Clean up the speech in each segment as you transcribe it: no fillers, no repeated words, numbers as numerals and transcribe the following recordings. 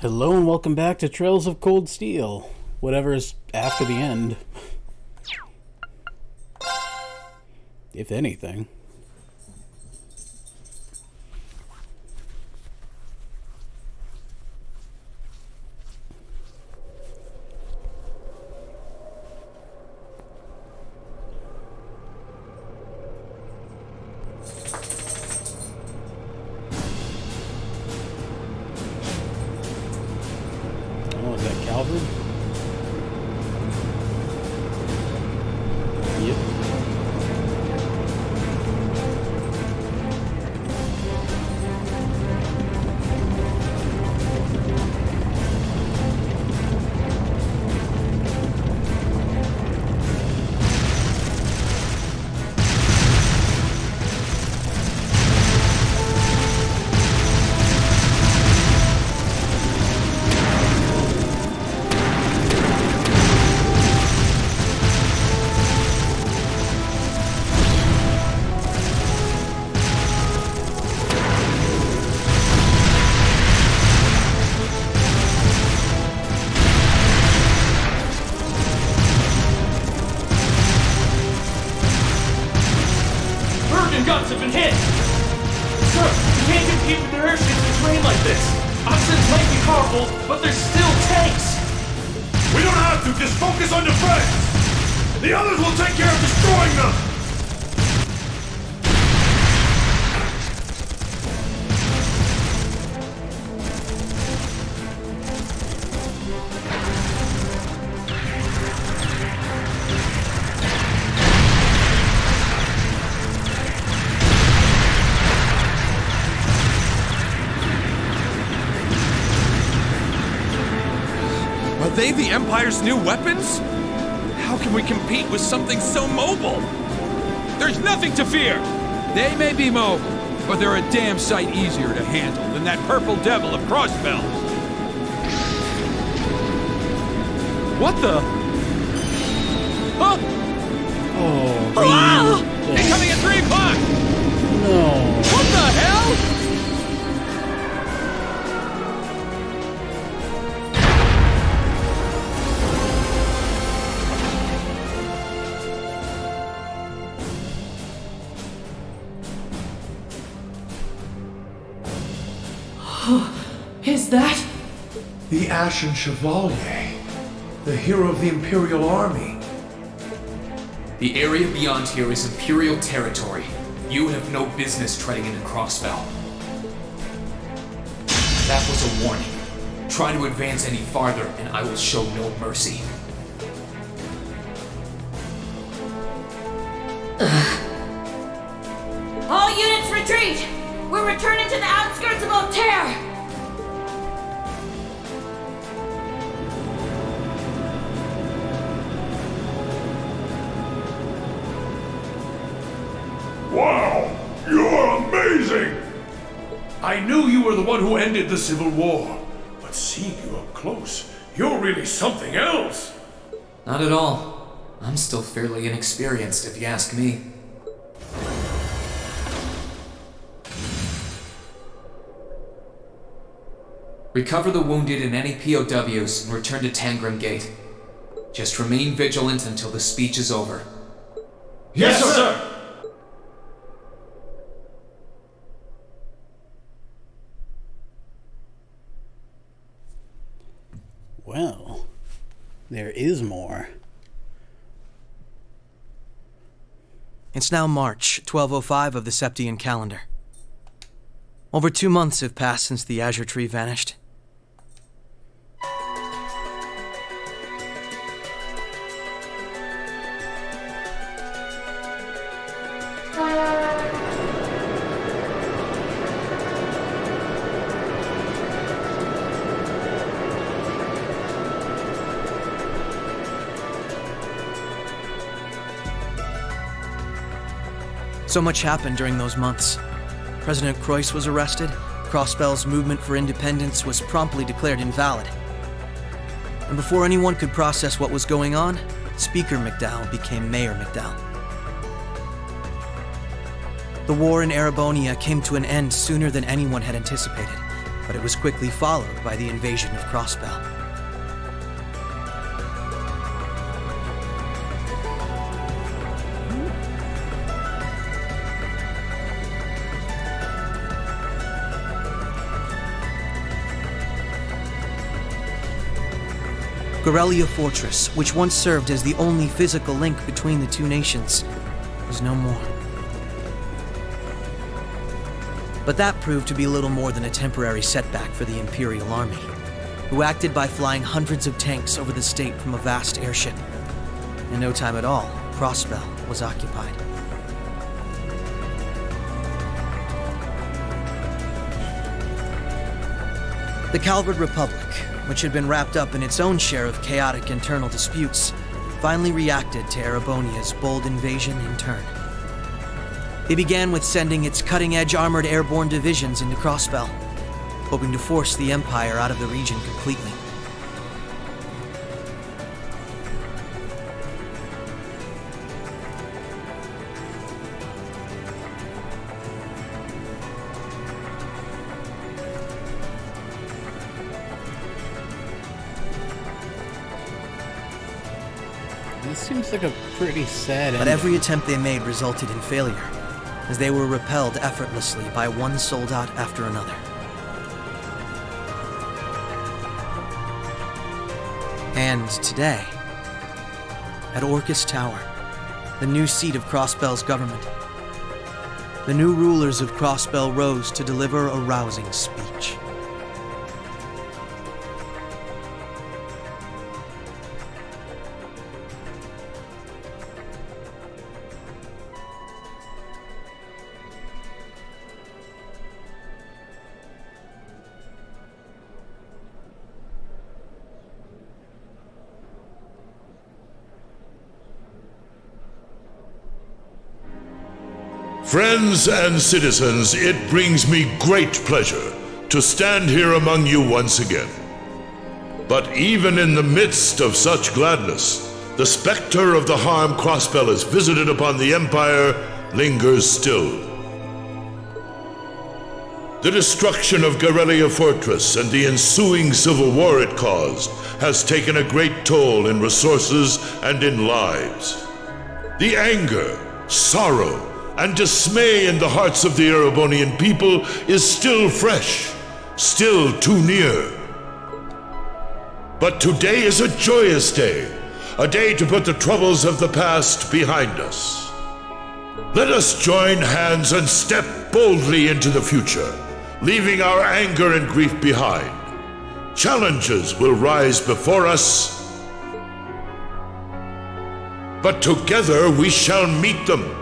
Hello and welcome back to Trails of Cold Steel. Whatever is after the end. If anything. Oh, is that Calvert? Yep. Guns have been hit! Sir, you can't compete with their airships and terrain like this! Oxens might be powerful, but they're still tanks! We don't have to, just focus on defense! The others will take care of destroying them! Are they the Empire's new weapons? How can we compete with something so mobile? There's nothing to fear! They may be mobile, but they're a damn sight easier to handle than that purple devil of crossbells. What the? Huh? Oh, Oh! Incoming at 3 o'clock! no. What the hell? Is that? The Ashen Chevalier, the hero of the Imperial Army. The area beyond here is Imperial territory. You have no business treading into Crossbell. That was a warning. Try to advance any farther, and I will show no mercy. All units retreat! We're returning to the outskirts of Auterre! Wow! You're amazing! I knew you were the one who ended the Civil War, but seeing you up close, you're really something else! Not at all. I'm still fairly inexperienced, if you ask me. Recover the wounded and any POWs and return to Tangram Gate. Just remain vigilant until the speech is over. Yes, sir! Well, there is more. It's now March, 1205 of the Septian calendar. Over 2 months have passed since the Azure tree vanished. So much happened during those months. President Croix was arrested, Crossbell's movement for independence was promptly declared invalid. And before anyone could process what was going on, Speaker McDowell became Mayor McDowell. The war in Erebonia came to an end sooner than anyone had anticipated, but it was quickly followed by the invasion of Crossbell. Guerrilla Fortress, which once served as the only physical link between the two nations, was no more. But that proved to be little more than a temporary setback for the Imperial Army, who acted by flying hundreds of tanks over the state from a vast airship. In no time at all, Crossbell was occupied. The Calvard Republic, which had been wrapped up in its own share of chaotic internal disputes, finally reacted to Erebonia's bold invasion in turn. It began with sending its cutting-edge armored airborne divisions into Crossbell, hoping to force the Empire out of the region completely. This seems like a pretty sad But ending. every attempt they made resulted in failure, as they were repelled effortlessly by one soldat after another. And today, at Orcus Tower, the new seat of Crossbell's government, the new rulers of Crossbell rose to deliver a rousing speech. Friends and citizens, it brings me great pleasure to stand here among you once again. But even in the midst of such gladness, the specter of the harm Crossbell has visited upon the Empire lingers still. The destruction of Guerrilla Fortress and the ensuing civil war it caused has taken a great toll in resources and in lives. The anger, sorrow, and dismay in the hearts of the Erebonian people is still fresh, still too near. But today is a joyous day, a day to put the troubles of the past behind us. Let us join hands and step boldly into the future, leaving our anger and grief behind. Challenges will rise before us, but together we shall meet them.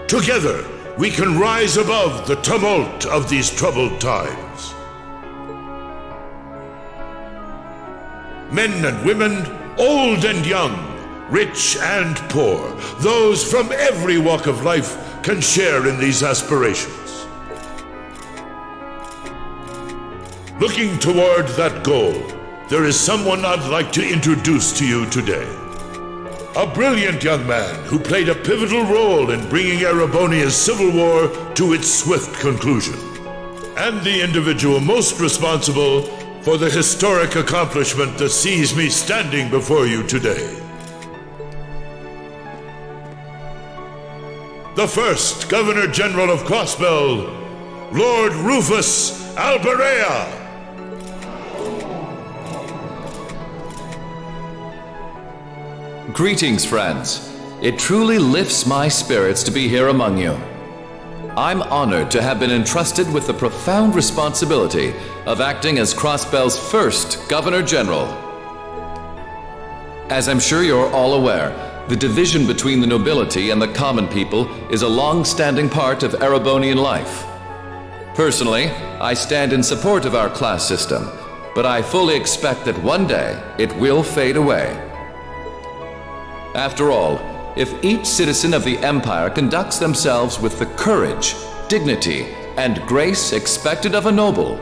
Together, we can rise above the tumult of these troubled times. Men and women, old and young, rich and poor, those from every walk of life can share in these aspirations. Looking toward that goal, there is someone I'd like to introduce to you today. A brilliant young man who played a pivotal role in bringing Erebonia's civil war to its swift conclusion, and the individual most responsible for the historic accomplishment that sees me standing before you today. The first Governor General of Crossbell, Lord Rufus Alberea. Greetings, friends. It truly lifts my spirits to be here among you. I'm honored to have been entrusted with the profound responsibility of acting as Crossbell's first Governor General. As I'm sure you're all aware, the division between the nobility and the common people is a long-standing part of Erebonian life. Personally, I stand in support of our class system, but I fully expect that one day it will fade away. After all, if each citizen of the Empire conducts themselves with the courage, dignity, and grace expected of a noble,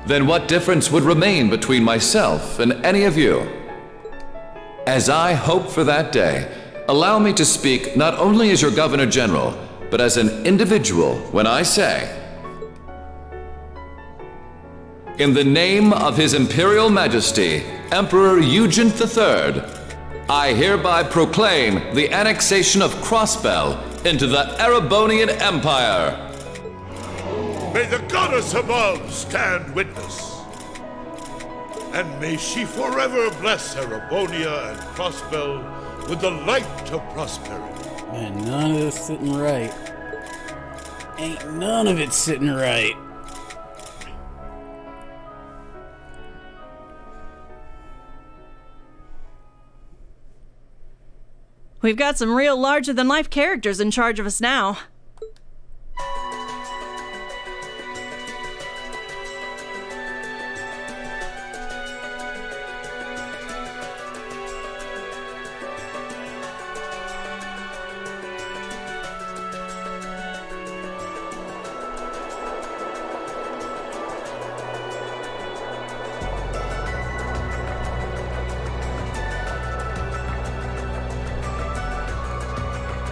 then what difference would remain between myself and any of you? As I hope for that day, allow me to speak not only as your Governor General, but as an individual when I say, In the name of His Imperial Majesty, Emperor Eugent III, I hereby proclaim the annexation of Crossbell into the Erebonian Empire. May the goddess above stand witness. And may she forever bless Erebonia and Crossbell with the light of prosperity. Man, none of this sitting right. Ain't none of it sitting right. We've got some real larger-than-life characters in charge of us now.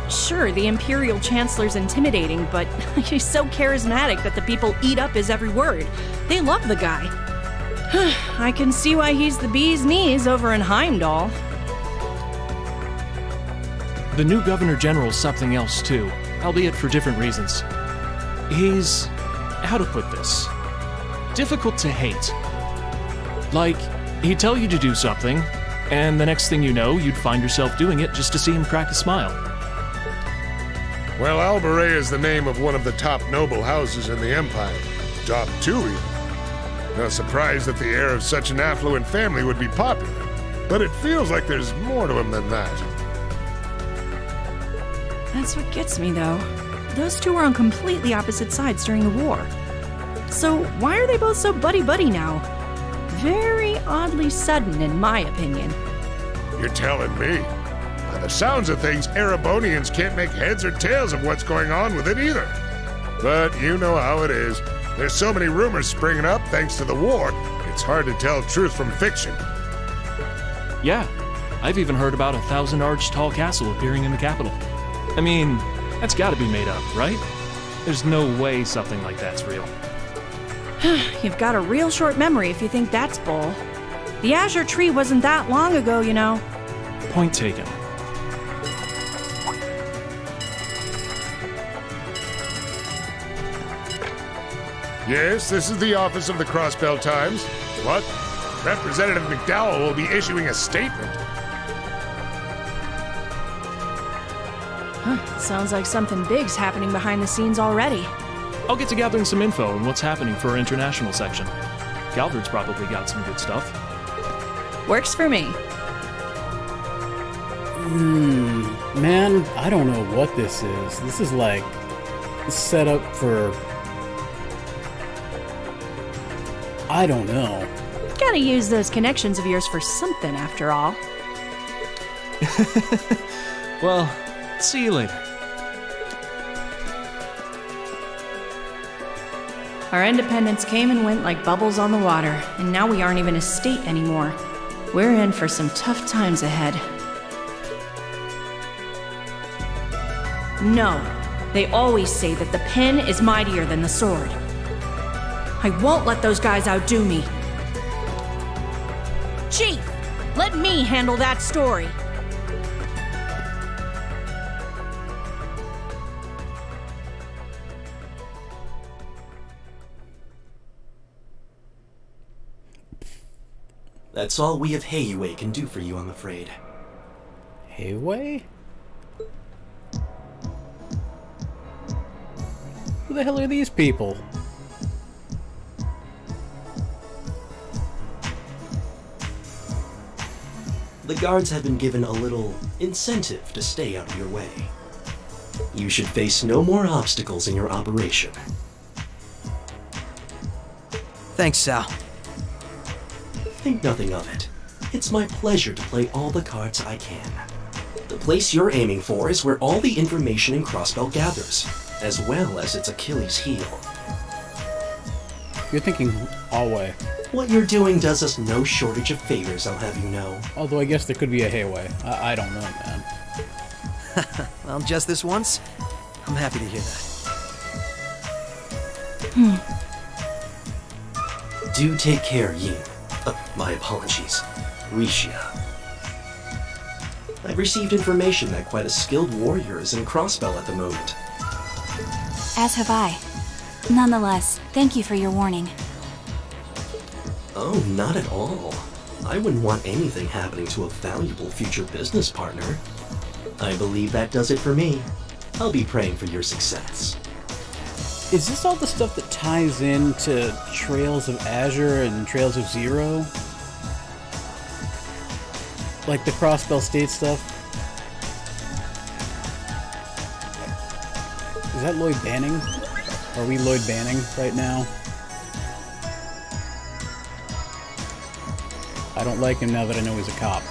Sure, the Imperial Chancellor's intimidating, but he's so charismatic that the people eat up his every word. They love the guy. I can see why he's the bee's knees over in Heimdall. The new Governor General's something else too, albeit for different reasons. He's... how to put this? Difficult to hate. Like, he'd tell you to do something, and the next thing you know, you'd find yourself doing it just to see him crack a smile. Well, Albaret is the name of one of the top noble houses in the Empire. Top 2, even. No surprise that the heir of such an affluent family would be popular. But it feels like there's more to him than that. That's what gets me, though. Those two were on completely opposite sides during the war. So why are they both so buddy-buddy now? Very oddly sudden, in my opinion. You're telling me? By the sounds of things, Erebonians can't make heads or tails of what's going on with it either. But you know how it is. There's so many rumors springing up thanks to the war, it's hard to tell truth from fiction. Yeah, I've even heard about a 1,000-arch tall castle appearing in the capital. I mean, that's gotta be made up, right? There's no way something like that's real. You've got a real short memory if you think that's bull. The Azure tree wasn't that long ago, you know. Point taken. Yes, this is the office of the Crossbell Times. What? Representative McDowell will be issuing a statement. Sounds like something big's happening behind the scenes already. I'll get to gathering some info on what's happening for our international section. Galvard's probably got some good stuff. Works for me. Man, I don't know what this is. This is like set up for... I don't know. Gotta use those connections of yours for something, after all. Well, see you later. Our independence came and went like bubbles on the water, and now we aren't even a state anymore. We're in for some tough times ahead. No, they always say that the pen is mightier than the sword. I won't let those guys outdo me. Chief, let me handle that story. That's all we of Heiwei can do for you, I'm afraid. Heiwei? Who the hell are these people? The guards have been given a little incentive to stay out of your way. You should face no more obstacles in your operation. Thanks, Sal. Think nothing of it. It's my pleasure to play all the cards I can. The place you're aiming for is where all the information in Crossbell gathers, as well as its Achilles heel. You're thinking Alway. What you're doing does us no shortage of favors, I'll have you know. Although I guess there could be a Heiwei. I don't know, man. Well, just this once, I'm happy to hear that. Do take care, Yin. My apologies. Risha. I've received information that quite a skilled warrior is in Crossbell at the moment. As have I. Nonetheless, thank you for your warning. Oh, not at all. I wouldn't want anything happening to a valuable future business partner. I believe that does it for me. I'll be praying for your success. Is this all the stuff that ties into Trails of Azure and Trails of Zero? Like the Crossbell State stuff? Is that Lloyd Banning? Are we Lloyd Banning right now? I don't like him now that I know he's a cop.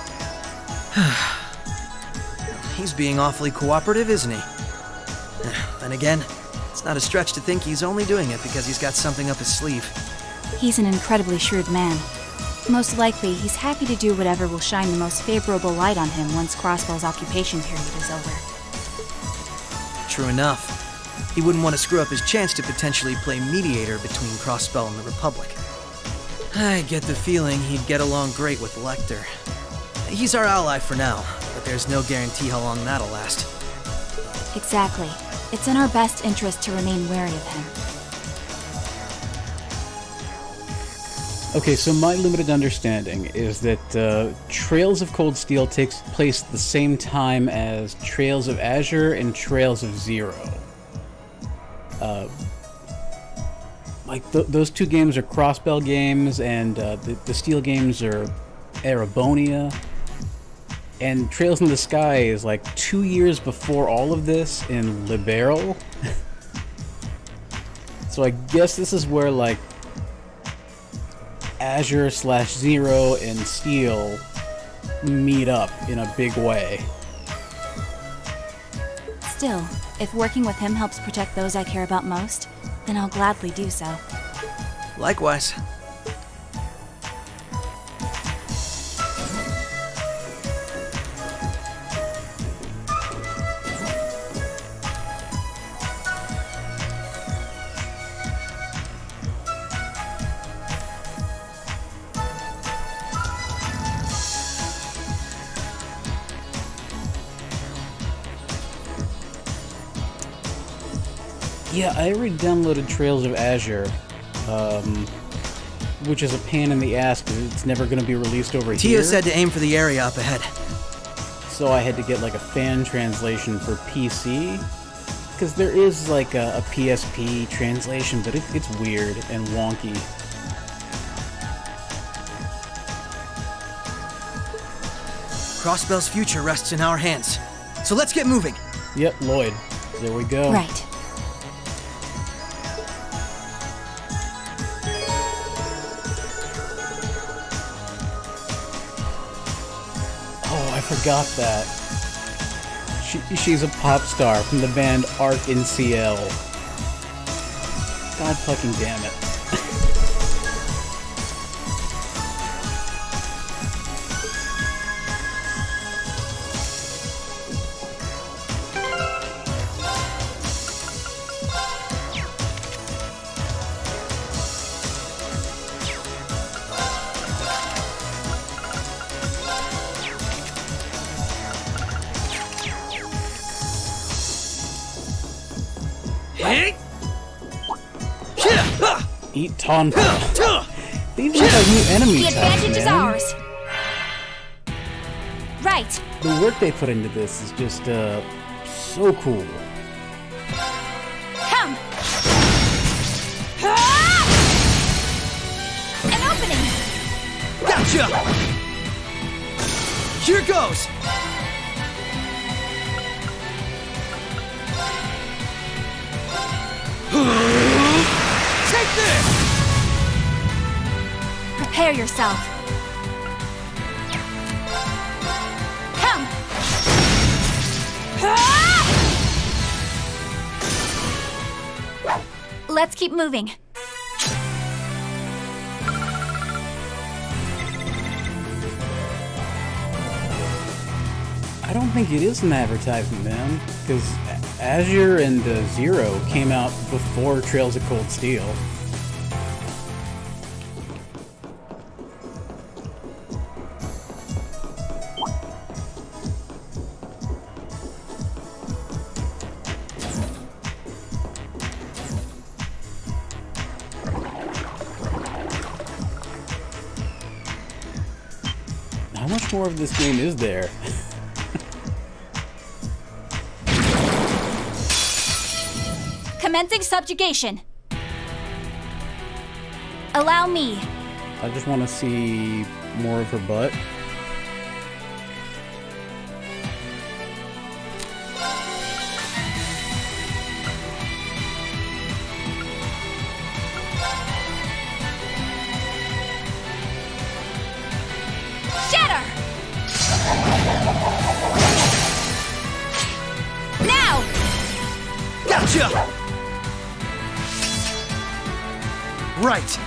He's being awfully cooperative, isn't he? Then again, it's not a stretch to think he's only doing it because he's got something up his sleeve. He's an incredibly shrewd man. Most likely, he's happy to do whatever will shine the most favorable light on him once Crossbell's occupation period is over. True enough. He wouldn't want to screw up his chance to potentially play mediator between Crossbell and the Republic. I get the feeling he'd get along great with Lecter. He's our ally for now, but there's no guarantee how long that'll last. Exactly. It's in our best interest to remain wary of him. Okay, so my limited understanding is that Trails of Cold Steel takes place at the same time as Trails of Azure and Trails of Zero. Those two games are Crossbell games, and the Steel games are Erebonia. And Trails in the Sky is like 2 years before all of this in Liberal. So I guess this is where, like, Azure/Zero and Steel meet up in a big way. Still, if working with him helps protect those I care about most, then I'll gladly do so. Likewise. Yeah, I already downloaded Trails of Azure, which is a pain in the ass because it's never going to be released over here. Tia said to aim for the area up ahead. So I had to get like a fan translation for PC, because there is like a PSP translation, but it's weird and wonky. Crossbell's future rests in our hands. So let's get moving. Yep, Lloyd. There we go. Right. I forgot that. She's a pop star from the band Arc NCL. God fucking damn it. Eat Tonfa. They even have new enemy types, man. The advantage is ours. Right. The work they put into this is just so cool. Come. An opening. Gotcha. Here goes. Take this! Prepare yourself. Come! Let's keep moving. I don't think it is an advertisement, man, because Azure and Zero came out before Trails of Cold Steel. How much more of this game is there? Commencing subjugation. Allow me. I just want to see more of her butt. Shatter! Now! Gotcha! Right.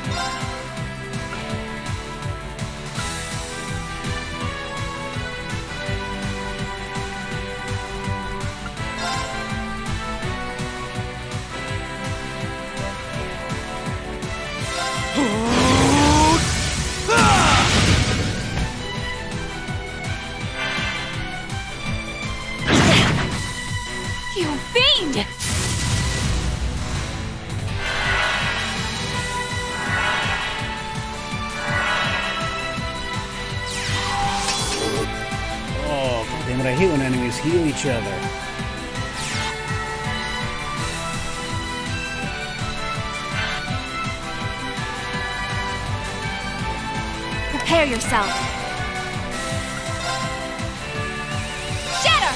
You fiend! Oh, goddamn it, I hate when enemies heal each other. Prepare yourself. Shatter!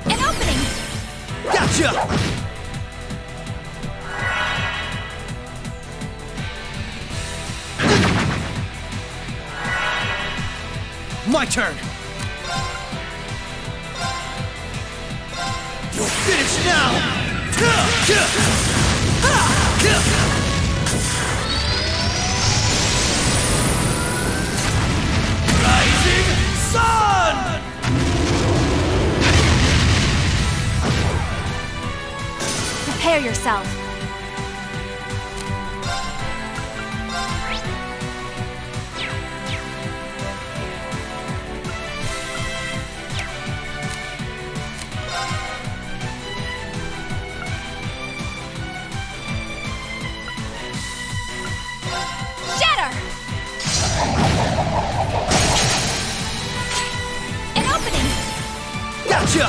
An opening! Gotcha! My turn! You're finished now! Rising Sun! Prepare yourself. Shatter! An opening! Gotcha!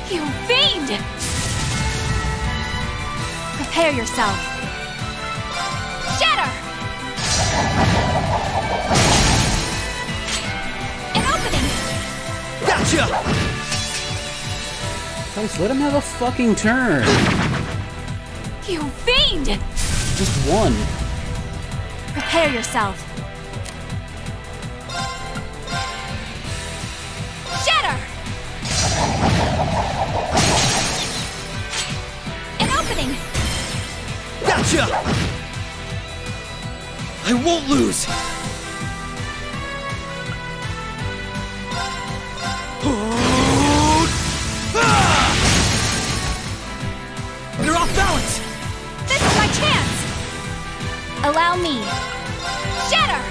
You fiend! Prepare yourself. Shatter! An opening! Gotcha! Guys, let him have a fucking turn. You fiend! Just one. Prepare yourself. Shatter! An opening! Gotcha! I won't lose! You're off balance! This is my chance! Allow me. Shatter!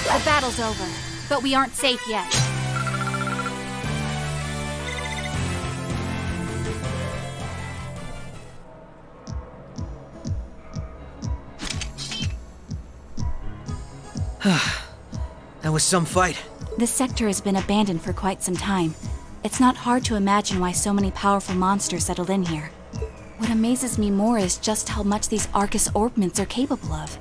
The battle's over, but we aren't safe yet. That was some fight. This sector has been abandoned for quite some time. It's not hard to imagine why so many powerful monsters settled in here. What amazes me more is just how much these Arcus orbments are capable of.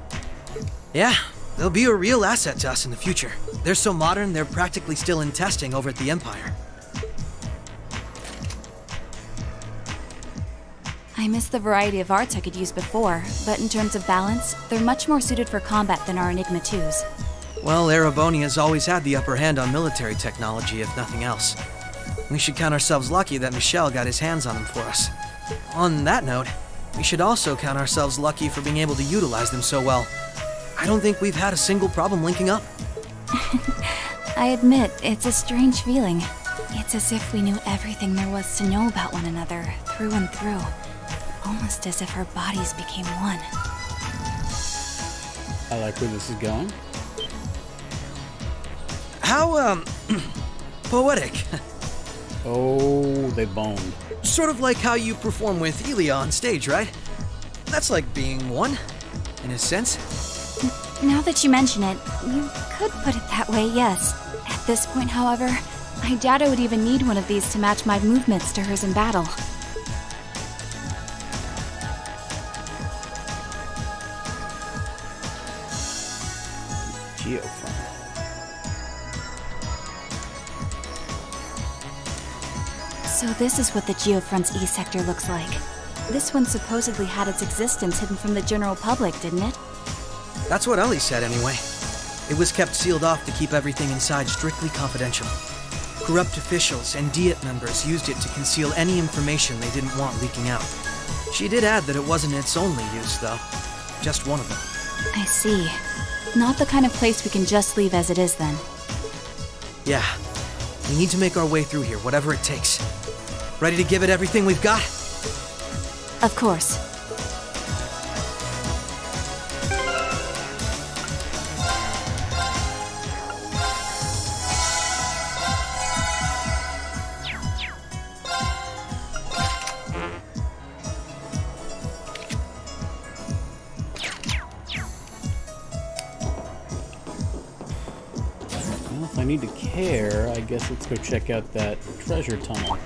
Yeah, they'll be a real asset to us in the future. They're so modern, they're practically still in testing over at the Empire. I miss the variety of arts I could use before, but in terms of balance, they're much more suited for combat than our Enigma 2s. Well, Erebonia's always had the upper hand on military technology, if nothing else. We should count ourselves lucky that Michel got his hands on them for us. On that note, we should also count ourselves lucky for being able to utilize them so well. I don't think we've had a single problem linking up. I admit, it's a strange feeling. It's as if we knew everything there was to know about one another, through and through. Almost as if our bodies became one. I like where this is going. How, poetic. Oh, they boned. Sort of like how you perform with Elia on stage, right? That's like being one, in a sense. Now that you mention it, you could put it that way, yes. At this point, however, I doubt I would even need one of these to match my movements to hers in battle. Geofront. So this is what the Geofront's E-sector looks like. This one supposedly had its existence hidden from the general public, didn't it? That's what Ellie said anyway. It was kept sealed off to keep everything inside strictly confidential. Corrupt officials and Diet members used it to conceal any information they didn't want leaking out. She did add that it wasn't its only use, though. Just one of them. I see. Not the kind of place we can just leave as it is, then. Yeah. We need to make our way through here, whatever it takes. Ready to give it everything we've got? Of course. If I need to care, I guess let's go check out that treasure tunnel.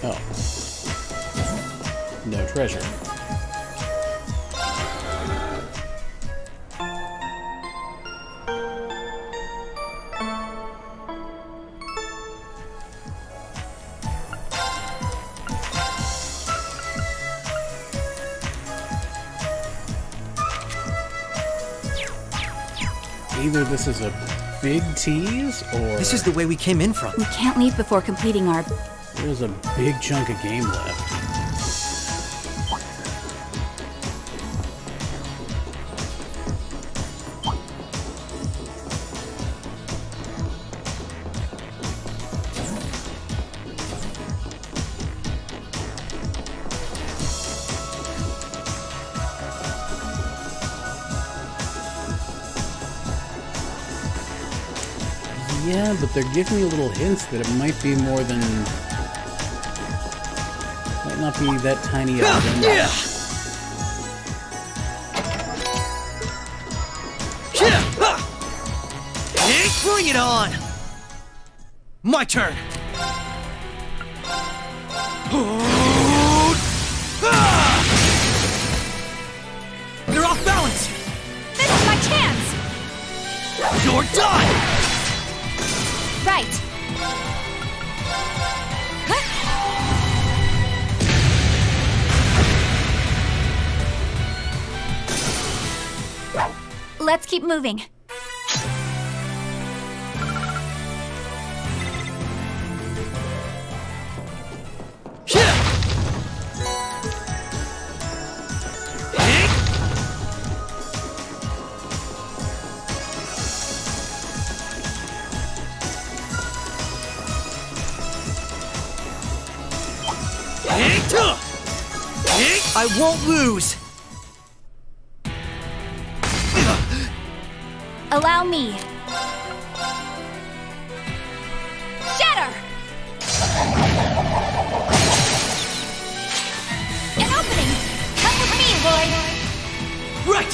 Oh. No treasure. Either this is a big tease, or... This is the way we came in from. We can't leave before completing our... There's a big chunk of game left. Yeah, but they're giving me little hints that it might be more than... Might not be that tiny of them. Bring it on! My turn! They're off balance! This is my chance! You're done! Right. Let's keep moving. I won't lose! Allow me. Shatter! An opening! Come with me, Lloyd! Right!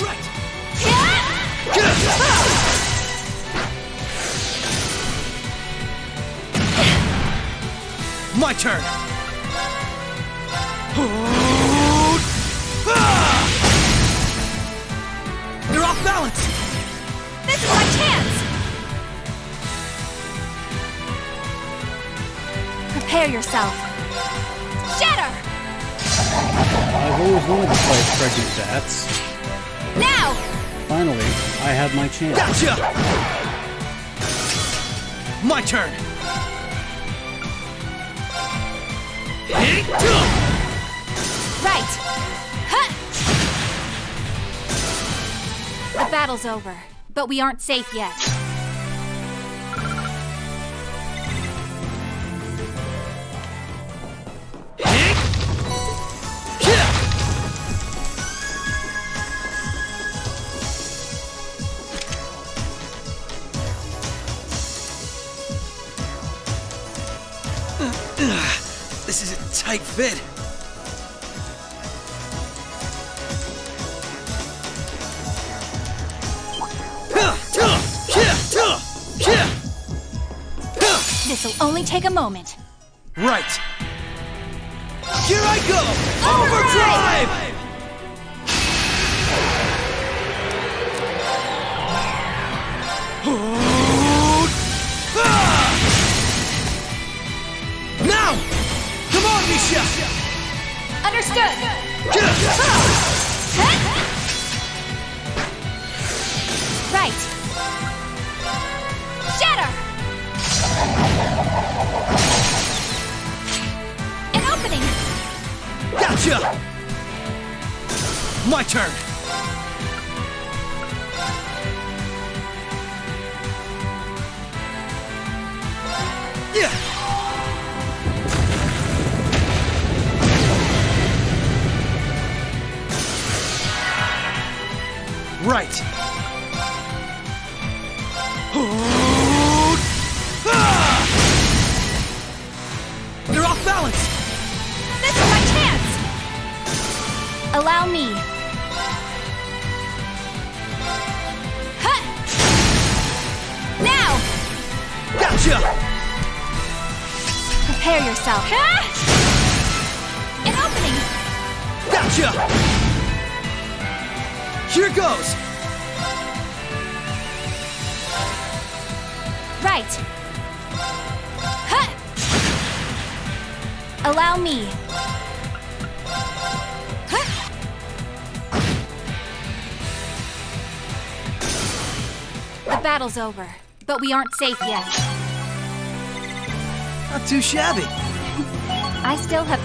My turn! They're off balance! This is my chance! Prepare yourself. Shatter! I've always wanted to fight pregnant bats. Now! Finally, I have my chance. Gotcha! My turn! Right! Huh! The battle's over, but we aren't safe yet. This is a tight fit. This'll only take a moment. Right. Here I go! Overdrive! Now! Come on, Misha! Understood! Right. Shatter! An opening! Gotcha! My turn! Yeah! Right! They're off balance! This is my chance! Allow me. Huh! Now! Gotcha! Prepare yourself. An opening! Gotcha! Here goes! Right. Huh! Allow me. Huh! The battle's over, but we aren't safe yet. Not too shabby. I still have...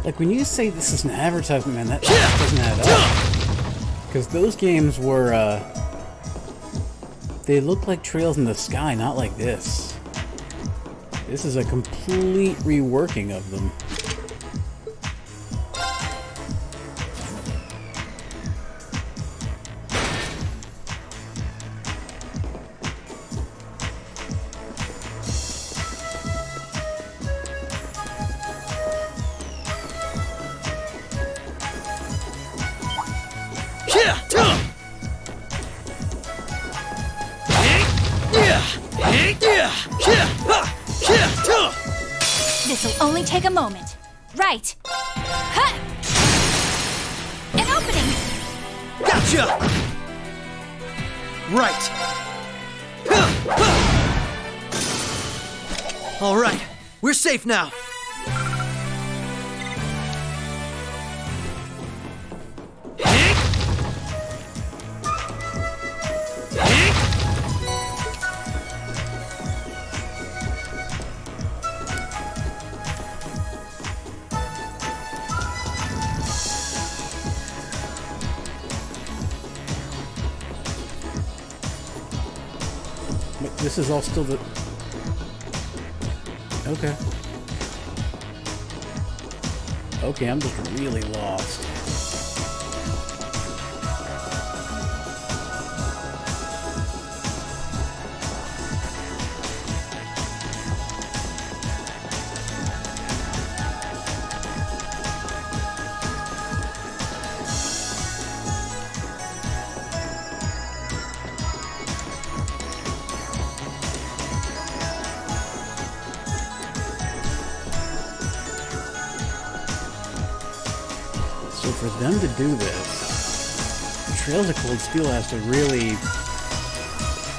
Like, when you say this is an advertisement, man, that doesn't add up. Because those games were, they look like Trails in the Sky, not like this. This is a complete reworking of them. This'll only take a moment. Right. Huh! An opening! Gotcha! Right. All right, we're safe now. This is all still the... Okay. Okay, I'm just really lost. So for them to do this, Trails of Cold Steel has to really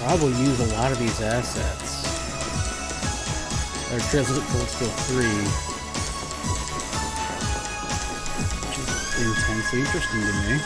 probably use a lot of these assets. Or Trails of Cold Steel 3. Which is intensely interesting to me.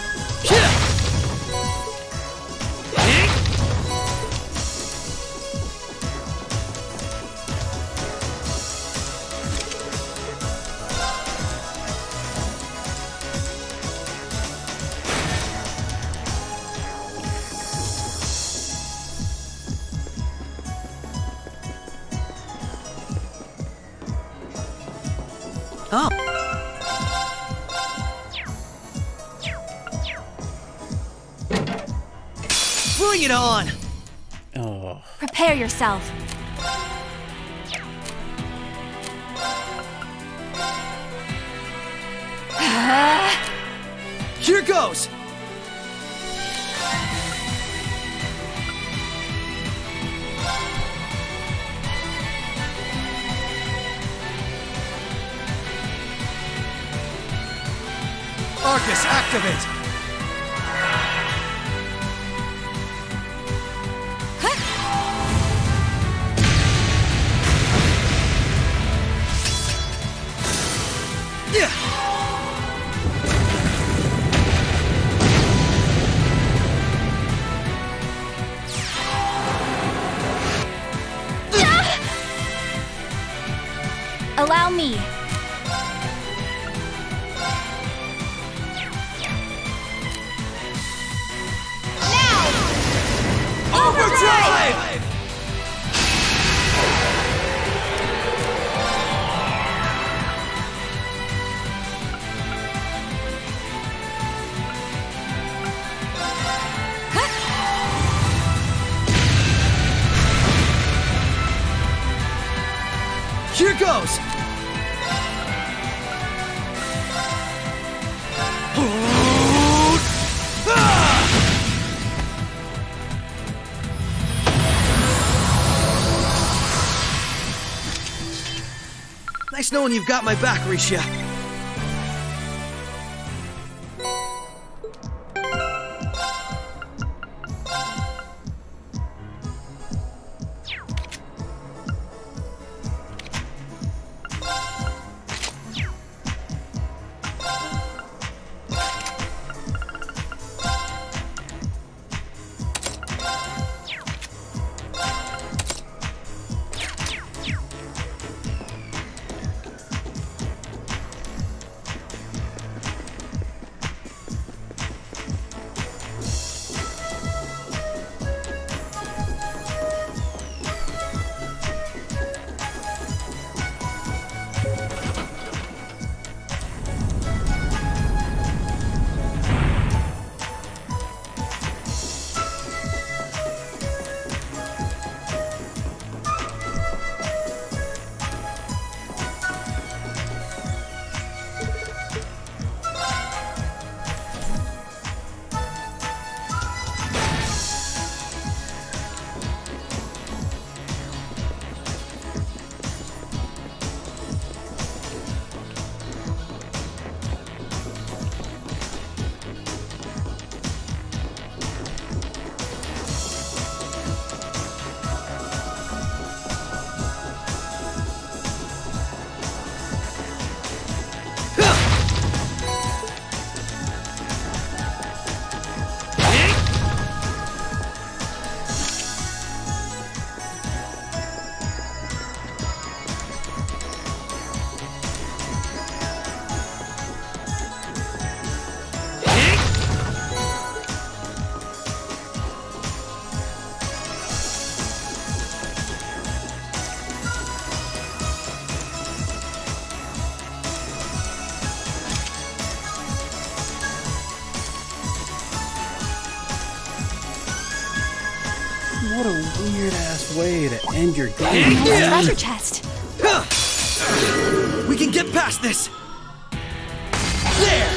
Oh. Bring it on! Oh. Prepare yourself. Here goes! Arcus, activate! Allow me. Overdrive! Here goes! Nice knowing you've got my back, Risha. What a weird-ass way to end your game. Nice treasure chest. We can get past this! There!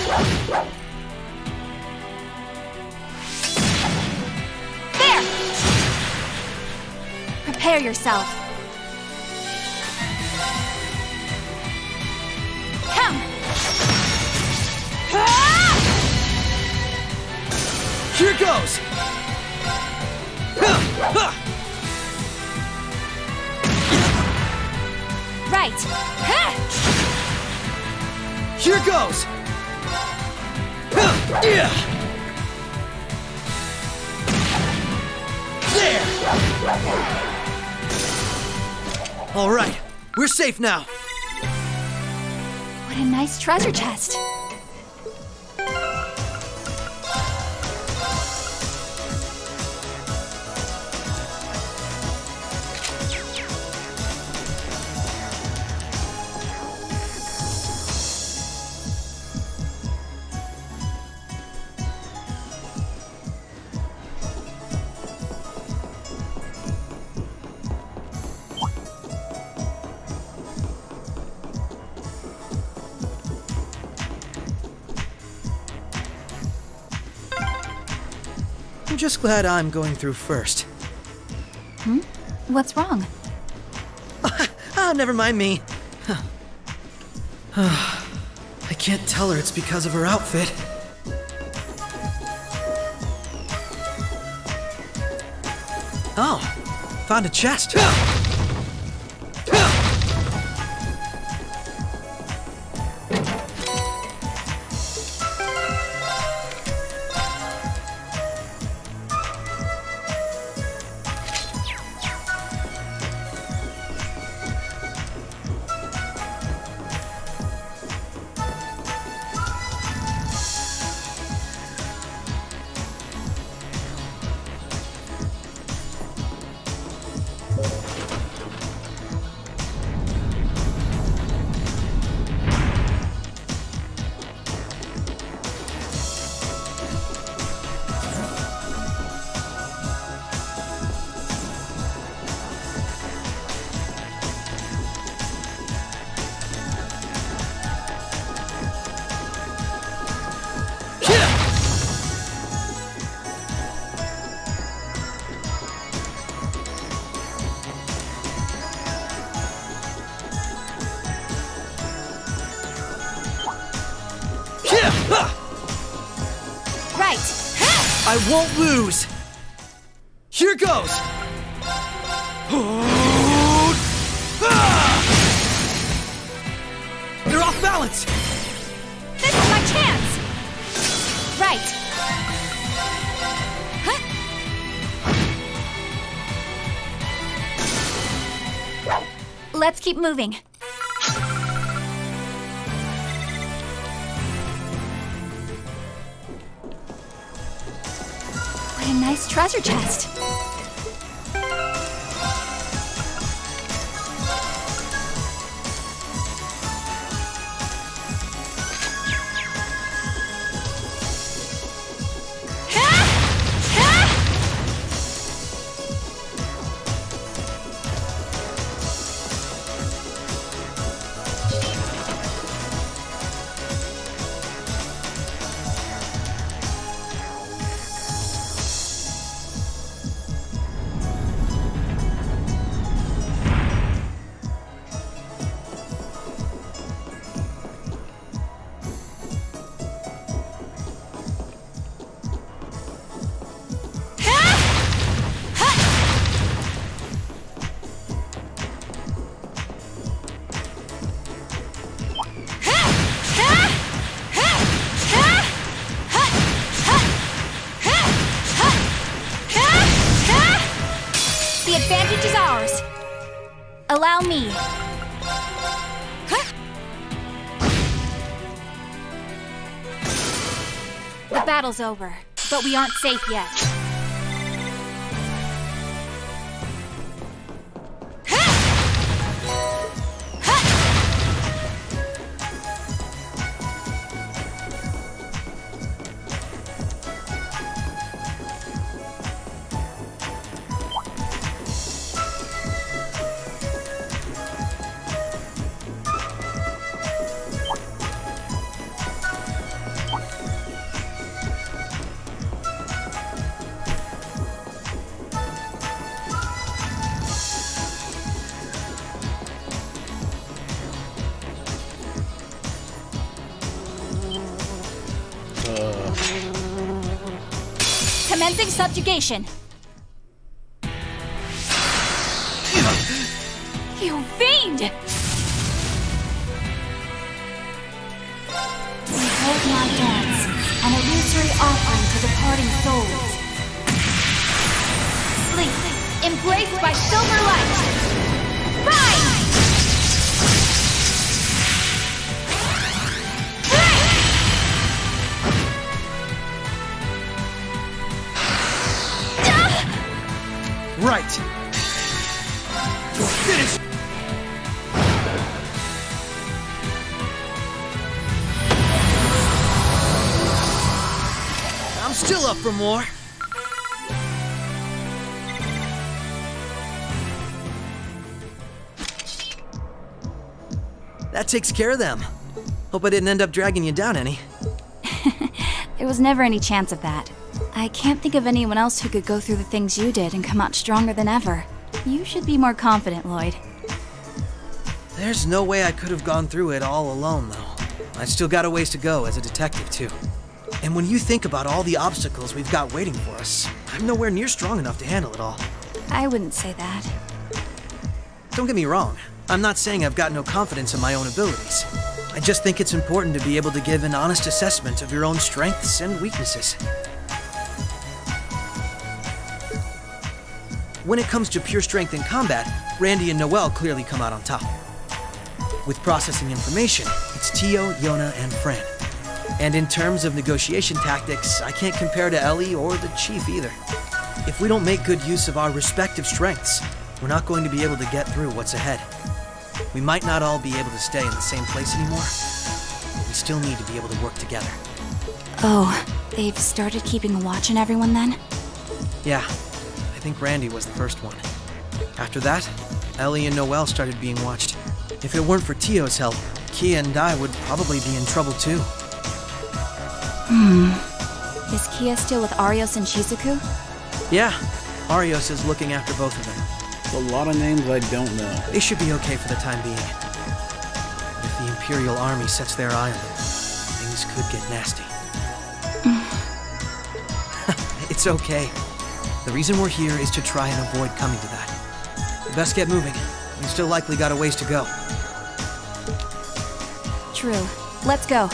There! Prepare yourself. Come! Here goes! Right! Here goes! There! All right, we're safe now. What a nice treasure chest. I'm just glad I'm going through first. Hmm? What's wrong? Never mind me. I can't tell her it's because of her outfit. Oh, found a chest. I won't lose! Here goes! They're off balance! This is my chance! Right! Let's keep moving. What a nice treasure chest. The advantage is ours. Allow me. The battle's over, but we aren't safe yet. Commencing subjugation. You fiend! Behold my dance, an illusory offering to departing souls. Sleep, embraced by silver light. Rise! Right. Finish. I'm still up for more. That takes care of them. Hope I didn't end up dragging you down any. There was never any chance of that. I can't think of anyone else who could go through the things you did and come out stronger than ever. You should be more confident, Lloyd. There's no way I could have gone through it all alone, though. I've still got a ways to go as a detective, too. And when you think about all the obstacles we've got waiting for us, I'm nowhere near strong enough to handle it all. I wouldn't say that. Don't get me wrong. I'm not saying I've got no confidence in my own abilities. I just think it's important to be able to give an honest assessment of your own strengths and weaknesses. When it comes to pure strength in combat, Randy and Noel clearly come out on top. With processing information, it's Tio, Yona, and Fran. And in terms of negotiation tactics, I can't compare to Ellie or the Chief either. If we don't make good use of our respective strengths, we're not going to be able to get through what's ahead. We might not all be able to stay in the same place anymore, but we still need to be able to work together. Oh, they've started keeping a watch on everyone then? Yeah, I think Randy was the first one. After that, Ellie and Noel started being watched. If it weren't for Tio's help, Kia and I would probably be in trouble too. Is Kia still with Arios and Shizuku? Yeah, Arios is looking after both of them. A lot of names I don't know. They should be okay for the time being. But if the Imperial Army sets their eye on them, things could get nasty. It's okay. The reason we're here is to try and avoid coming to that. We best get moving. We've still likely got a ways to go. True. Let's go.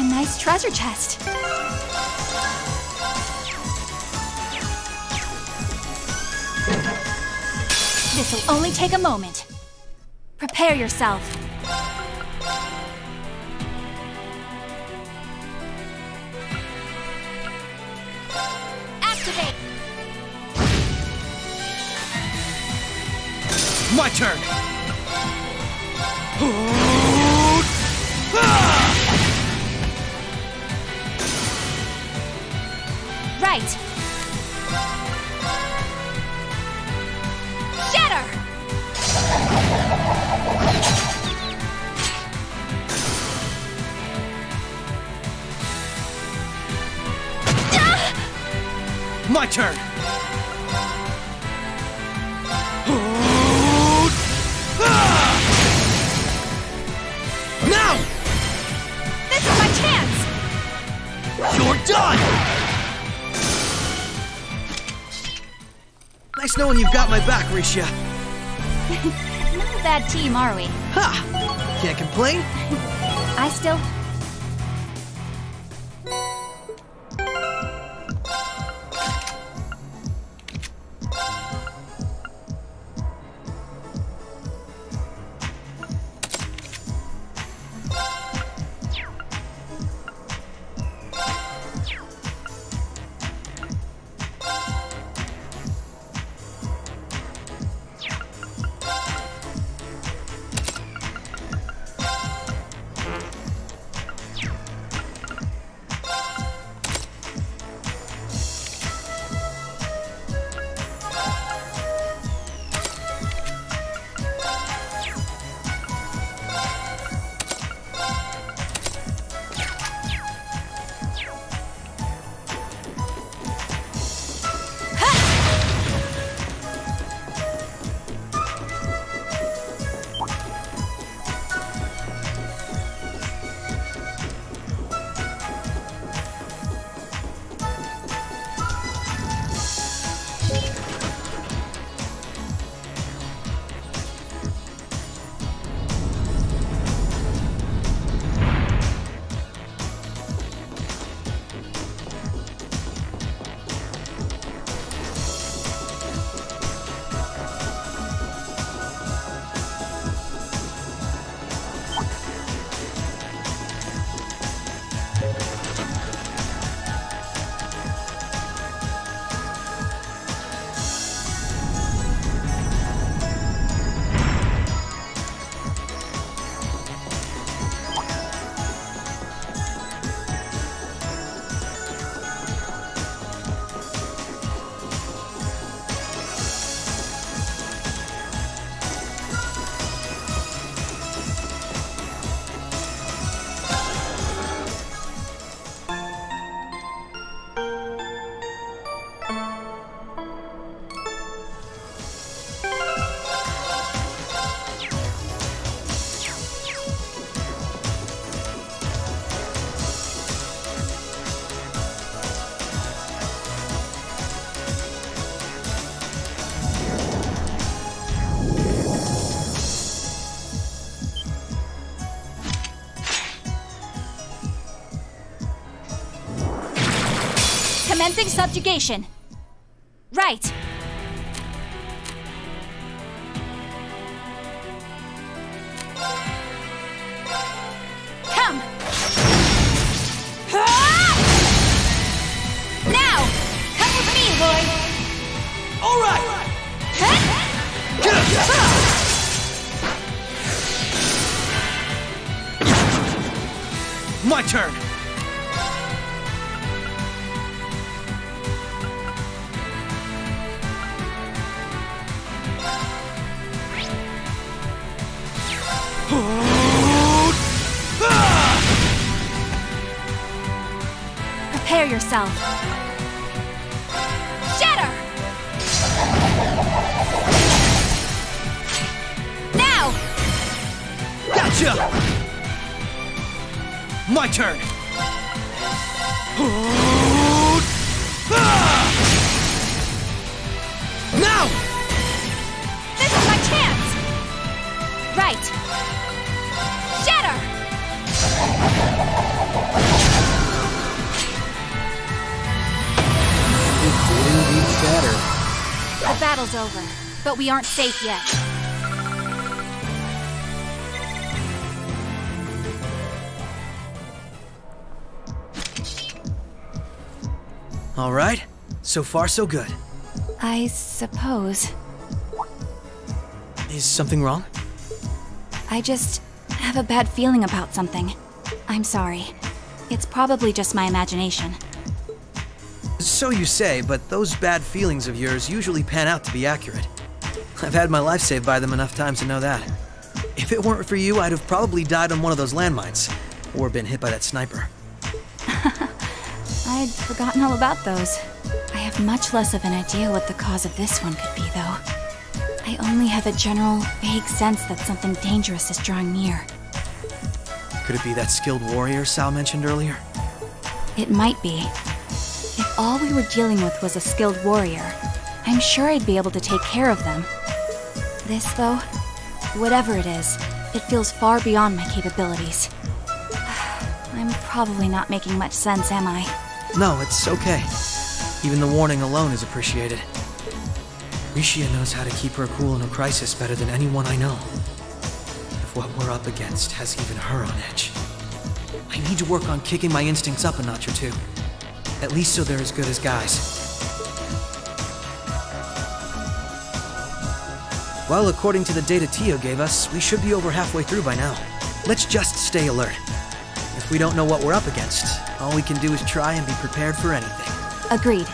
Nice treasure chest. This'll only take a moment. Prepare yourself. Activate. My turn. Right. Shatter! turn! Now! This is my chance! You're done! Nice knowing you've got my back, Risha. Not a bad team, are we? Ha! Can't complain? I still... Commencing subjugation. Right. Come. Now, come with me, boy. All right. My turn. Prepare yourself. Shatter! Now! Gotcha! My turn! Now! This is my chance! Right! Shatter! The battle's over, but we aren't safe yet. All right, so far so good. I suppose. Is something wrong? I just have a bad feeling about something. I'm sorry. It's probably just my imagination. So you say, but those bad feelings of yours usually pan out to be accurate. I've had my life saved by them enough times to know that. If it weren't for you, I'd have probably died on one of those landmines, or been hit by that sniper. I'd forgotten all about those. I have much less of an idea what the cause of this one could be, though. I only have a general, vague sense that something dangerous is drawing near. Could it be that skilled warrior Sal mentioned earlier? It might be. If all we were dealing with was a skilled warrior, I'm sure I'd be able to take care of them. This, though, whatever it is, it feels far beyond my capabilities. I'm probably not making much sense, am I? No, it's okay. Even the warning alone is appreciated. Rishia knows how to keep her cool in a crisis better than anyone I know. If what we're up against has even her on edge, I need to work on kicking my instincts up a notch or two. At least so they're as good as guys. Well, according to the data Tio gave us, we should be over halfway through by now. Let's just stay alert. If we don't know what we're up against, all we can do is try and be prepared for anything. Agreed.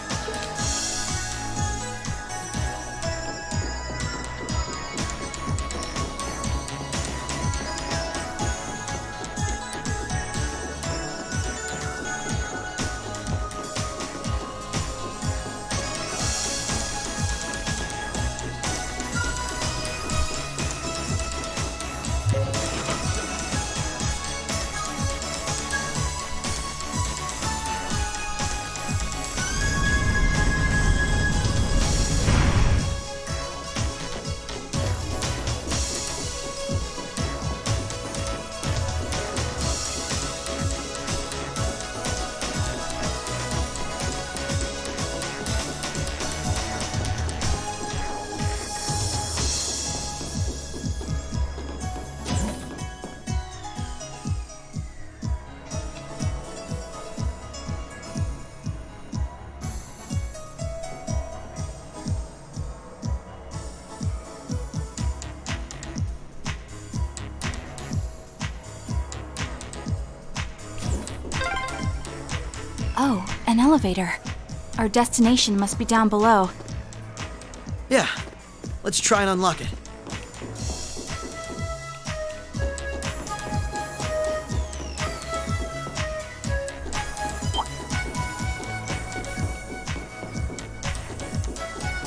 Oh, an elevator. Our destination must be down below. Yeah, let's try and unlock it.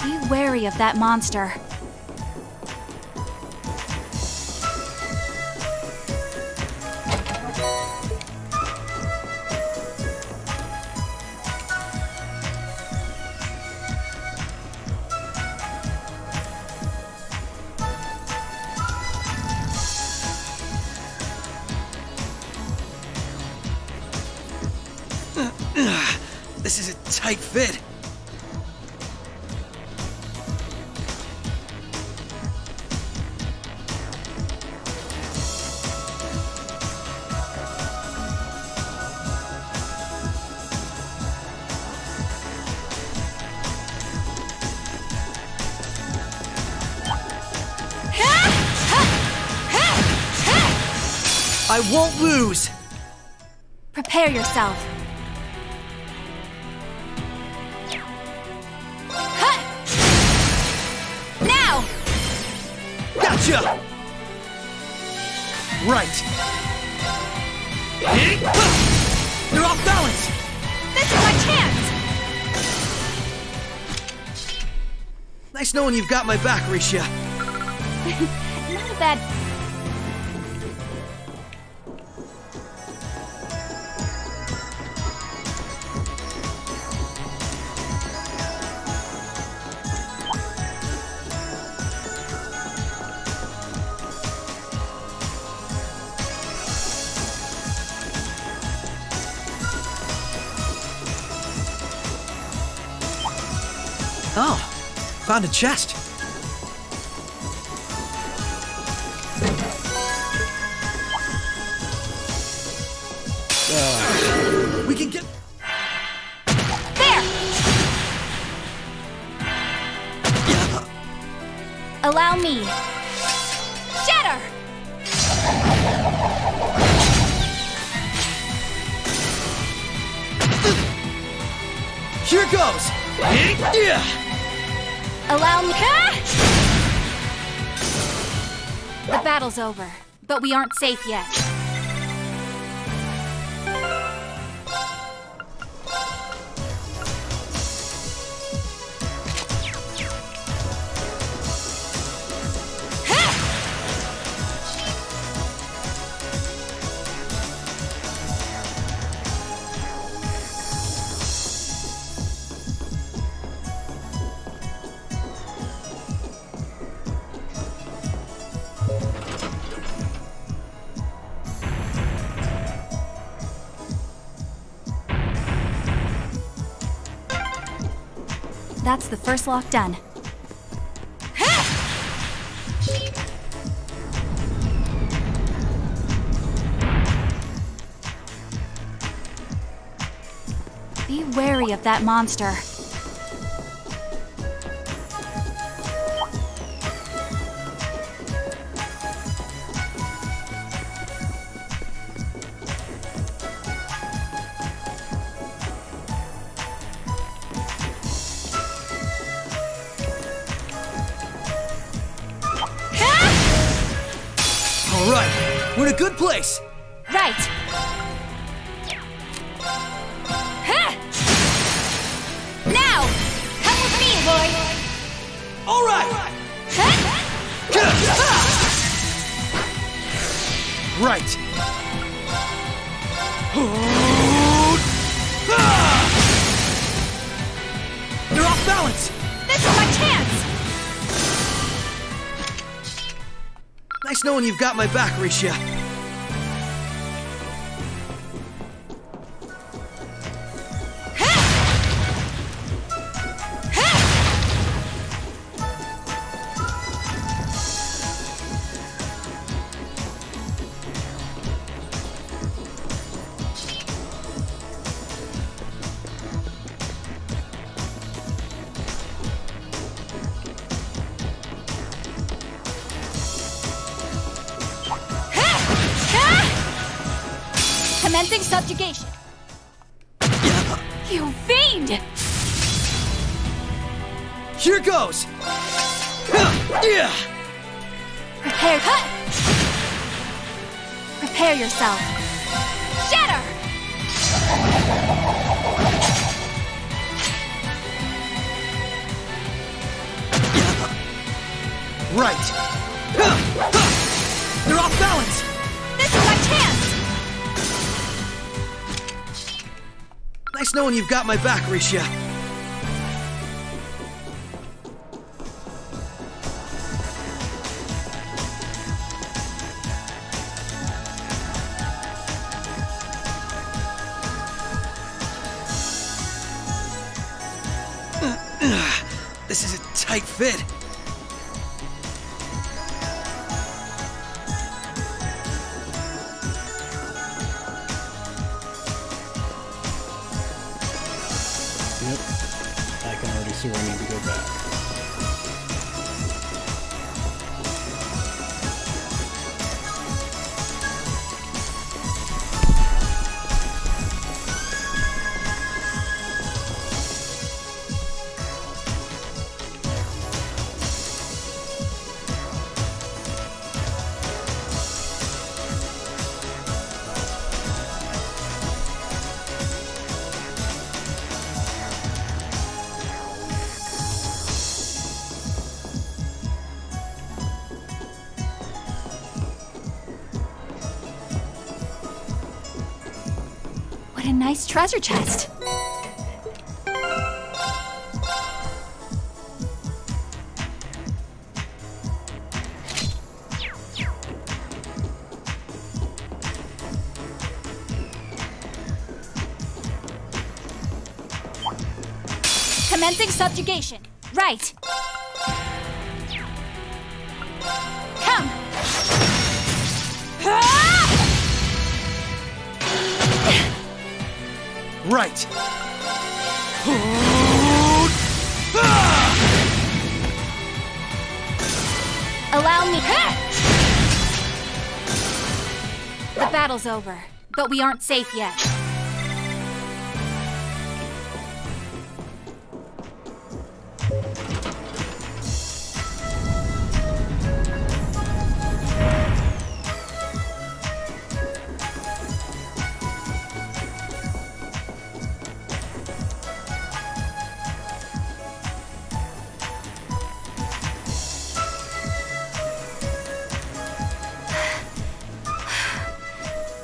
Be wary of that monster. This is a tight fit. I won't lose! Prepare yourself. Now! Gotcha! Right. You're off balance! This is my chance! Nice knowing you've got my back, Rishia. Not a bad... Oh, found a chest. We can get... There! Allow me. Shatter! Here goes! Yeah! Allow me. The battle's over, but we aren't safe yet. That's the first lock done. Be wary of that monster. All right, we're in a good place. Right. Now, come with me, boy. All right. Right. They're off balance. This is my chance. Nice knowing you've got my back, Risha. Commencing subjugation. You fiend! Here goes. Prepare. Prepare yourself. Shatter! Right. They're off balance. This is my chance. Nice knowing you've got my back, Risha. This is a tight fit. Yep. I can already see where I need to go back. What a nice treasure chest. Commencing subjugation. Right. Come. Right. Allow me. The battle's over, but we aren't safe yet.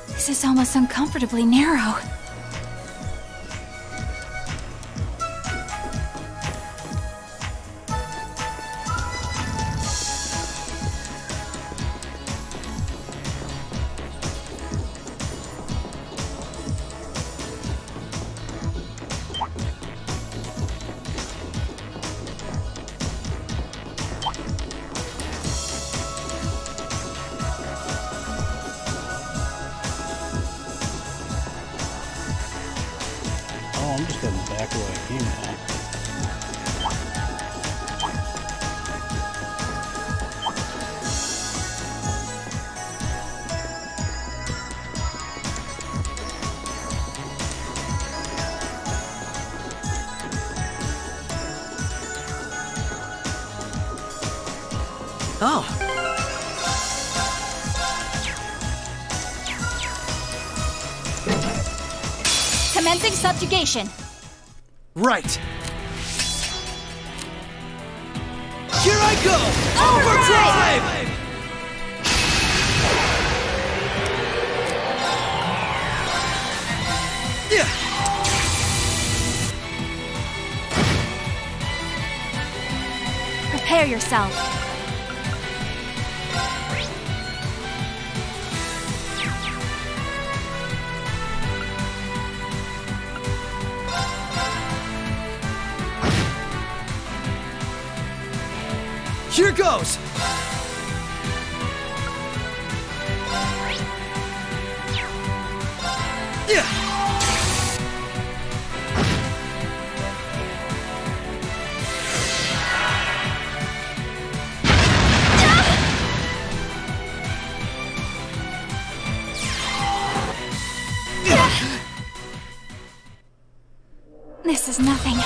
This is almost uncomfortably narrow. Oh. Commencing subjugation. Right. Here I go! Overdrive! Yeah. Prepare yourself. Here goes! Yeah. This is nothing.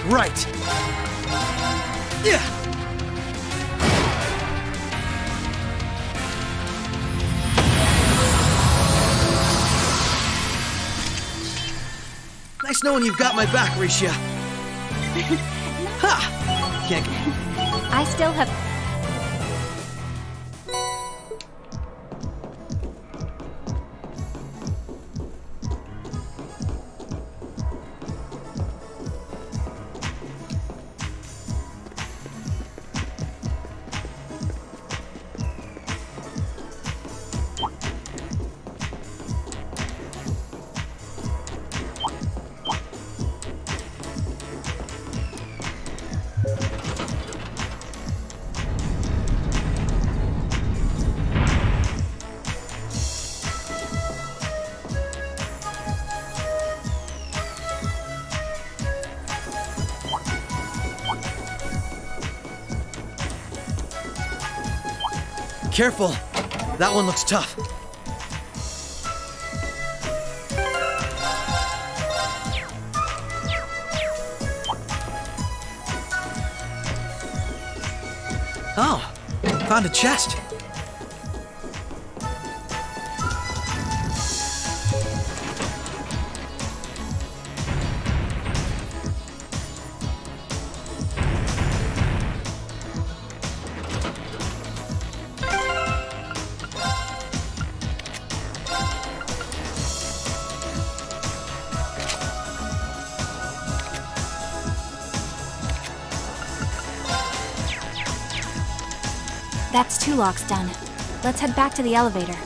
Right. Yeah. Nice knowing you've got my back, Risha. Ha! Can't get... I still have... Careful. That one looks tough. Oh, found a chest. That's 2 locks done. Let's head back to the elevator.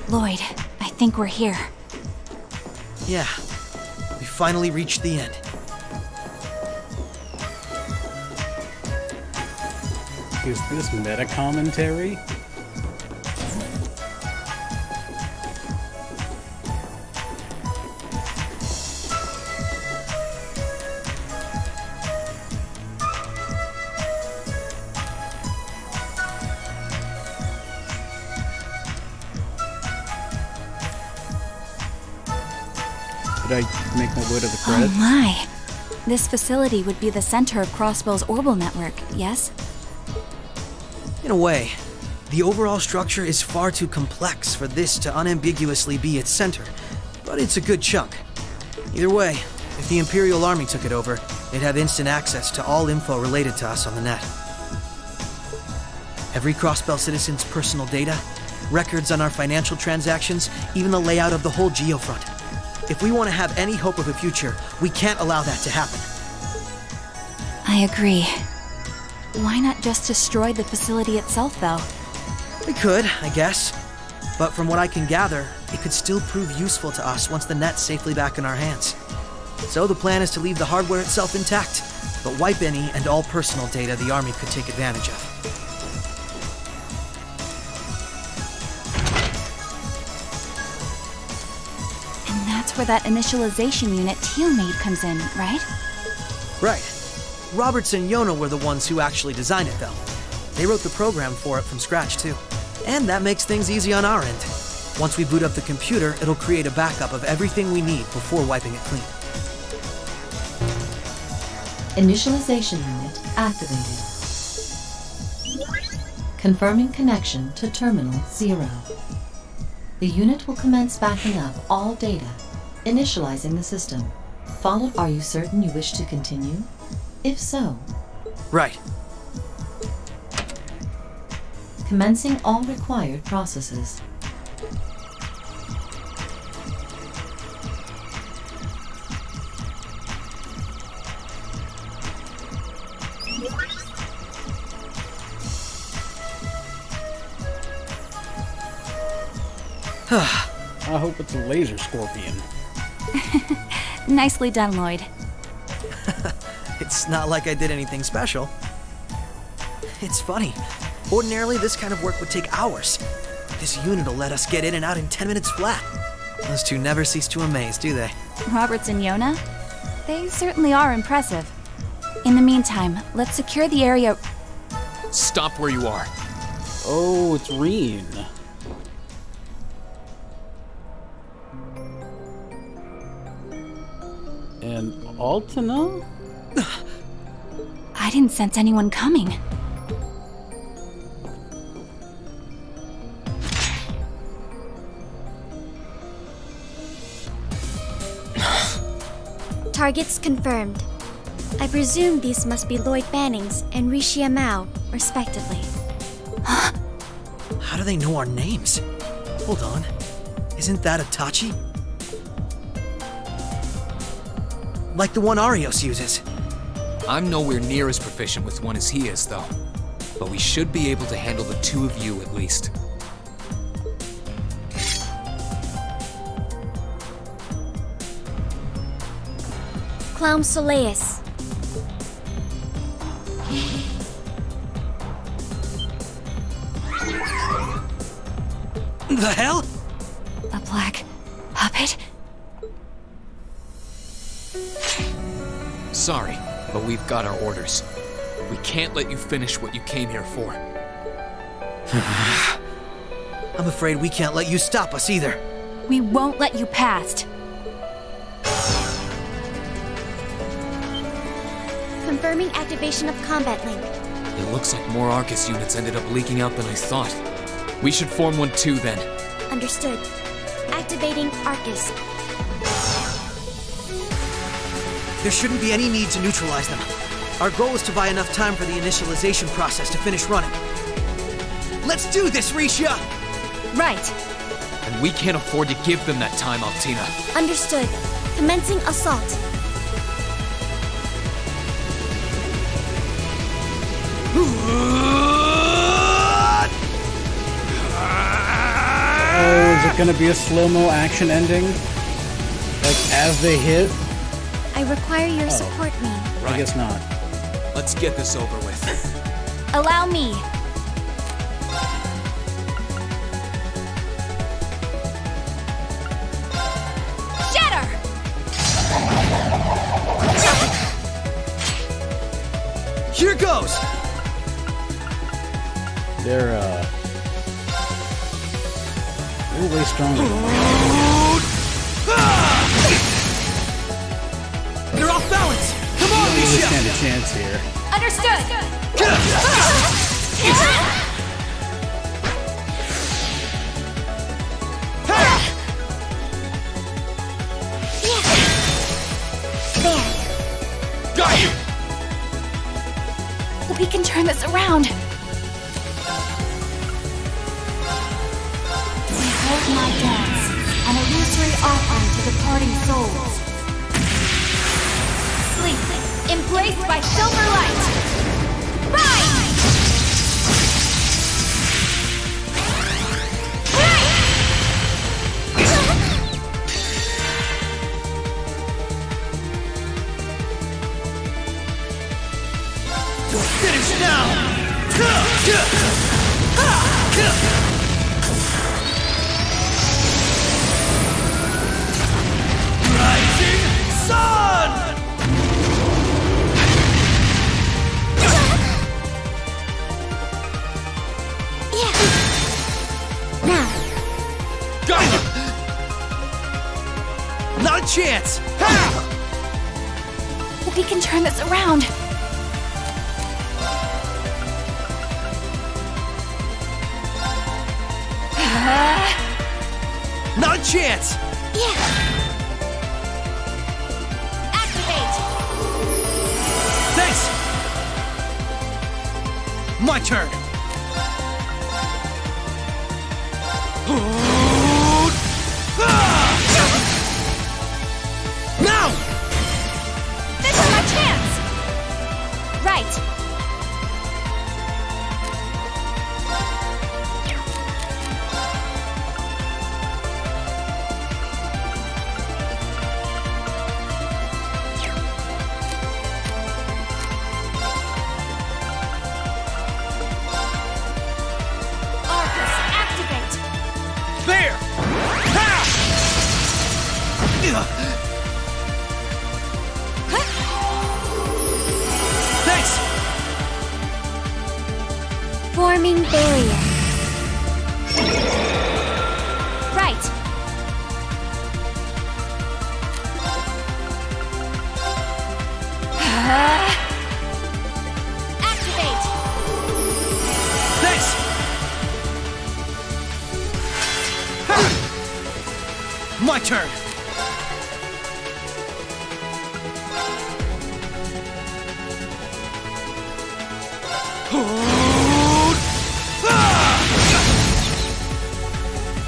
Lloyd, I think we're here. Yeah, we finally reached the end. Is this meta commentary? should I make my way to the Oh credits? my! This facility would be the center of Crossbell's orbital network, yes? In a way, the overall structure is far too complex for this to unambiguously be its center, but it's a good chunk. Either way, if the Imperial Army took it over, they'd have instant access to all info related to us on the net. Every Crossbell citizen's personal data, records on our financial transactions, even the layout of the whole geofront. If we want to have any hope of a future, we can't allow that to happen. I agree. Why not just destroy the facility itself, though? We could, I guess. But from what I can gather, it could still prove useful to us once the net's safely back in our hands. So the plan is to leave the hardware itself intact, but wipe any and all personal data the Army could take advantage of. And that's where that initialization unit Teal made comes in, right? Right. Roberts and Yona were the ones who actually designed it, though. They wrote the program for it from scratch, too. And that makes things easy on our end. Once we boot up the computer, it'll create a backup of everything we need before wiping it clean. Initialization unit activated. Confirming connection to Terminal 0. The unit will commence backing up all data, initializing the system. Followed, are you certain you wish to continue? If so... Right. Commencing all required processes. I hope it's a laser scorpion. Nicely done, Lloyd. It's not like I did anything special. It's funny. Ordinarily, this kind of work would take hours. This unit will let us get in and out in 10 minutes flat. Those two never cease to amaze, do they? Roberts and Yona? They certainly are impressive. In the meantime, let's secure the area. Stop where you are. Oh, it's Reen. And Altina? I didn't sense anyone coming. Targets confirmed. I presume these must be Lloyd Bannings and Rishia Mao, respectively. How do they know our names? Hold on. Isn't that Itachi? Like the one Arios uses. I'm nowhere near as proficient with one as he is, though. But we should be able to handle the two of you at least. Clown Soleus. The hell? A black puppet? Sorry, but we've got our orders. We can't let you finish what you came here for. I'm afraid we can't let you stop us either. We won't let you past. Confirming activation of combat link. It looks like more Arcus units ended up leaking out than I thought. We should form one too, then. Understood. Activating Arcus. There shouldn't be any need to neutralize them. Our goal is to buy enough time for the initialization process to finish running. Let's do this, Rishia! Right. And we can't afford to give them that time, Altina. Understood. Commencing assault. Oh, is it gonna be a slow-mo action ending? Like, as they hit? I require your support, me. I guess not. Let's get this over with. Allow me. Shatter! Here goes! They're way stronger. really stand a chance here. Understood! Got you! We can turn this around. Behold my dance, an illusory offering to departing souls. Sleep, embraced by silver light. Rise! Finish now! Rising sun! Now. Got you! Not a chance! We can turn this around. Not a chance! Activate! Thanks! My turn! Now! This is my chance! Right! Arcus, activate! There! Thanks! Forming barrier. Right! Activate! Thanks! My turn!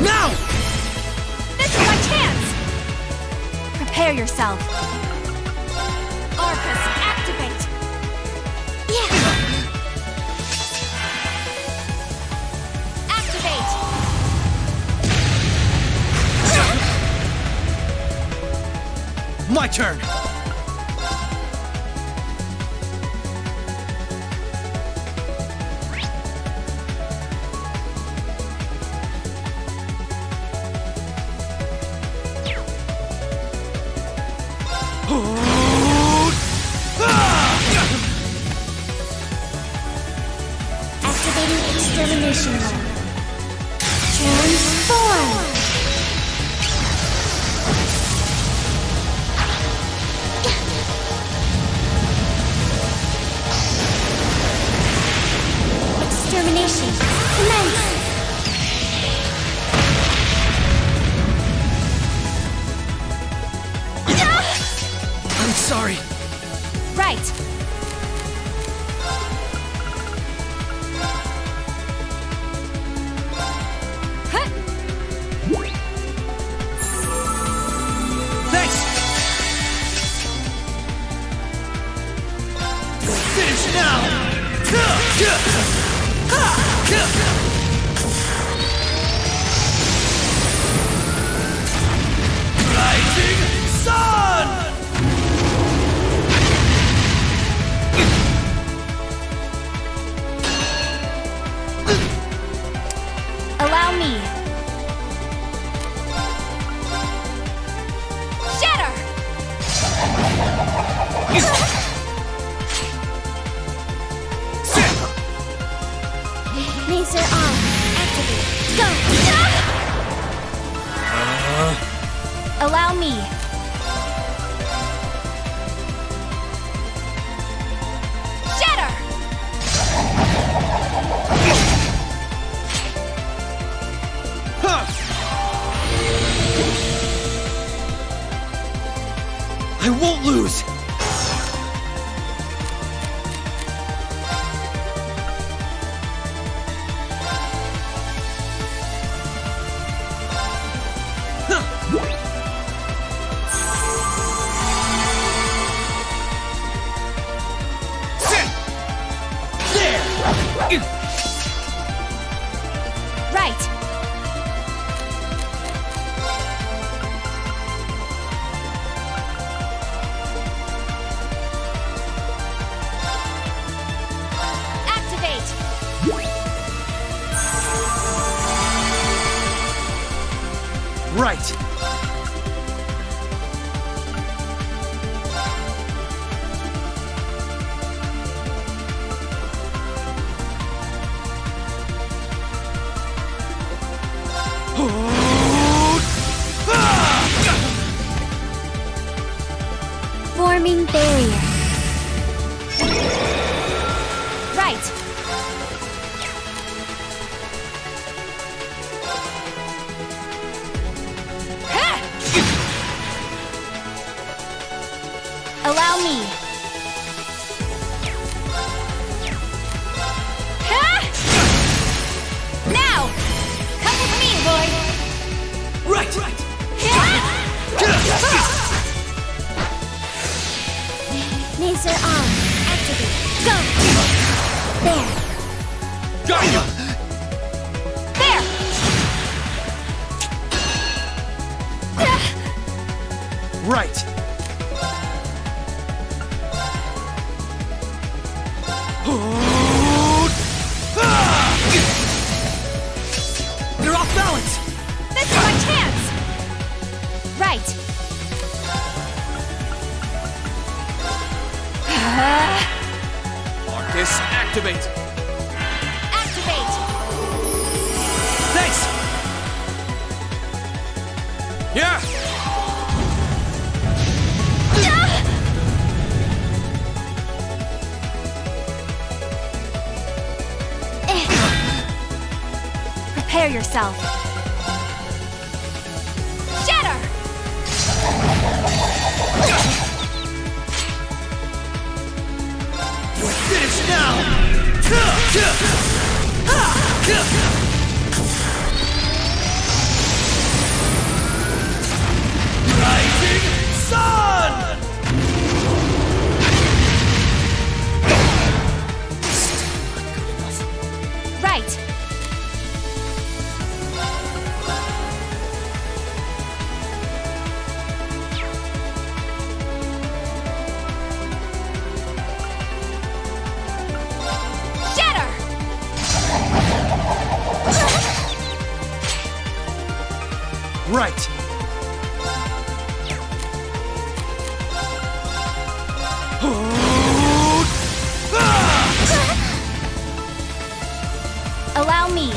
Now! This is my chance! Prepare yourself. Arcus, activate! Activate! My turn! Activating extermination mode. Transform! Extermination commence! I'm sorry. Right! Thanks! Finish now! Rising sun! Allow me. Shatter! Laser on. Activate. Go! Allow me. Right. Right. Forming barrier. Right. Allow me. Now! Come with me, boy! Right! Laser on. Activate. Go! There. Got you! There! Right. You're off balance! This is my chance! Right. Marcus, activate! Activate! Thanks! Yeah! Prepare yourself. Shatter! You're finished now! Rising Sun! Right. Shatter! Right. Allow me.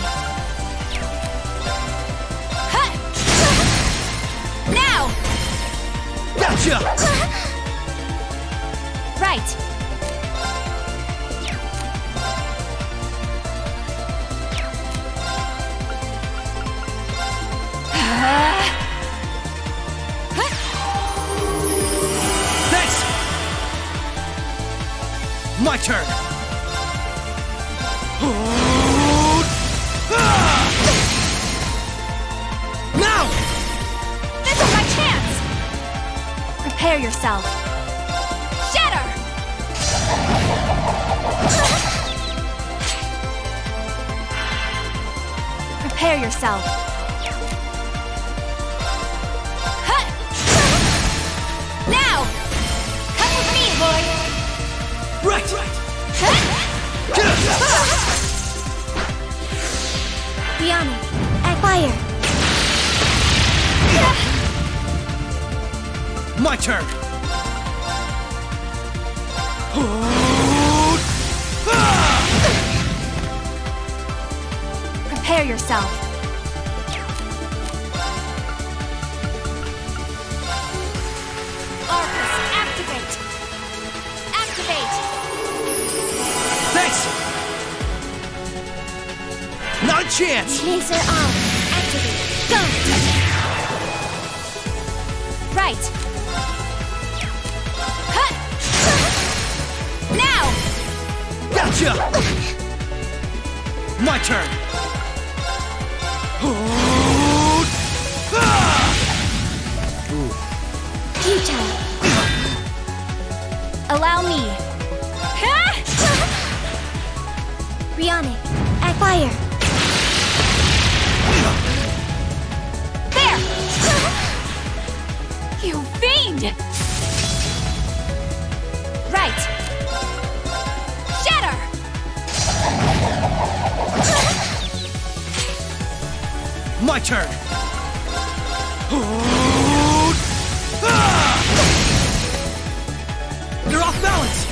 Now! Gotcha! Right. Thanks! My turn! Now! This is my chance! Prepare yourself. Shatter! Prepare yourself. Now! Come with me, boy! Right! Beyond it. At fire. My turn! Prepare yourself. Arcus, activate! Activate! Thanks! Not a chance! Laser on. Activate. Go! Right! Now! Gotcha! My turn! Futile. Allow me. Bionic. At fire. My turn! You're off balance!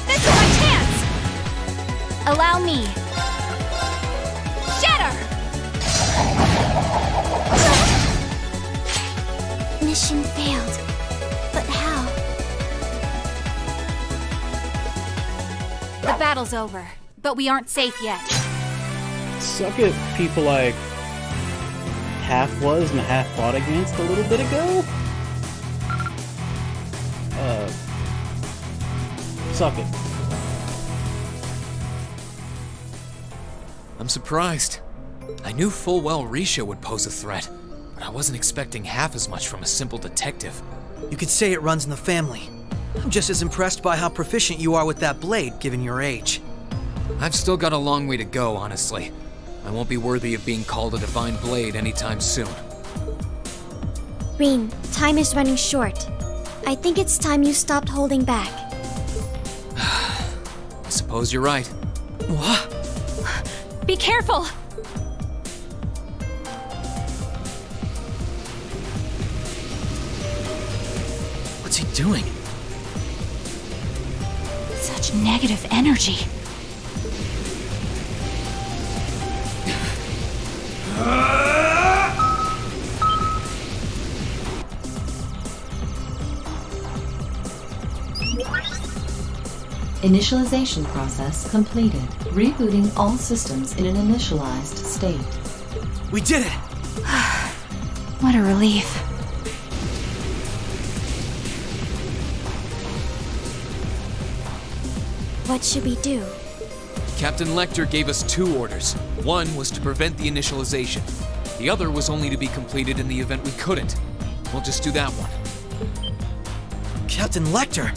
This is my chance! Allow me. Shatter! Mission failed. But how? The battle's over, but we aren't safe yet. Suck it, people like half was and half fought against a little bit ago? Suck it. I'm surprised. I knew full well Risha would pose a threat, but I wasn't expecting half as much from a simple detective. You could say it runs in the family. I'm just as impressed by how proficient you are with that blade, given your age. I've still got a long way to go, honestly. I won't be worthy of being called a divine blade anytime soon. Rin, time is running short. I think it's time you stopped holding back. I suppose you're right. What? Be careful! What's he doing? Such negative energy. Initialization process completed. Rebooting all systems in an initialized state. We did it! What a relief. What should we do? Captain Lecter gave us 2 orders. One was to prevent the initialization. The other was only to be completed in the event we couldn't. We'll just do that one. Captain Lecter?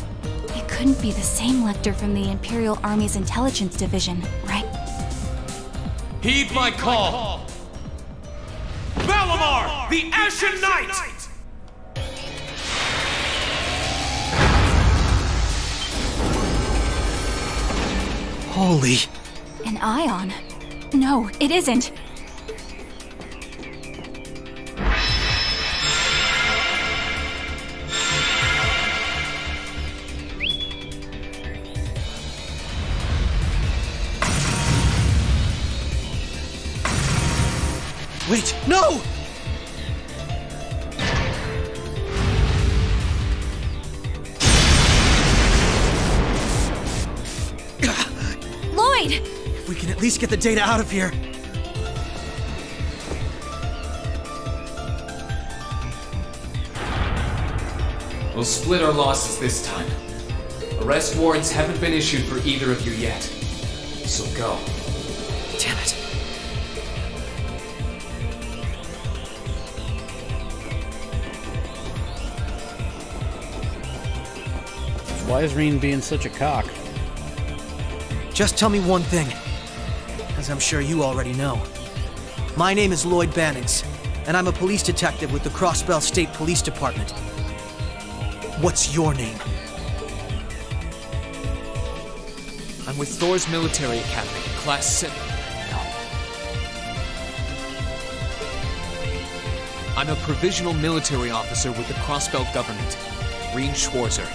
It couldn't be the same Lecter from the Imperial Army's Intelligence Division, right? Heed my call! Valamar, the Ashen Knight! Holy... An ion? No, it isn't. Wait, no! Lloyd! If we can at least get the data out of here. We'll split our losses this time. Arrest warrants haven't been issued for either of you yet. So go. Damn it. Why is Rin being such a cock? Just tell me one thing, as I'm sure you already know. My name is Lloyd Bannings, and I'm a police detective with the Crossbell State Police Department. What's your name? I'm with Thor's Military Academy, Class 7. No. I'm a provisional military officer with the Crossbell government, Rin Schwarzer.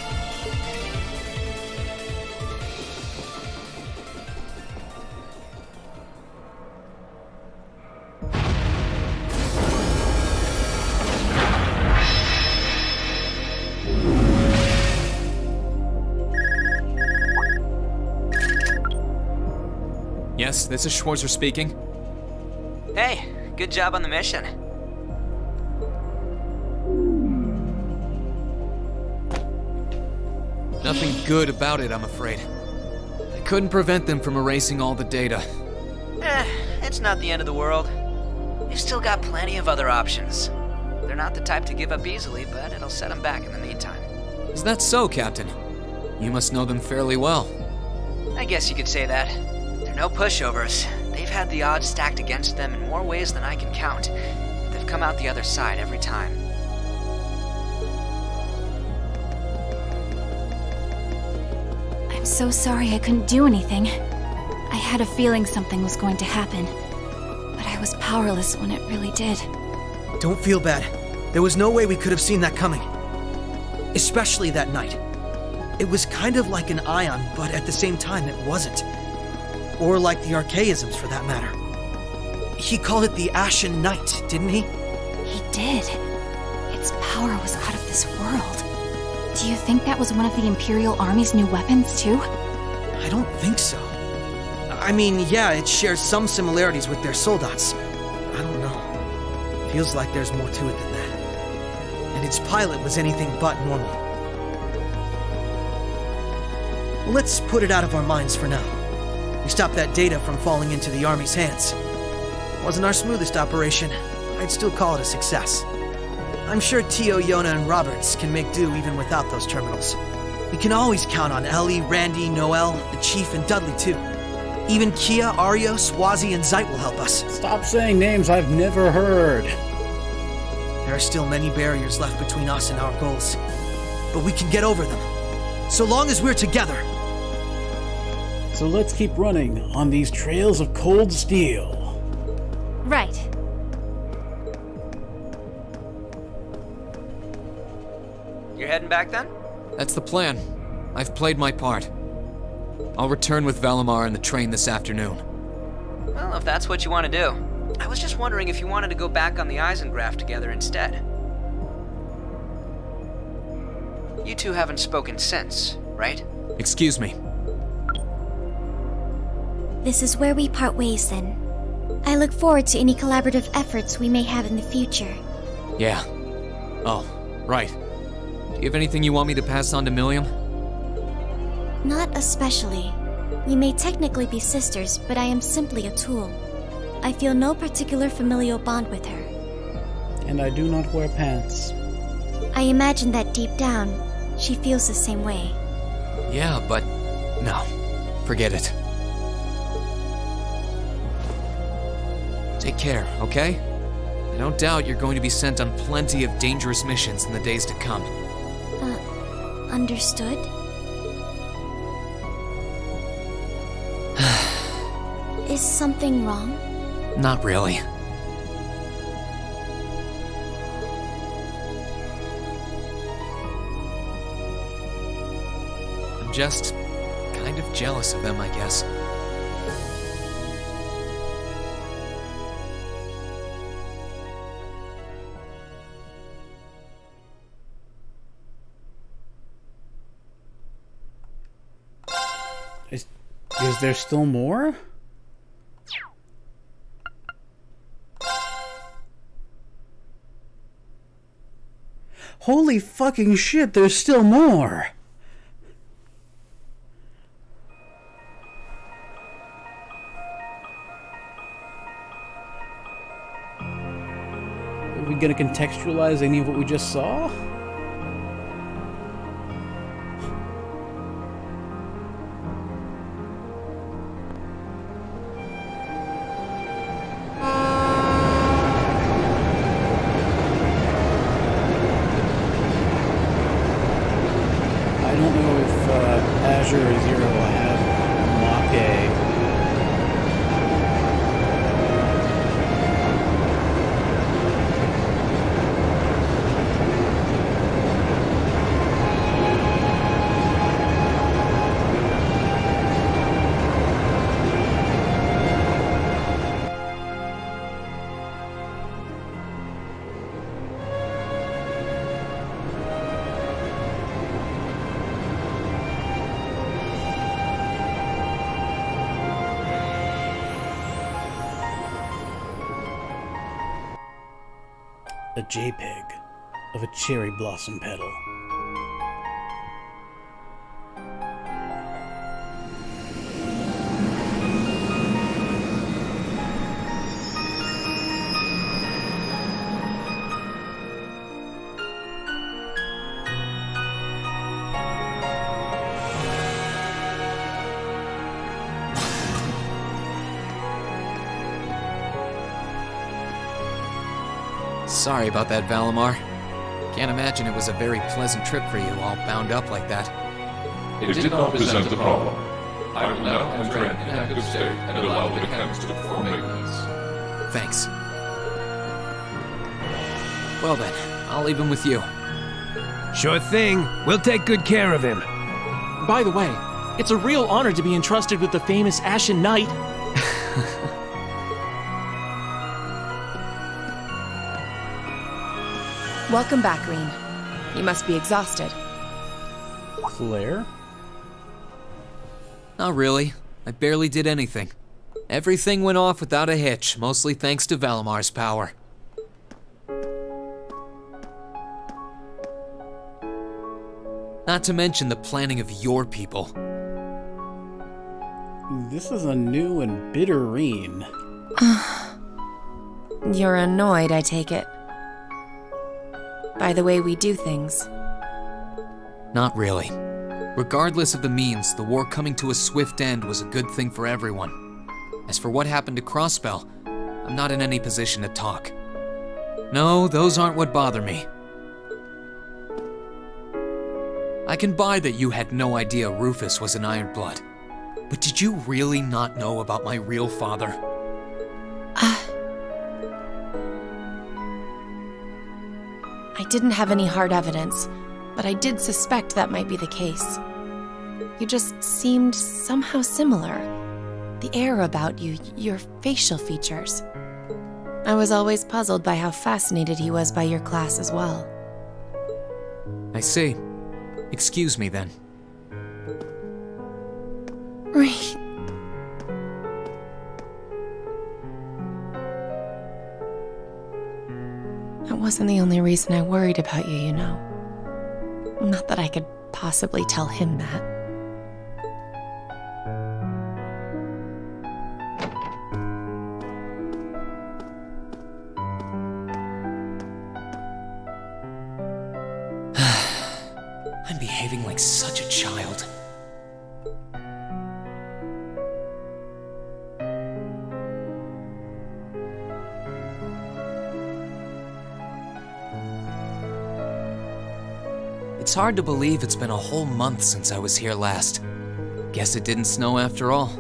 Yes, this is Schwarzer speaking. Hey, good job on the mission. Nothing good about it, I'm afraid. I couldn't prevent them from erasing all the data. It's not the end of the world. We've still got plenty of other options. They're not the type to give up easily, but it'll set them back in the meantime. Is that so, Captain? You must know them fairly well. I guess you could say that. They're no pushovers. They've had the odds stacked against them in more ways than I can count. But they've come out the other side every time. I'm so sorry I couldn't do anything. I had a feeling something was going to happen, but I I was powerless when it really did. Don't feel bad. There was no way we could have seen that coming. Especially that night. It was kind of like an ion, but at the same time it wasn't. Or like the archaisms, for that matter. He called it the Ashen Night, didn't he? He did. Its power was out of this world. Do you think that was one of the Imperial Army's new weapons, too? I don't think so. I mean, yeah, it shares some similarities with their soldats. I don't know. Feels like there's more to it than that. And its pilot was anything but normal. Well, let's put it out of our minds for now. We stopped that data from falling into the Army's hands. Wasn't our smoothest operation. I'd still call it a success. I'm sure Tio, Yona, and Roberts can make do even without those terminals. We can always count on Ellie, Randy, Noel, the Chief, and Dudley, too. Even Kia, Ario, Swazi, and Zeit will help us. Stop saying names I've never heard. There are still many barriers left between us and our goals. But we can get over them. So long as we're together. So let's keep running on these trails of cold steel. Right. You're heading back then? That's the plan. I've played my part. I'll return with Valimar and the train this afternoon. Well, if that's what you want to do. I was just wondering if you wanted to go back on the Eisengraph together instead. You two haven't spoken since, right? Excuse me. This is where we part ways then. I look forward to any collaborative efforts we may have in the future. Yeah. Oh, right. Do you have anything you want me to pass on to Milliam? Not especially. We may technically be sisters, but I am simply a tool. I feel no particular familial bond with her. And I do not wear pants. I imagine that deep down, she feels the same way. Yeah, but no. Forget it. Take care, okay? I don't doubt you're going to be sent on plenty of dangerous missions in the days to come. Understood? Is something wrong? Not really. I'm just kind of jealous of them, I guess. Is there still more? Holy fucking shit, there's still more! Are we gonna contextualize any of what we just saw? Azure or Zero will have Mach-A. A JPEG of a cherry blossom petal. Sorry about that, Valimar. Can't imagine it was a very pleasant trip for you, all bound up like that. It did not present a problem. I will now enter an inactive state and allow the mechanics to perform maintenance. Thanks. Well then, I'll leave him with you. Sure thing. We'll take good care of him. By the way, it's a real honor to be entrusted with the famous Ashen Knight. Welcome back, Rean. You must be exhausted. Claire? Not really. I barely did anything. Everything went off without a hitch, mostly thanks to Valamar's power. Not to mention the planning of your people. This is a new and bitter Rean. You're annoyed, I take it. By the way we do things. Not really. Regardless of the means, the war coming to a swift end was a good thing for everyone. As for what happened to Crossbell, I'm not in any position to talk. No, those aren't what bother me. I can buy that you had no idea Rufus was an Ironblood. But did you really not know about my real father? I didn't have any hard evidence, but I did suspect that might be the case. You just seemed somehow similar. The air about you, your facial features. I was always puzzled by how fascinated he was by your class as well. I see. Excuse me then. Right. That wasn't the only reason I worried about you, you know. Not that I could possibly tell him that. I'm behaving like such a child. It's hard to believe it's been a whole month since I was here last. Guess it didn't snow after all.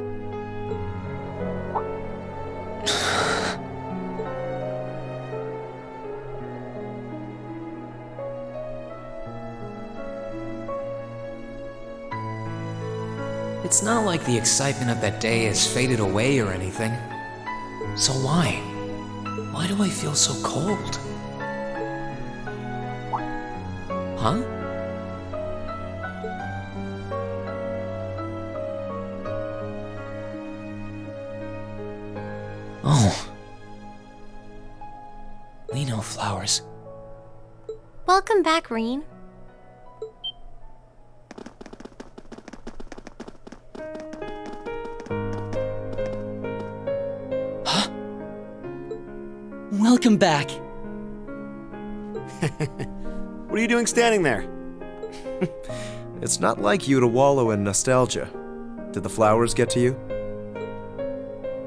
It's not like the excitement of that day has faded away or anything. So why? Why do I feel so cold? Huh? Oh. Lino flowers. Welcome back, Rean. Welcome back. What are you doing standing there? It's not like you to wallow in nostalgia. Did the flowers get to you?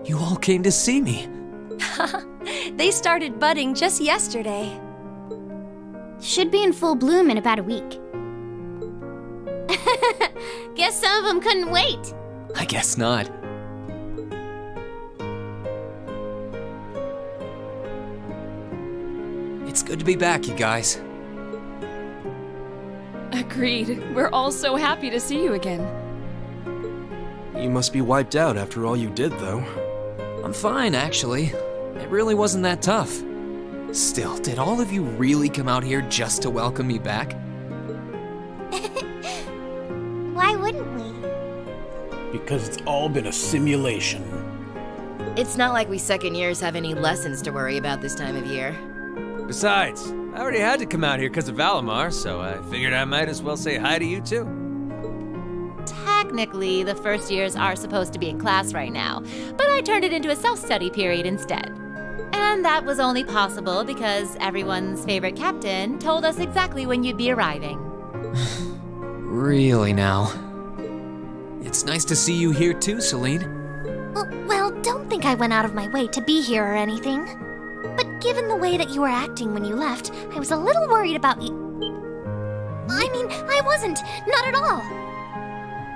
You all came to see me. They started budding just yesterday. Should be in full bloom in about a week. Guess some of them couldn't wait. I guess not. It's good to be back, you guys. Agreed. We're all so happy to see you again. You must be wiped out after all you did, though. I'm fine, actually. It really wasn't that tough. Still, did all of you really come out here just to welcome me back? Why wouldn't we? Because it's all been a simulation. It's not like we second years have any lessons to worry about this time of year. Besides, I already had to come out here because of Valimar, so I figured I might as well say hi to you too. Technically, the first years are supposed to be in class right now, but I turned it into a self-study period instead. And that was only possible because everyone's favorite captain told us exactly when you'd be arriving. Really now. It's nice to see you here too, Celine. Well, don't think I went out of my way to be here or anything. But given the way that you were acting when you left, I was a little worried about you. I mean, I wasn't. Not at all.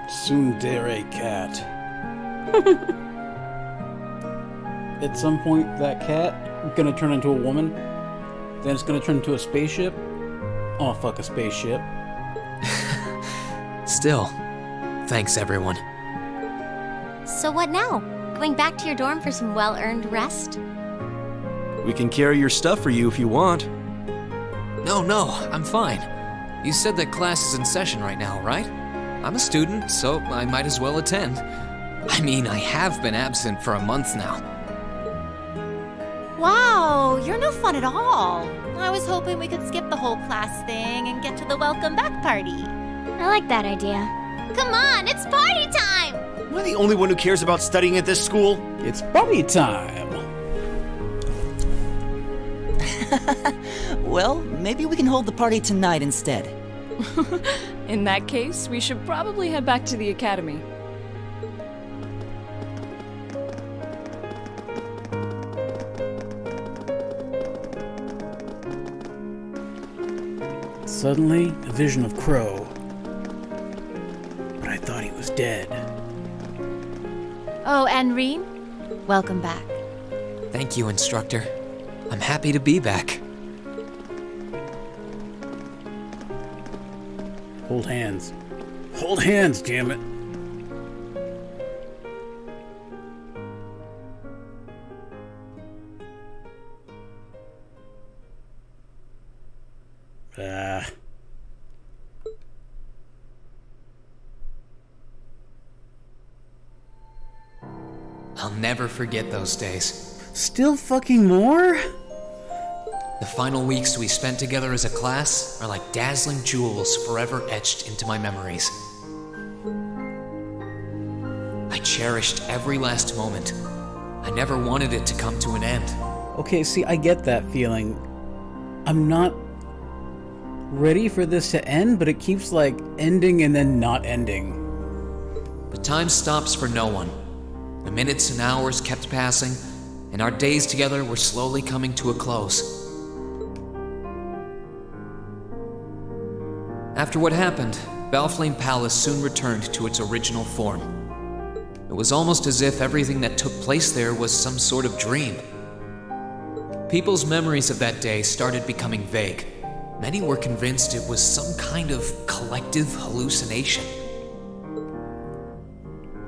Tsundere cat. at some point that cat gonna turn into a woman? Then it's gonna turn into a spaceship? Oh, fuck a spaceship. Still, thanks everyone. So what now? Going back to your dorm for some well-earned rest? We can carry your stuff for you if you want. No, I'm fine. You said that class is in session right now, right? I'm a student, so I might as well attend. I mean, I have been absent for a month now. Wow, you're no fun at all. I was hoping we could skip the whole class thing and get to the welcome back party. I like that idea. Come on, it's party time! Am I the only one who cares about studying at this school? It's party time! Well, maybe we can hold the party tonight instead. In that case, we should probably head back to the academy. Suddenly, a vision of Crow. But I thought he was dead. Oh, and Reem, welcome back. Thank you, instructor. I'm happy to be back. Hold hands. Hold hands, damn it. I'll never forget those days. Still fucking more? The final weeks we spent together as a class are like dazzling jewels forever etched into my memories. I cherished every last moment. I never wanted it to come to an end. Okay, see, I get that feeling. I'm not ready for this to end, but it keeps, like, ending and then not ending. But time stops for no one. The minutes and hours kept passing, and our days together were slowly coming to a close. After what happened, Valflame Palace soon returned to its original form. It was almost as if everything that took place there was some sort of dream. People's memories of that day started becoming vague. Many were convinced it was some kind of collective hallucination.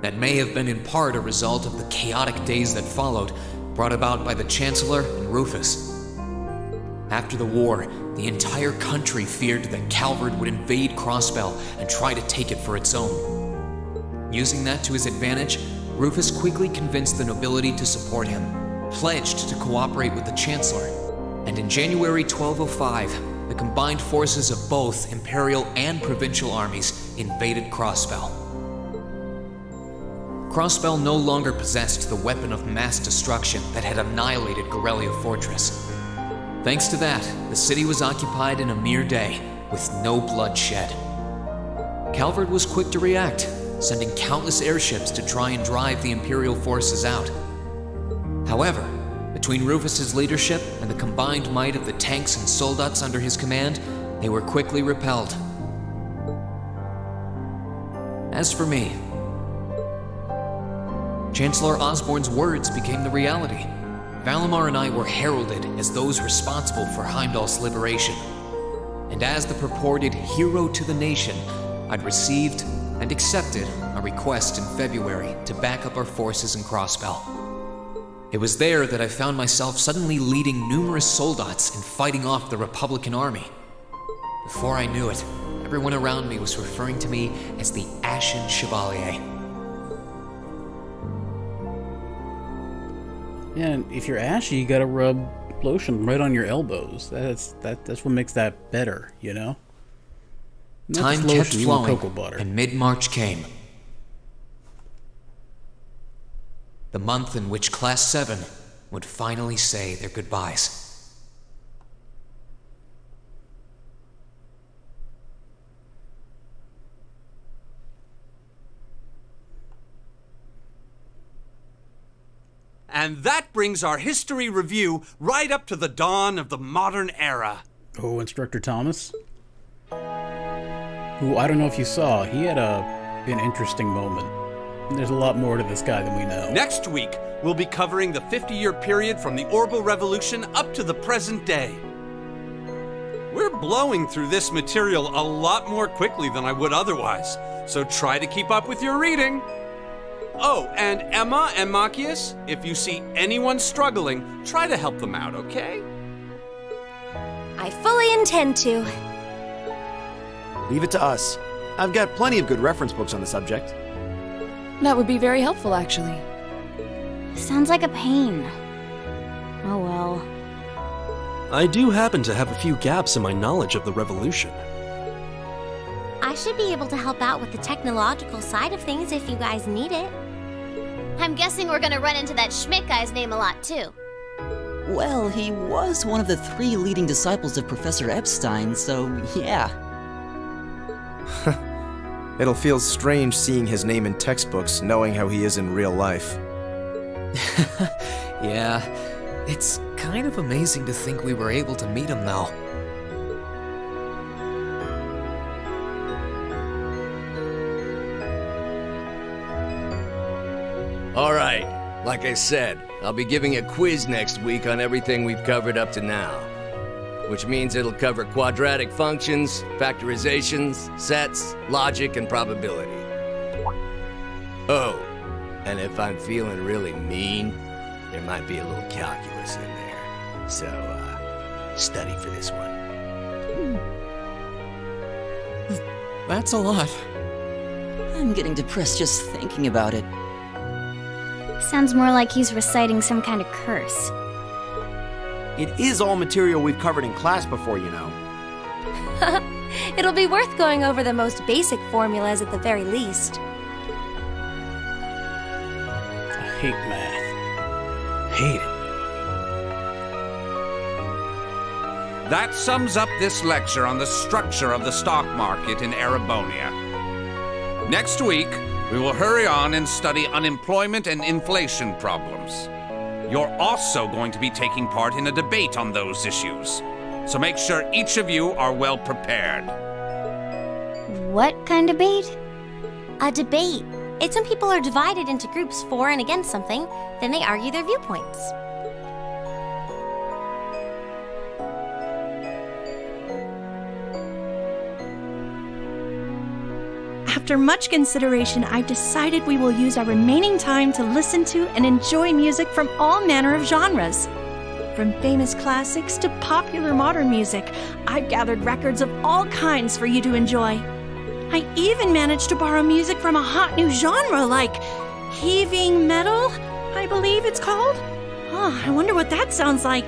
That may have been in part a result of the chaotic days that followed, brought about by the Chancellor and Rufus. After the war, the entire country feared that Calvard would invade Crossbell and try to take it for its own. Using that to his advantage, Rufus quickly convinced the nobility to support him, pledged to cooperate with the Chancellor, and in January 1205, the combined forces of both Imperial and Provincial armies invaded Crossbell. Crossbell no longer possessed the weapon of mass destruction that had annihilated Gorelia Fortress. Thanks to that, the city was occupied in a mere day, with no blood shed. Calvard was quick to react, sending countless airships to try and drive the Imperial forces out. However, between Rufus's leadership and the combined might of the tanks and soldats under his command, they were quickly repelled. As for me, Chancellor Osborne's words became the reality. Valimar and I were heralded as those responsible for Heimdall's liberation. And as the purported hero to the nation, I'd received and accepted a request in February to back up our forces in Crossbell. It was there that I found myself suddenly leading numerous soldats and fighting off the Republican army. Before I knew it, everyone around me was referring to me as the Ashen Chevalier. Yeah, and if you're ashy, you gotta rub lotion right on your elbows. That's what makes that better, you know? Not Time just kept lotion, you want flowing, cocoa butter. and mid-March came. The month in which Class 7 would finally say their goodbyes. And that brings our history review right up to the dawn of the modern era. Oh, Instructor Thomas? Who, I don't know if you saw, he had an interesting moment. There's a lot more to this guy than we know. Next week, we'll be covering the 50-year period from the Orbital Revolution up to the present day. We're blowing through this material a lot more quickly than I would otherwise, so try to keep up with your reading. Oh, and Emma and Machias, if you see anyone struggling, try to help them out, okay? I fully intend to. Leave it to us. I've got plenty of good reference books on the subject. That would be very helpful, actually. Sounds like a pain. Oh well. I do happen to have a few gaps in my knowledge of the Revolution. I should be able to help out with the technological side of things if you guys need it. I'm guessing we're gonna run into that Schmidt guy's name a lot, too. Well, he was one of the 3 leading disciples of Professor Epstein, so yeah. It'll feel strange seeing his name in textbooks, knowing how he is in real life. Yeah, it's kind of amazing to think we were able to meet him, though. All right, like I said, I'll be giving a quiz next week on everything we've covered up to now. Which means it'll cover quadratic functions, factorizations, sets, logic, and probability. Oh, and if I'm feeling really mean, there might be a little calculus in there. So, study for this one. That's a lot. I'm getting depressed just thinking about it. Sounds more like he's reciting some kind of curse. It is all material we've covered in class before, you know. It'll be worth going over the most basic formulas at the very least. I hate math. Hate it. That sums up this lecture on the structure of the stock market in Erebonia. Next week, we will hurry on and study unemployment and inflation problems. You're also going to be taking part in a debate on those issues, so make sure each of you are well prepared. What kind of debate? A debate. It's when people are divided into groups for and against something, then they argue their viewpoints. After much consideration, I've decided we will use our remaining time to listen to and enjoy music from all manner of genres. From famous classics to popular modern music, I've gathered records of all kinds for you to enjoy. I even managed to borrow music from a hot new genre like heaving metal, I believe it's called. Oh, I wonder what that sounds like.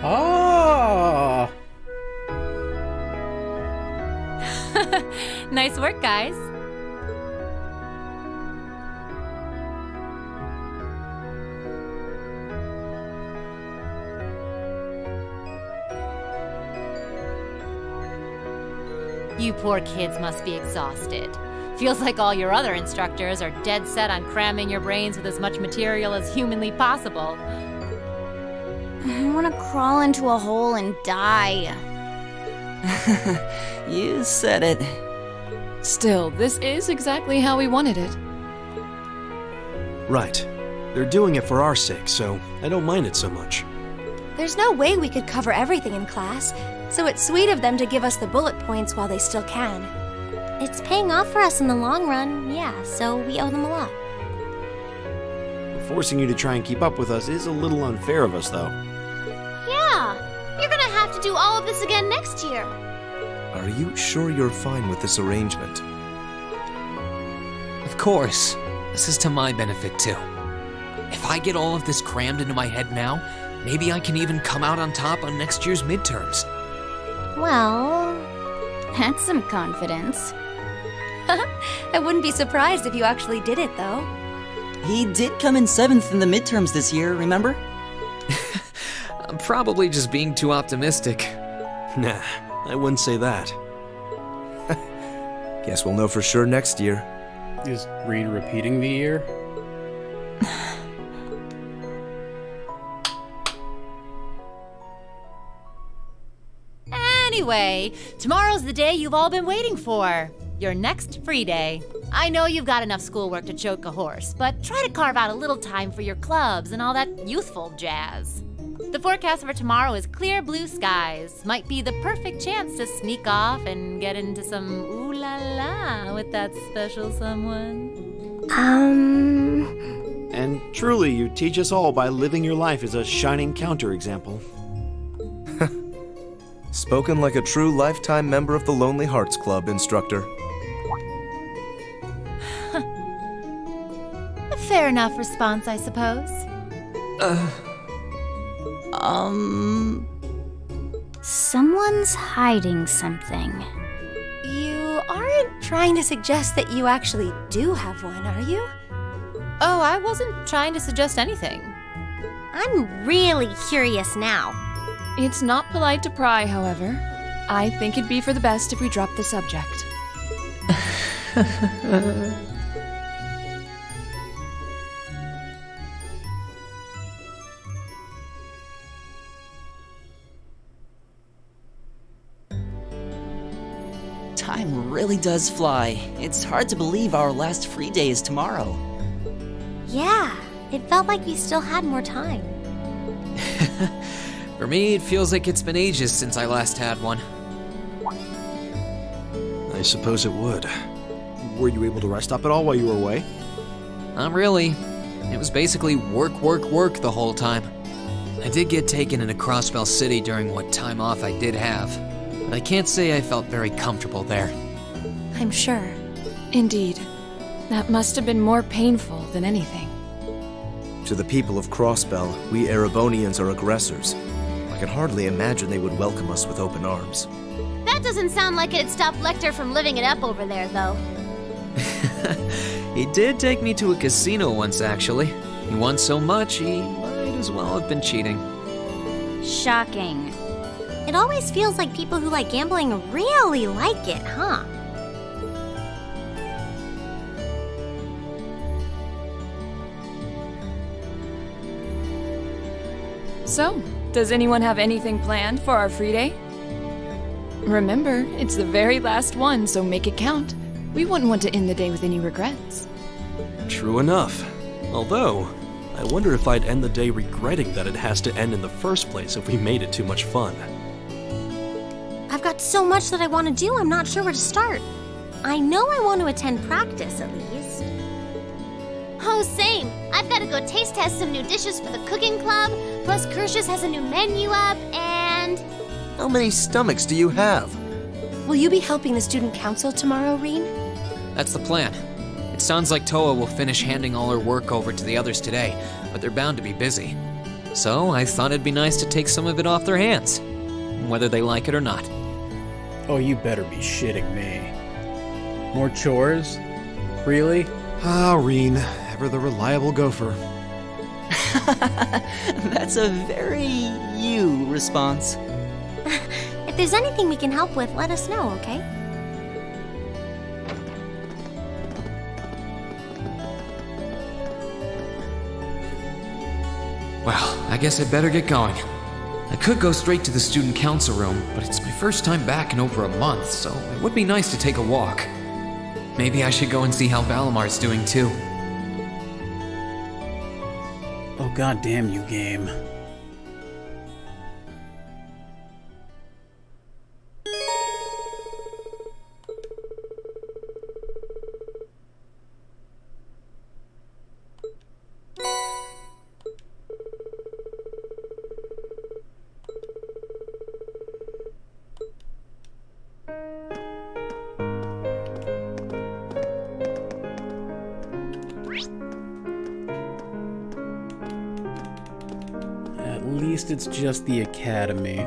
Ah! Nice work, guys. You poor kids must be exhausted. Feels like all your other instructors are dead set on cramming your brains with as much material as humanly possible. I want to crawl into a hole and die. You said it. Still, this is exactly how we wanted it. Right. They're doing it for our sake, so I don't mind it so much. There's no way we could cover everything in class, so it's sweet of them to give us the bullet points while they still can. It's paying off for us in the long run, yeah, so we owe them a lot. Forcing you to try and keep up with us is a little unfair of us, though. Yeah, you're gonna have to do all of this again next year. Are you sure you're fine with this arrangement? Of course. This is to my benefit, too. If I get all of this crammed into my head now, maybe I can even come out on top on next year's midterms. Well... That's some confidence. I wouldn't be surprised if you actually did it, though. He did come in 7th in the midterms this year, remember? I'm probably just being too optimistic. Nah, I wouldn't say that. Guess we'll know for sure next year. Is Reed repeating the year? Anyway, tomorrow's the day you've all been waiting for. your next free day. I know you've got enough schoolwork to choke a horse, but try to carve out a little time for your clubs and all that youthful jazz. The forecast for tomorrow is clear blue skies. Might be the perfect chance to sneak off and get into some ooh la la with that special someone. And truly, you teach us all by living your life as a shining counterexample. Spoken like a true lifetime member of the Lonely Hearts Club, instructor. A fair enough response, I suppose. Someone's hiding something. You aren't trying to suggest that you actually do have one, are you? Oh, I wasn't trying to suggest anything. I'm really curious now. It's not polite to pry, however. I think it'd be for the best if we drop the subject. Time really does fly. It's hard to believe our last free day is tomorrow. Yeah, it felt like we still had more time. For me, it feels like it's been ages since I last had one. I suppose it would. Were you able to rest up at all while you were away? Not really. It was basically work, work, work the whole time. I did get taken into Crossbell City during what time off I did have, but I can't say I felt very comfortable there. I'm sure. Indeed. That must have been more painful than anything. To the people of Crossbell, we Erebonians are aggressors. I can hardly imagine they would welcome us with open arms. That doesn't sound like it'd stop Lecter from living it up over there, though. He did take me to a casino once, actually. He won so much, he might as well have been cheating. Shocking. It always feels like people who like gambling really like it, huh? So, does anyone have anything planned for our free day? Remember, it's the very last one, so make it count. We wouldn't want to end the day with any regrets. True enough. Although, I wonder if I'd end the day regretting that it has to end in the first place if we made it too much fun. I've got so much that I want to do, I'm not sure where to start. I know I want to attend practice, at least. Oh, same. I've got to go taste test some new dishes for the cooking club, plus Kershus has a new menu up, and... How many stomachs do you have? Will you be helping the student council tomorrow, Reen? That's the plan. It sounds like Toa will finish handing all her work over to the others today, but they're bound to be busy. So I thought it'd be nice to take some of it off their hands, whether they like it or not. Oh, you better be shitting me. More chores? Really? Ah, Reen, ever the reliable gopher. That's a very you response. If there's anything we can help with, let us know, okay? Well, I guess I better get going. I could go straight to the student council room, but it's my first time back in over a month, so it would be nice to take a walk. Maybe I should go and see how Valamar's doing too. Oh, goddamn you, game. At least it's just the academy.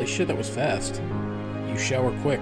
Holy shit, that was fast. You shower quick.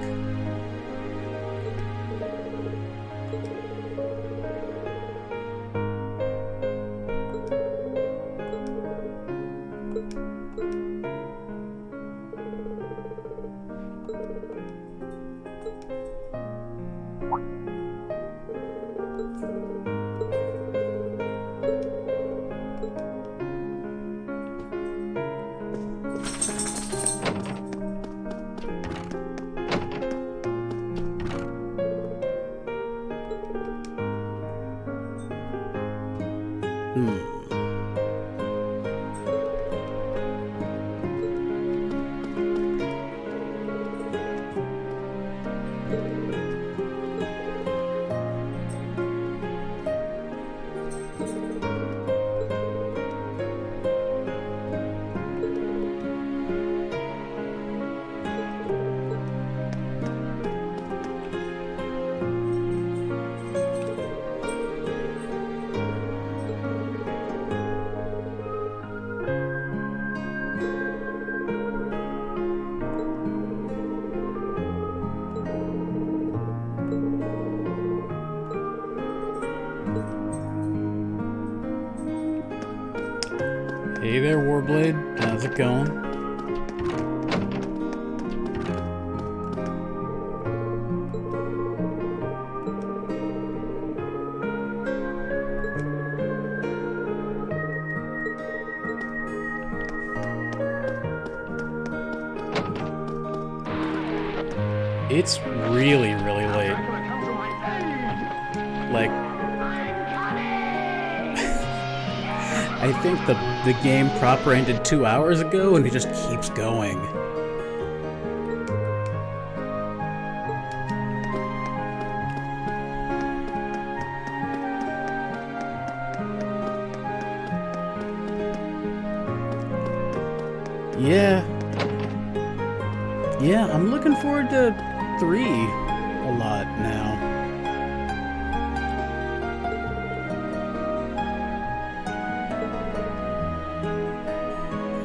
Hey there, Warblade. How's it going? It's really, really late. Like, I think the game proper ended 2 hours ago, and it just keeps going. Yeah, I'm looking forward to 3 a lot now.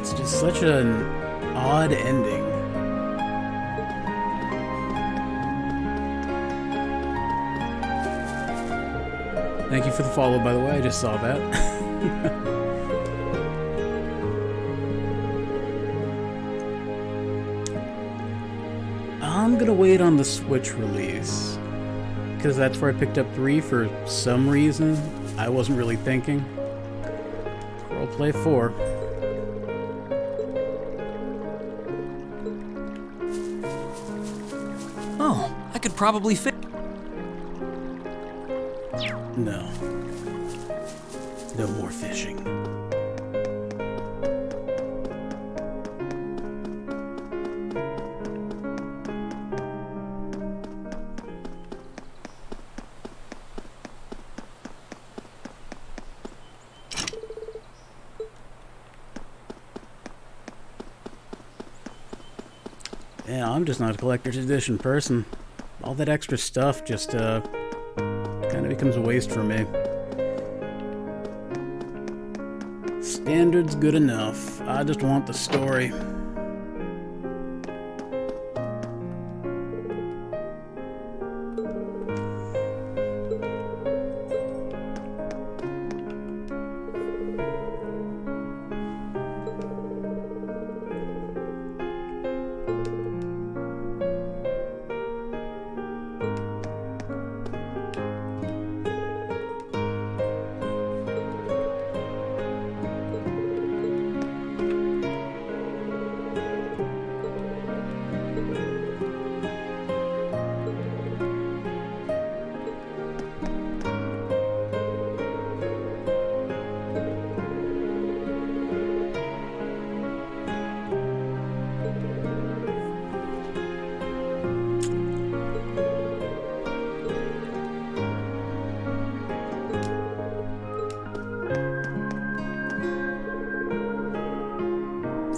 It's just such an odd ending. Thank you for the follow, by the way. I just saw that. I'm gonna wait on the Switch release, because that's where I picked up 3 for some reason I wasn't really thinking. Roleplay 4. Oh, I could probably fit. No. No more fishing. Yeah, I'm just not a collector's edition person. All that extra stuff just, kind of becomes a waste for me. Standard's good enough. I just want the story.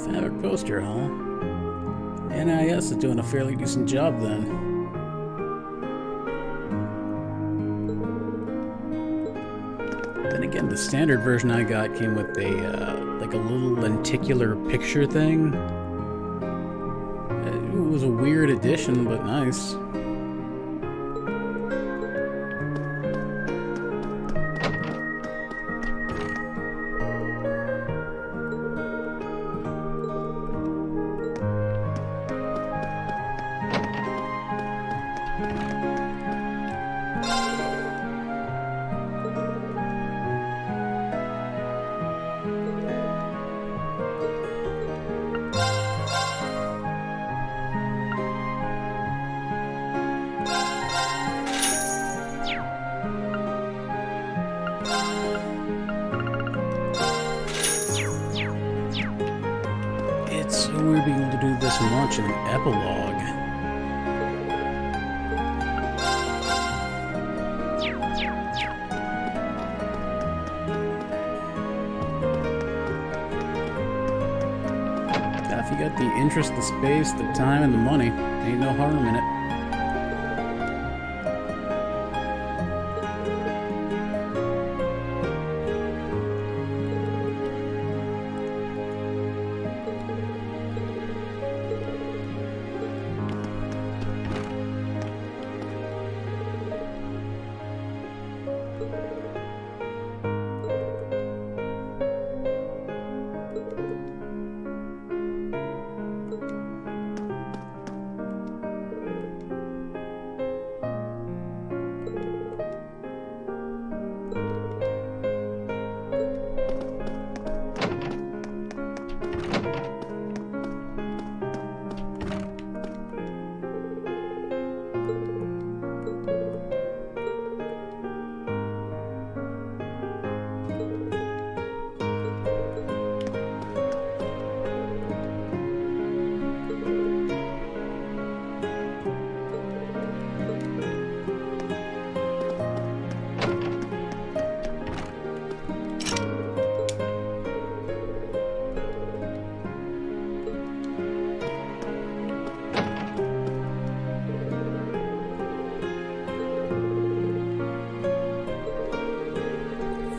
Fabric poster, huh? NIS is doing a fairly decent job then. Then again, the standard version I got came with a like a little lenticular picture thing. Ooh, it was a weird addition, but nice. It's so weird being able to do this much in an epilogue. If you got the interest, the space, the time, and the money, ain't no harm in it.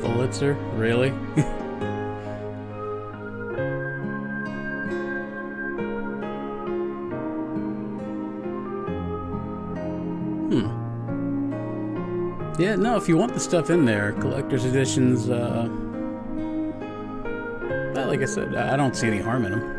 Pulitzer? Really? Yeah, no, if you want the stuff in there, collector's editions, well, like I said, I don't see any harm in them.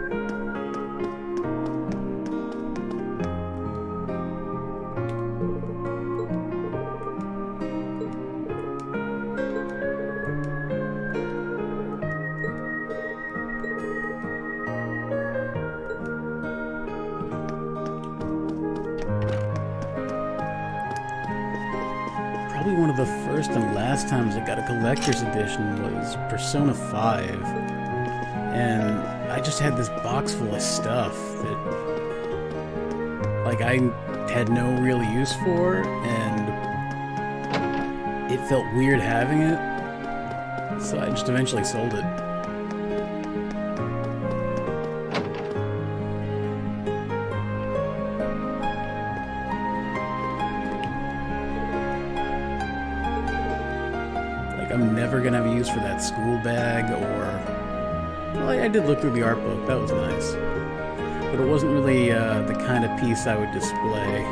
Probably one of the first and last times I got a collector's edition was Persona 5. And I just had this box full of stuff that, like, I had no real use for, and it felt weird having it, so I just eventually sold it. I'm never gonna have a use for that school bag, or... Well, I did look through the art book, that was nice. But it wasn't really the kind of piece I would display.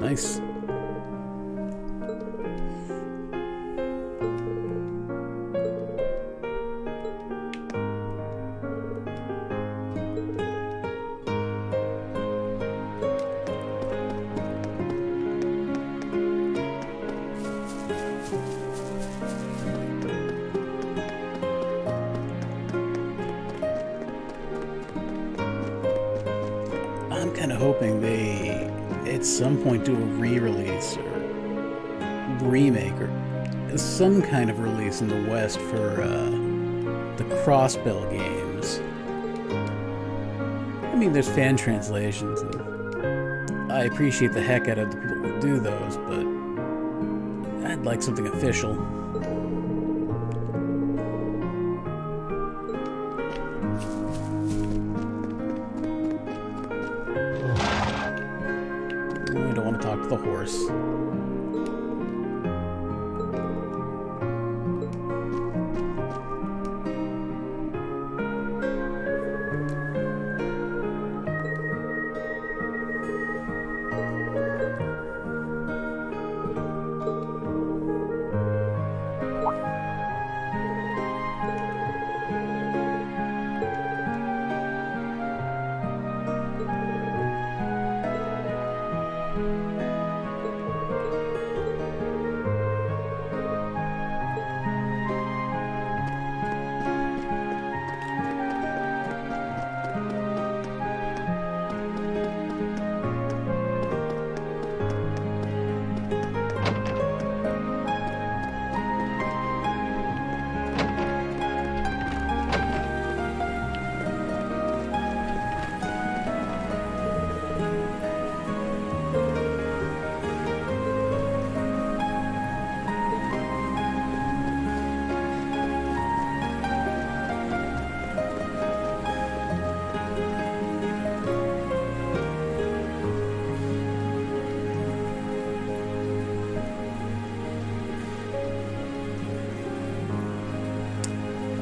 Nice. I'm kind of hoping they at some point do a re-release or remake or some kind of release in the West for the Crossbell games. I mean, there's fan translations, and I appreciate the heck out of the people who do those, but I'd like something official. I don't want to talk to the horse.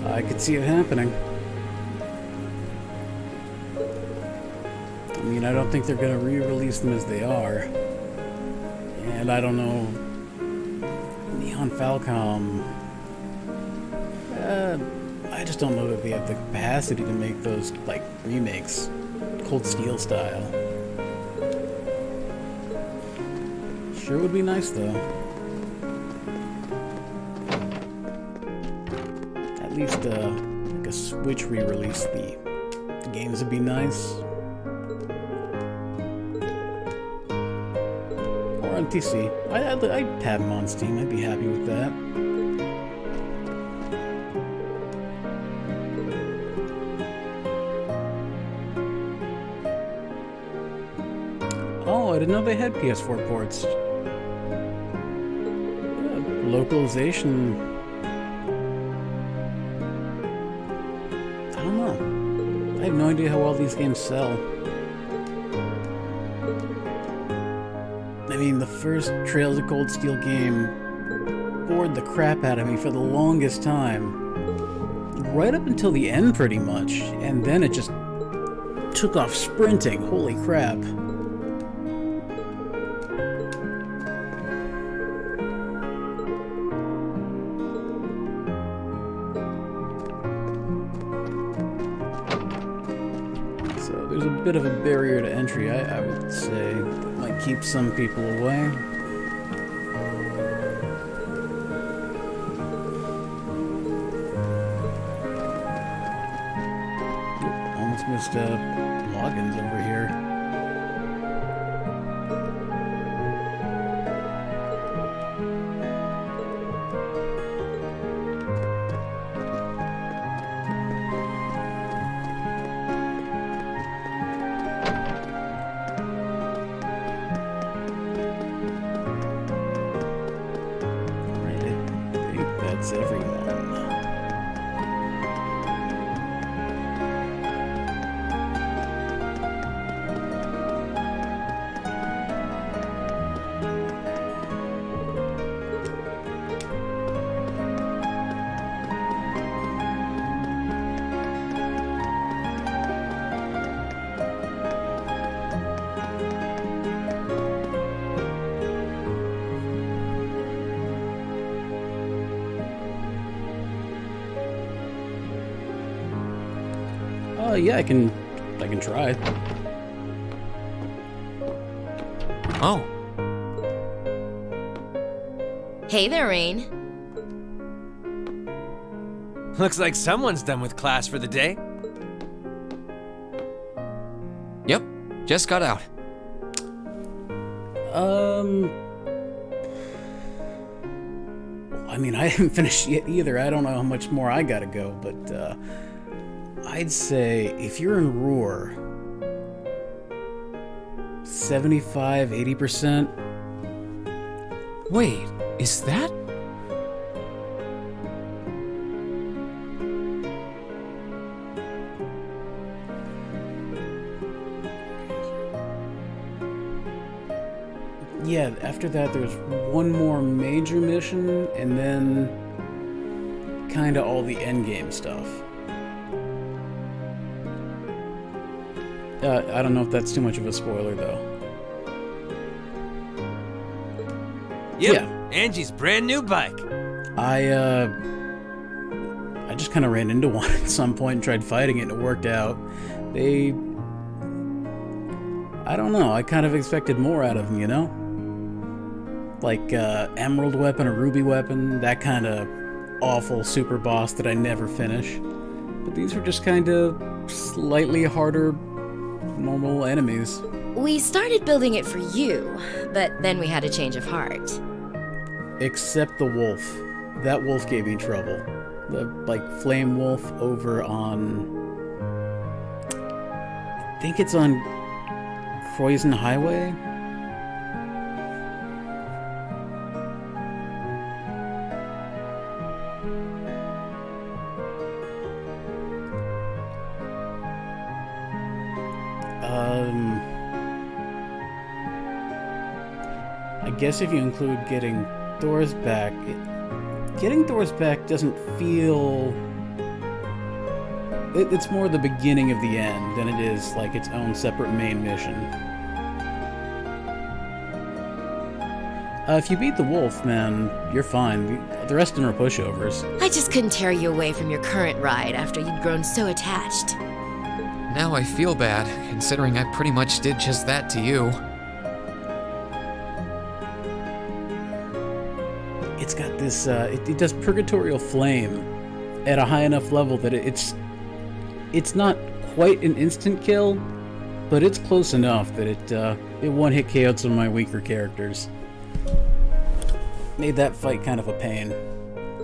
I could see it happening. I mean, I don't think they're going to re-release them as they are. And I don't know... Neon Falcom... I just don't know that they have the capacity to make those, like, remakes. Cold Steel style. Sure would be nice, though. At least, like a Switch re-release, the games would be nice. Or on PC. I'd have them on Steam, I'd be happy with that. Oh, I didn't know they had PS4 ports. Yeah, localization... I have no idea how well these games sell. I mean, the first Trails of Cold Steel game bored the crap out of me for the longest time. Right up until the end, pretty much. And then it just took off sprinting. Holy crap. Bit of a barrier to entry, I would say. Might keep some people away. Oop, almost missed logins over here. Yeah, I can try. Oh. Hey there, Rain. Looks like someone's done with class for the day. Yep, just got out. I mean, I haven't finished yet either. I don't know how much more I gotta go, but, I'd say if you're in Roar, 75, 80%. Wait, is that? Yeah, after that there's one more major mission, and then kinda all the endgame stuff. I don't know if that's too much of a spoiler, though. Yep, Yeah. Angie's brand new bike. I just kind of ran into one at some point and tried fighting it, and it worked out. I don't know, I kind of expected more out of them, you know? Like, emerald weapon or ruby weapon, that kind of awful super boss that I never finish. But these were just kind of slightly harder, normal enemies. We started building it for you, but then we had a change of heart. Except the wolf. That wolf gave me trouble. The, like, flame wolf over on... I think it's on Croydon Highway? I guess if you include getting Thor's back, getting Thor's back doesn't feel... It's more the beginning of the end than it is like its own separate main mission. If you beat the wolf, man, you're fine. The rest of them are pushovers. I just couldn't tear you away from your current ride after you'd grown so attached. Now I feel bad, considering I pretty much did just that to you. It's got this, it does Purgatorial Flame at a high enough level that it's not quite an instant kill, but it's close enough that it one-hit KO'd some of my weaker characters. Made that fight kind of a pain.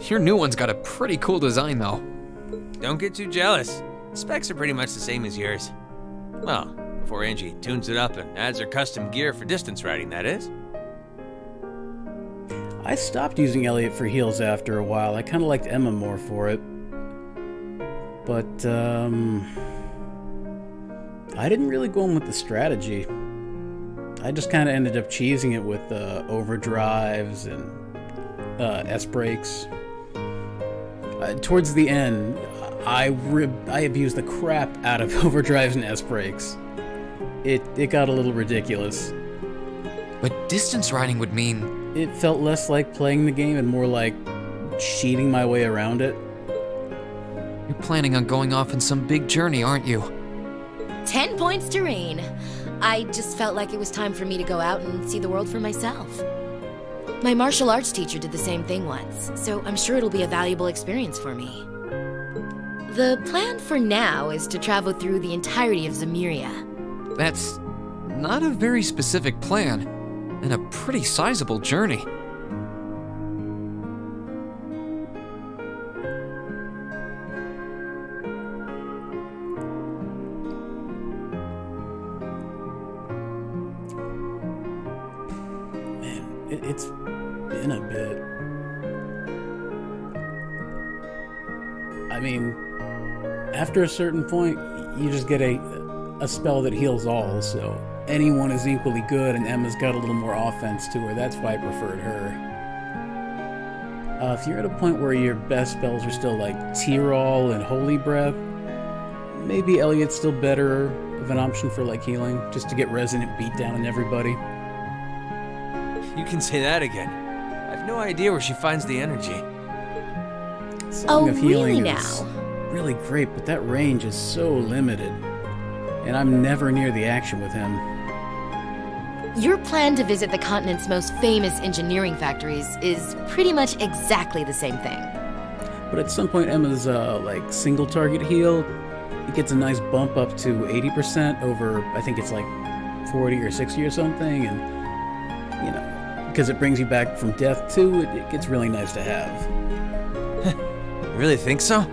Your new one's got a pretty cool design, though. Don't get too jealous. Specs are pretty much the same as yours. Well, before Angie tunes it up and adds her custom gear for distance riding, that is. I stopped using Elliot for heals after a while. I kind of liked Emma more for it. But, I didn't really go in with the strategy. I just kind of ended up cheesing it with overdrives and S-brakes. Towards the end, I abused the crap out of overdrives and S-brakes. It got a little ridiculous. But distance riding would mean... It felt less like playing the game and more like cheating my way around it. You're planning on going off on some big journey, aren't you? 10 points to Rain. I just felt like it was time for me to go out and see the world for myself. My martial arts teacher did the same thing once, so I'm sure it'll be a valuable experience for me. The plan for now is to travel through the entirety of Zemuria. That's not a very specific plan, and a pretty sizable journey. It's been a bit. I mean, after a certain point, you just get a spell that heals all, so anyone is equally good, and Emma's got a little more offense to her. That's why I preferred her. If you're at a point where your best spells are still like T-Roll and Holy Breath, maybe Elliot's still better of an option for like healing, just to get Resonant beat down on everybody. You can say that again. I have no idea where she finds the energy. Song of Healing really is now? really great, but that range is so limited. And I'm never near the action with him. Your plan to visit the continent's most famous engineering factories is pretty much exactly the same thing. But at some point, Emma's like single target heal, it gets a nice bump up to 80% over, I think it's like 40 or 60 or something, and you know, because it brings you back from death too, it gets really nice to have. You really think so?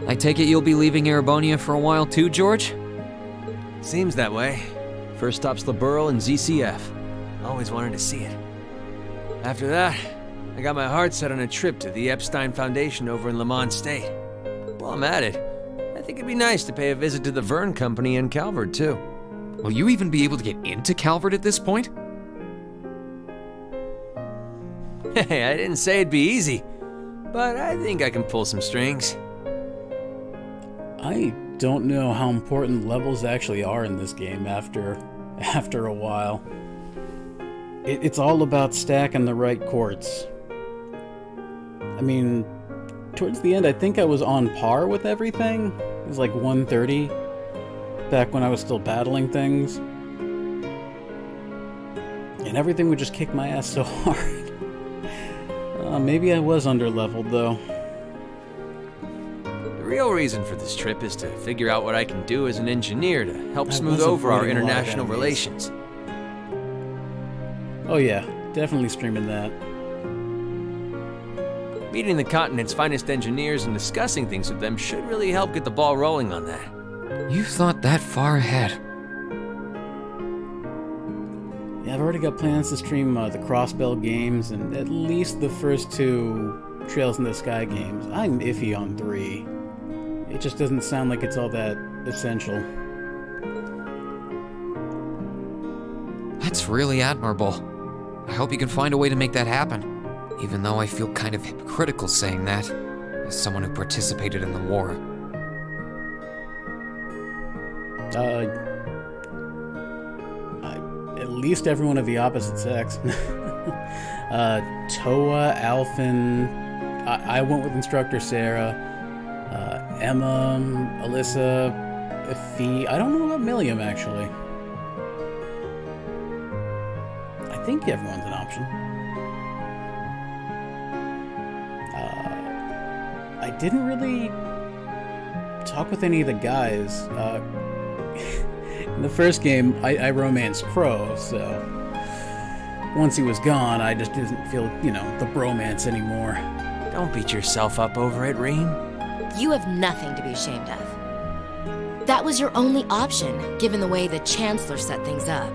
I take it you'll be leaving Erebonia for a while too, George? Seems that way. First stop's the Burl and ZCF. Always wanted to see it. After that, I got my heart set on a trip to the Epstein Foundation over in Lamont State. While I'm at it, I think it'd be nice to pay a visit to the Verne Company in Calvert, too. Will you even be able to get into Calvert at this point? Hey, I didn't say it'd be easy, but I think I can pull some strings. I don't know how important levels actually are in this game after a while. It's all about stacking the right quartz. I mean, towards the end, I think I was on par with everything. It was like 130 back when I was still battling things. And everything would just kick my ass so hard. Maybe I was under-leveled, though. The real reason for this trip is to figure out what I can do as an engineer to help smooth over our international relations. Oh yeah, definitely streaming that. Meeting the continent's finest engineers and discussing things with them should really help get the ball rolling on that. You thought that far ahead. Yeah, I've already got plans to stream the Crossbell games and at least the first 2 Trails in the Sky games. I'm iffy on 3. It just doesn't sound like it's all that essential. That's really admirable. I hope you can find a way to make that happen. Even though I feel kind of hypocritical saying that, as someone who participated in the war. At least everyone of the opposite sex. Toa, Alphen, I went with Instructor Sarah, Emma, Alyssa, Fee. I don't know about Milliam, actually. I think everyone's an option. I didn't really talk with any of the guys. In the first game, I romanced Crow, so once he was gone, I just didn't feel, you know, the bromance anymore. Don't beat yourself up over it, Reem. You have nothing to be ashamed of. That was your only option, given the way the Chancellor set things up.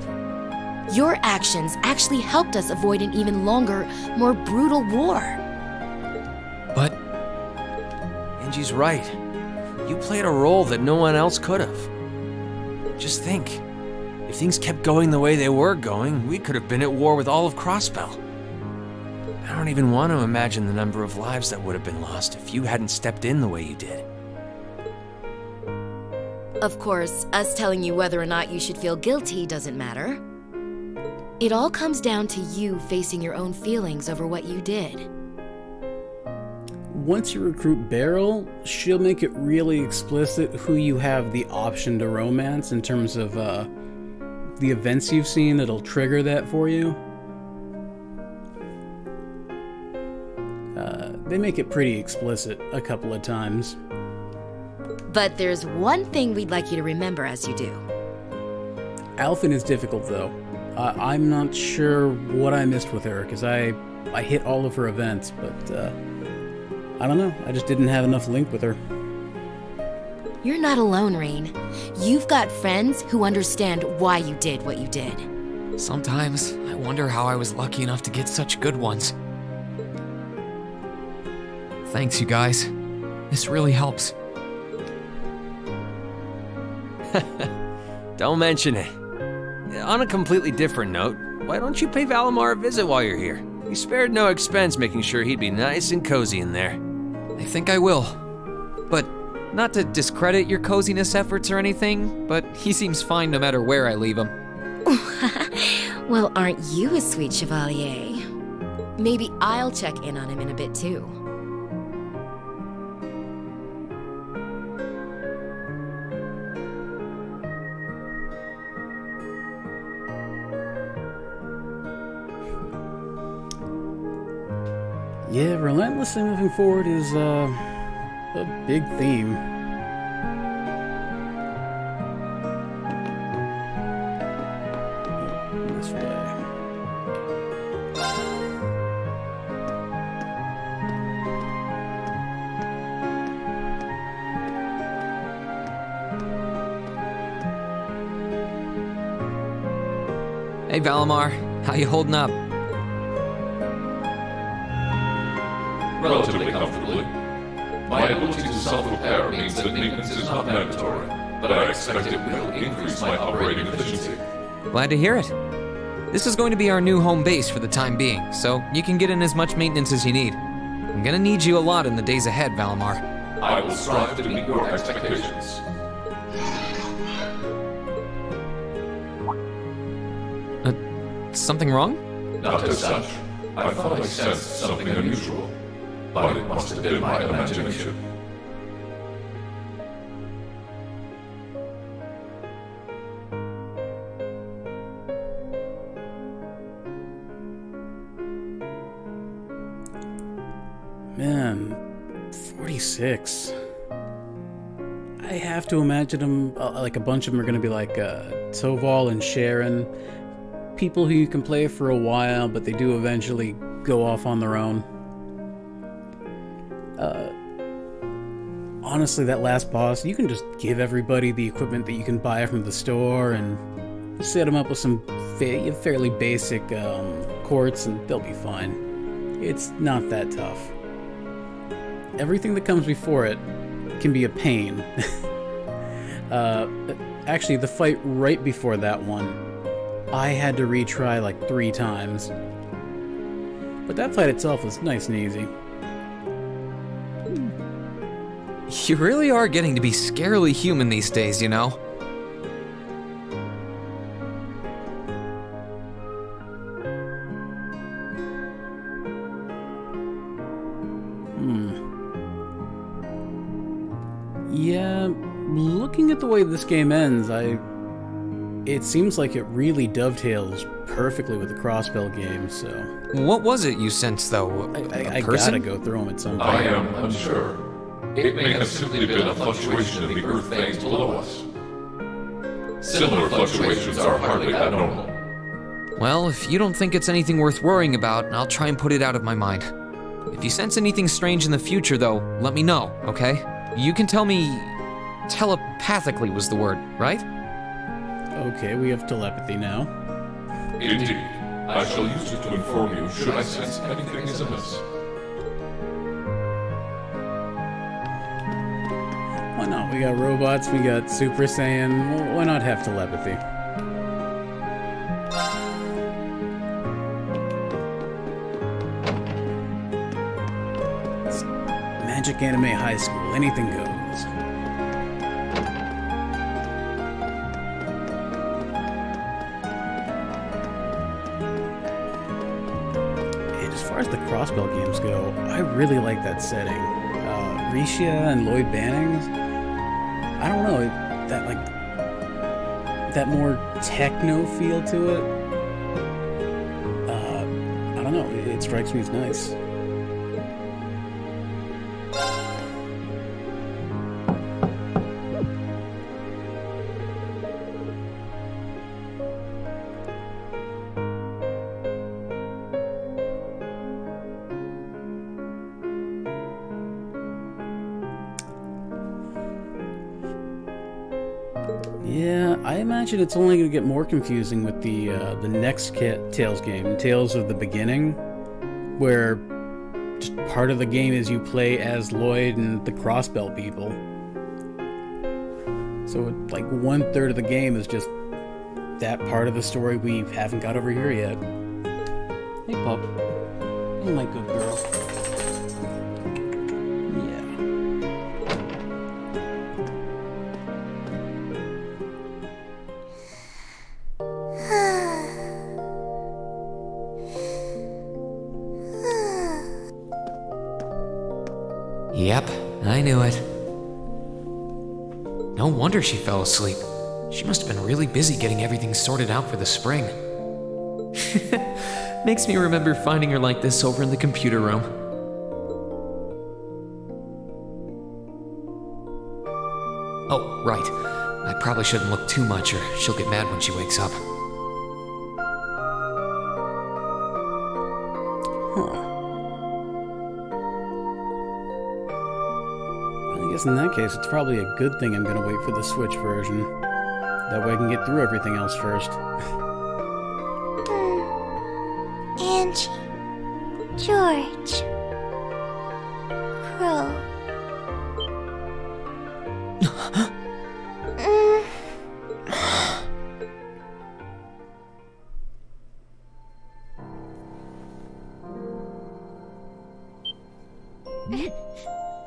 Your actions actually helped us avoid an even longer, more brutal war. But... Angie's right. You played a role that no one else could have. Just think, if things kept going the way they were going, we could have been at war with all of Crossbell. I don't even want to imagine the number of lives that would have been lost if you hadn't stepped in the way you did. Of course, us telling you whether or not you should feel guilty doesn't matter. It all comes down to you facing your own feelings over what you did. Once you recruit Beryl, she'll make it really explicit who you have the option to romance in terms of the events you've seen that'll trigger that for you. They make it pretty explicit a couple of times. But there's one thing we'd like you to remember as you do. Alphen is difficult, though. I'm not sure what I missed with her, because I hit all of her events, but I don't know. I just didn't have enough link with her. You're not alone, Rain. You've got friends who understand why you did what you did. Sometimes I wonder how I was lucky enough to get such good ones. Thanks, you guys. This really helps. Don't mention it. On a completely different note, why don't you pay Valimar a visit while you're here? You spared no expense making sure he'd be nice and cozy in there. I think I will. But not to discredit your coziness efforts or anything, but he seems fine no matter where I leave him. Well, aren't you a sweet chevalier? Maybe I'll check in on him in a bit too. Yeah, relentlessly moving forward is a big theme. This way. Hey, Valimar. How you holding up? Relatively comfortably. My ability to self-repair means that maintenance is not mandatory, but I expect it will increase my operating efficiency. Glad to hear it. This is going to be our new home base for the time being, so you can get in as much maintenance as you need. I'm gonna need you a lot in the days ahead, Valimar. I will strive to meet your expectations. Something wrong? Not as such. I thought I sensed something unusual, but it must have been my imagination. Man, 46. I have to imagine them, like a bunch of them are going to be like Toval and Sharon. People who you can play for a while, but they do eventually go off on their own. Honestly, that last boss, you can just give everybody the equipment that you can buy from the store and set them up with some fairly basic quartz and they'll be fine. It's not that tough. Everything that comes before it can be a pain. Actually, the fight right before that one, I had to retry like 3 times. But that fight itself was nice and easy. You really are getting to be scarily human these days, you know? Yeah, looking at the way this game ends, it seems like it really dovetails perfectly with the Crossbell game, so... What was it you sensed, though? I gotta go through them at some point. I am unsure. It may have simply been a fluctuation in the earth veins below us. Similar fluctuations are hardly abnormal. Well, if you don't think it's anything worth worrying about, I'll try and put it out of my mind. If you sense anything strange in the future, though, let me know, okay? You can tell me... telepathically was the word, right? Okay, we have telepathy now. Indeed. I shall use it to inform you should I sense anything is amiss. Why not? We got robots, we got Super Saiyan. Why not have telepathy? It's Magic Anime High School. Anything goes. As far as the Crossbell games go, I really like that setting. Risha and Lloyd Bannings, I don't know, that more techno feel to it. I don't know, it strikes me as nice. Yeah, I imagine it's only going to get more confusing with the next Tales game, Tales of the Beginning, where just part of the game is you play as Lloyd and the Crossbell people. So like 1/3 of the game is just that part of the story we haven't got over here yet. Hey, pup. Oh, my good girl. Yep, I knew it. No wonder she fell asleep. She must have been really busy getting everything sorted out for the spring. Makes me remember finding her like this over in the computer room. Oh, right. I probably shouldn't look too much or she'll get mad when she wakes up. In that case, it's probably a good thing I'm gonna wait for the Switch version. That way I can get through everything else first. George. Crow.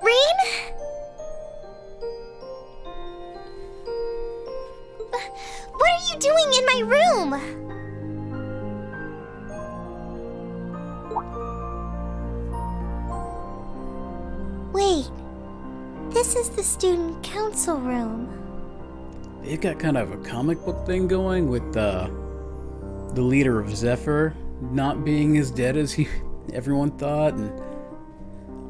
Rain? What are you doing in my room? Wait, this is the student council room. They've got kind of a comic book thing going with the leader of Zephyr not being as dead as everyone thought, and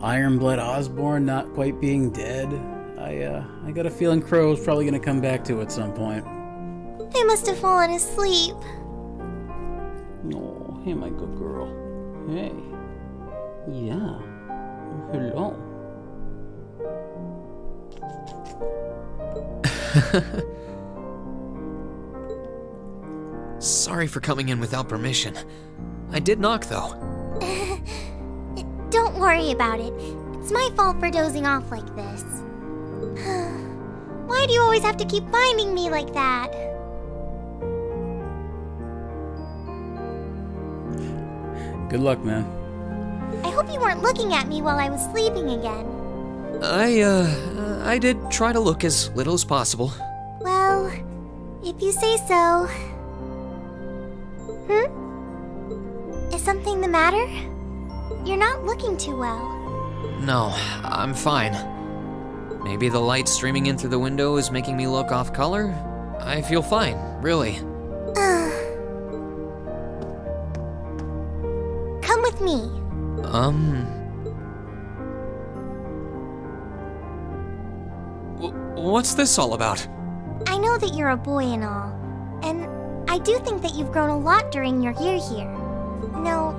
Ironblood Osborne not quite being dead. I got a feeling Crow's probably gonna come back to at some point. I must have fallen asleep. Oh, hey, my good girl. Hey. Yeah. Hello. Sorry for coming in without permission. I did knock, though. Don't worry about it. It's my fault for dozing off like this. Why do you always have to keep finding me like that? Good luck, man. I hope you weren't looking at me while I was sleeping again. I did try to look as little as possible. Well, if you say so. Is something the matter? You're not looking too well. No, I'm fine. Maybe the light streaming in through the window is making me look off color? I feel fine, really. Come with me. What's this all about? I know that you're a boy and all, and I do think that you've grown a lot during your year here. No,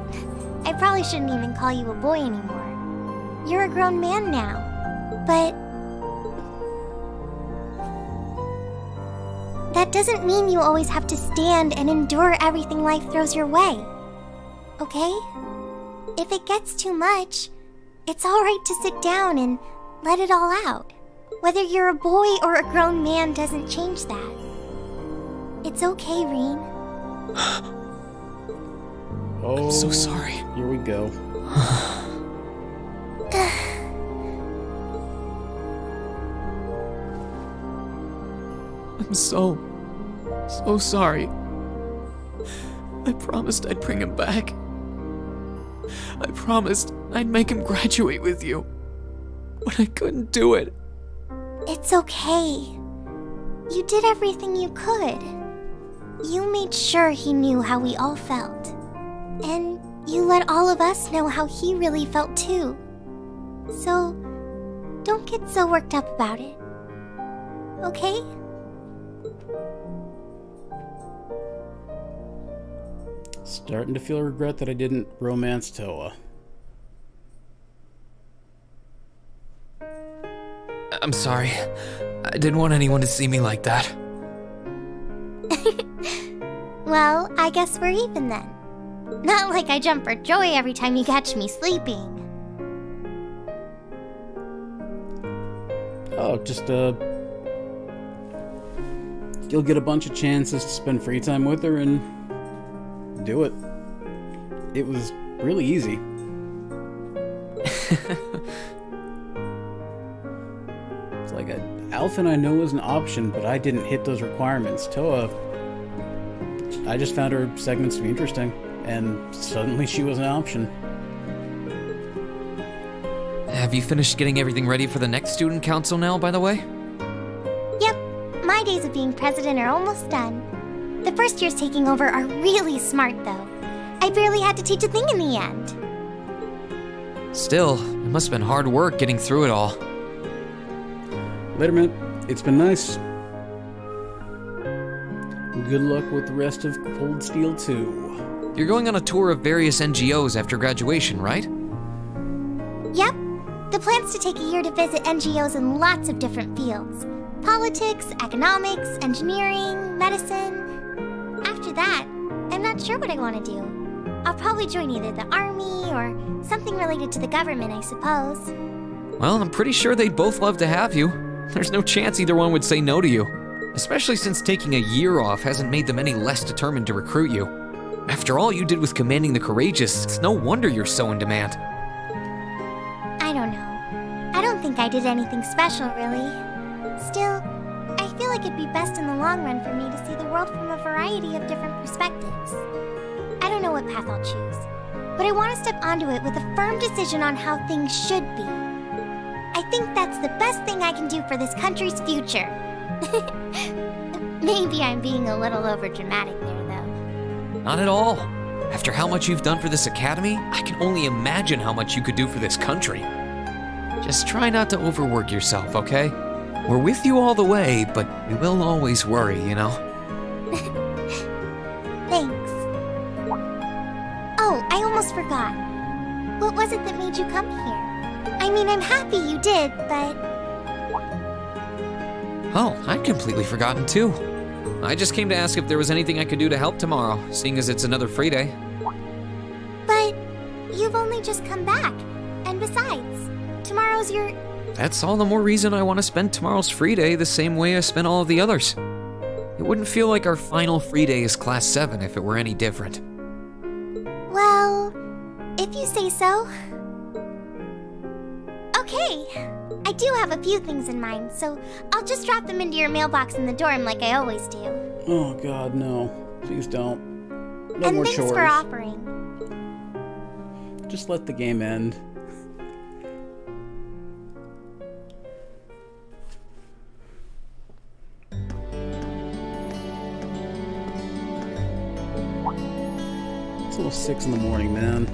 I probably shouldn't even call you a boy anymore. You're a grown man now, but that doesn't mean you always have to stand and endure everything life throws your way. Okay? If it gets too much, it's alright to sit down and let it all out. Whether you're a boy or a grown man doesn't change that. It's okay, Rean. Oh, I'm so sorry. Here we go. I'm so sorry. I promised I'd bring him back. I promised I'd make him graduate with you. But I couldn't do it. It's okay. You did everything you could. You made sure he knew how we all felt. And you let all of us know how he really felt too. So, don't get so worked up about it. Okay? Starting to feel regret that I didn't romance Toa. I'm sorry. I didn't want anyone to see me like that. Well, I guess we're even then. Not like I jump for joy every time you catch me sleeping. Oh, just, you'll get a bunch of chances to spend free time with her and do it. It was really easy. It's like Alpha I know is an option, but I didn't hit those requirements. Toa, I just found her segments to be interesting, and suddenly she was an option. Have you finished getting everything ready for the next student council now, by the way? Yep, my days of being president are almost done. The first years taking over are really smart, though. I barely had to teach a thing in the end. Still, it must have been hard work getting through it all. Later, man. It's been nice. Good luck with the rest of Cold Steel 2. You're going on a tour of various NGOs after graduation, right? Yep. The plan's to take a year to visit NGOs in lots of different fields. Politics, economics, engineering, medicine. After that, I'm not sure what I want to do. I'll probably join either the army or something related to the government, I suppose. Well, I'm pretty sure they'd both love to have you. There's no chance either one would say no to you. Especially since taking a year off hasn't made them any less determined to recruit you. After all you did with commanding the Courageous, it's no wonder you're so in demand. I don't know. I don't think I did anything special, really. Still, I feel like it'd be best in the long run for me to see the world from a variety of different perspectives. I don't know what path I'll choose, but I want to step onto it with a firm decision on how things should be. I think that's the best thing I can do for this country's future. Maybe I'm being a little overdramatic there, though. Not at all. After how much you've done for this academy, I can only imagine how much you could do for this country. Just try not to overwork yourself, okay? We're with you all the way, but we will always worry, you know? Thanks. Oh, I almost forgot. What was it that made you come here? I mean, I'm happy you did, but... Oh, I'd completely forgotten too. I just came to ask if there was anything I could do to help tomorrow, seeing as it's another free day. But you've only just come back. And besides, tomorrow's your... That's all the more reason I want to spend tomorrow's free day the same way I spent all of the others. It wouldn't feel like our final free day is Class 7 if it were any different. Well, if you say so. Okay, I do have a few things in mind, so I'll just drop them into your mailbox in the dorm like I always do. Oh God, no. Please don't. No and more thanks chores. for offering. Just let the game end. It's almost 6 in the morning, man.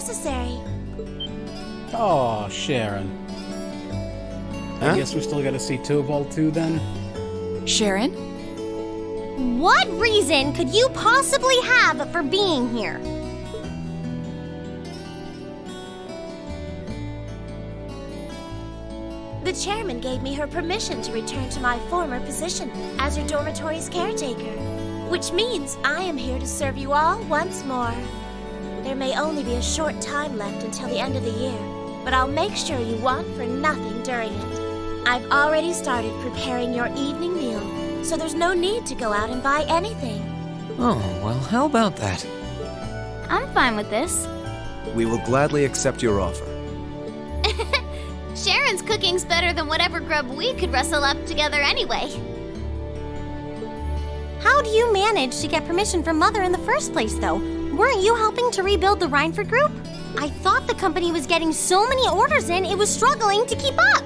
necessary. Oh, Sharon. I guess we still gotta see Tobal too then? Sharon? What reason could you possibly have for being here? The chairman gave me her permission to return to my former position as your dormitory's caretaker, which means I am here to serve you all once more. There may only be a short time left until the end of the year, but I'll make sure you want for nothing during it. I've already started preparing your evening meal, so there's no need to go out and buy anything. Oh, well, how about that? I'm fine with this. We will gladly accept your offer. Sharon's cooking's better than whatever grub we could rustle up together anyway. How do you manage to get permission from Mother in the first place, though? Weren't you helping to rebuild the Reinford group? I thought the company was getting so many orders in, it was struggling to keep up.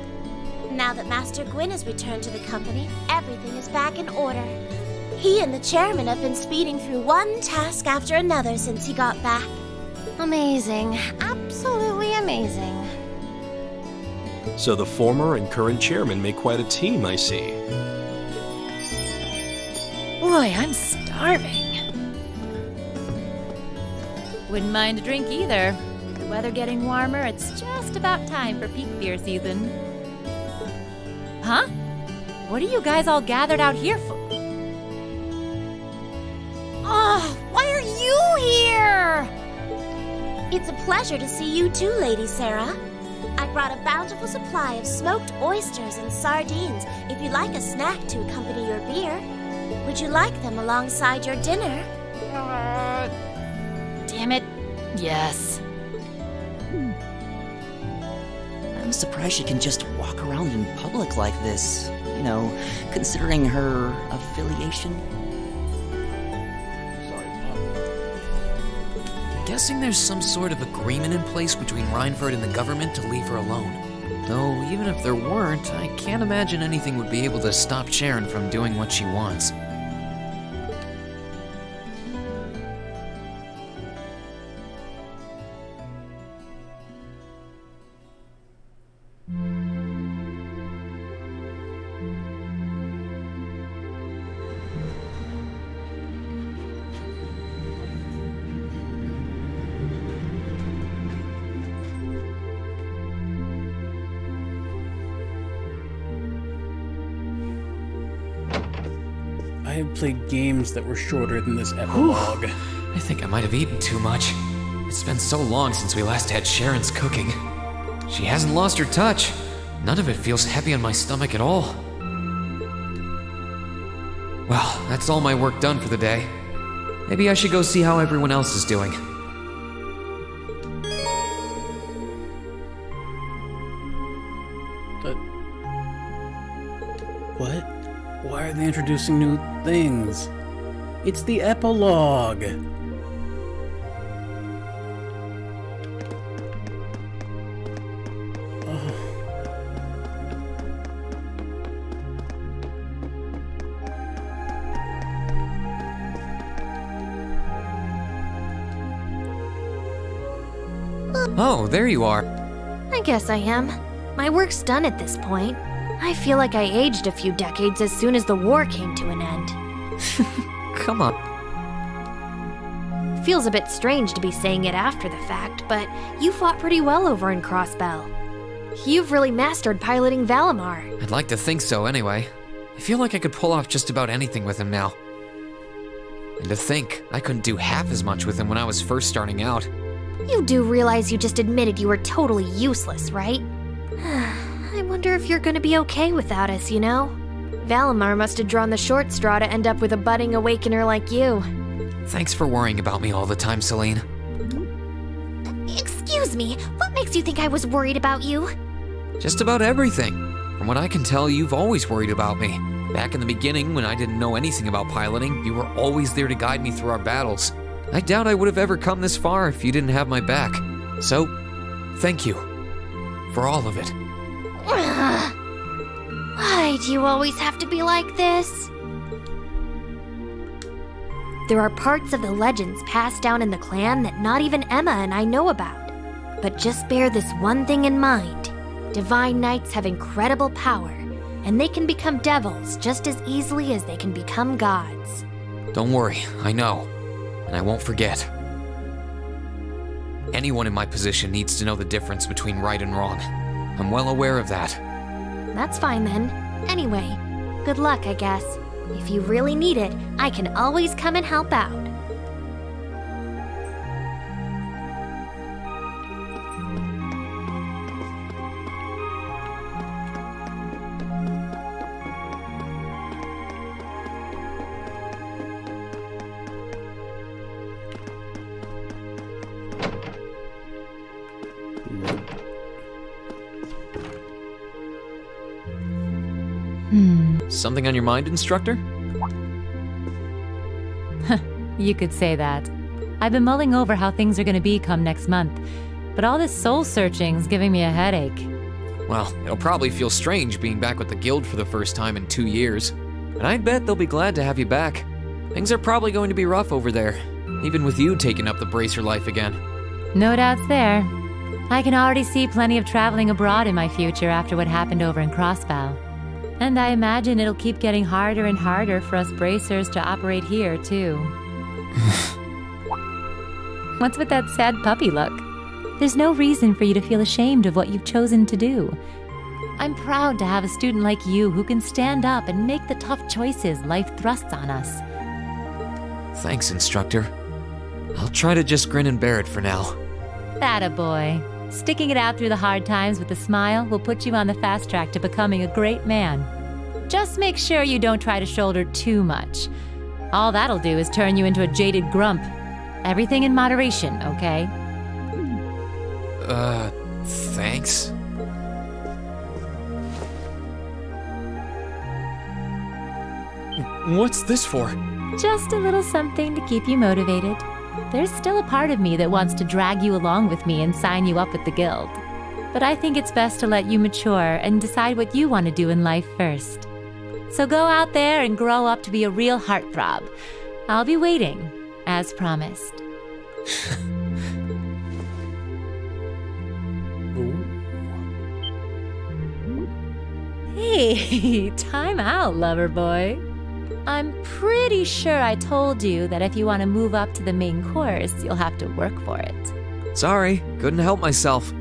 Now that Master Gwyn has returned to the company, everything is back in order. He and the chairman have been speeding through one task after another since he got back. Amazing. Absolutely amazing. So the former and current chairman make quite a team, I see. Boy, I'm starving. Wouldn't mind a drink either. With the weather getting warmer, it's just about time for peak beer season. Huh? What are you guys all gathered out here for? Oh, why are you here? It's a pleasure to see you too, Lady Sarah. I brought a bountiful supply of smoked oysters and sardines if you'd like a snack to accompany your beer. Would you like them alongside your dinner? Damn it. Yes. I'm surprised she can just walk around in public like this. You know, considering her affiliation. Guessing there's some sort of agreement in place between Reinford and the government to leave her alone. Though, even if there weren't, I can't imagine anything would be able to stop Sharon from doing what she wants. I have played games that were shorter than this epilogue. I think I might have eaten too much. It's been so long since we last had Sharon's cooking. She hasn't lost her touch. None of it feels heavy on my stomach at all. Well, that's all my work done for the day. Maybe I should go see how everyone else is doing. But... what? Why are they introducing new things? It's the epilogue! Oh, there you are. I guess I am. My work's done at this point. I feel like I aged a few decades as soon as the war came to an end. Come on. Feels a bit strange to be saying it after the fact, but you fought pretty well over in Crossbell. You've really mastered piloting Valimar. I'd like to think so anyway. I feel like I could pull off just about anything with him now. And to think, I couldn't do half as much with him when I was first starting out. You do realize you just admitted you were totally useless, right? I wonder if you're gonna be okay without us, you know? Valimar must have drawn the short straw to end up with a budding awakener like you. Thanks for worrying about me all the time, Celine. Excuse me, what makes you think I was worried about you? Just about everything. From what I can tell, you've always worried about me. Back in the beginning, when I didn't know anything about piloting, you were always there to guide me through our battles. I doubt I would have ever come this far if you didn't have my back. So, thank you. For all of it. Why do you always have to be like this? There are parts of the legends passed down in the clan that not even Emma and I know about. But just bear this one thing in mind. Divine Knights have incredible power, and they can become devils just as easily as they can become gods. Don't worry, I know. And I won't forget. Anyone in my position needs to know the difference between right and wrong. I'm well aware of that. That's fine then. Anyway, good luck, I guess. If you really need it, I can always come and help out. Something on your mind, instructor? You could say that. I've been mulling over how things are gonna be come next month, but all this soul-searching's giving me a headache. Well, it'll probably feel strange being back with the guild for the first time in 2 years. But I'd bet they'll be glad to have you back. Things are probably going to be rough over there, even with you taking up the bracer life again. No doubts there. I can already see plenty of traveling abroad in my future after what happened over in Crossbow. And I imagine it'll keep getting harder and harder for us bracers to operate here, too. What's with that sad puppy look? There's no reason for you to feel ashamed of what you've chosen to do. I'm proud to have a student like you who can stand up and make the tough choices life thrusts on us. Thanks, instructor. I'll try to just grin and bear it for now. Attaboy. Sticking it out through the hard times with a smile will put you on the fast track to becoming a great man. Just make sure you don't try to shoulder too much. All that'll do is turn you into a jaded grump. Everything in moderation, okay? Thanks? What's this for? Just a little something to keep you motivated. There's still a part of me that wants to drag you along with me and sign you up with the guild. But I think it's best to let you mature and decide what you want to do in life first. So go out there and grow up to be a real heartthrob. I'll be waiting, as promised. Hey, time out, lover boy. I'm pretty sure I told you that if you want to move up to the main course, you'll have to work for it. Sorry, couldn't help myself.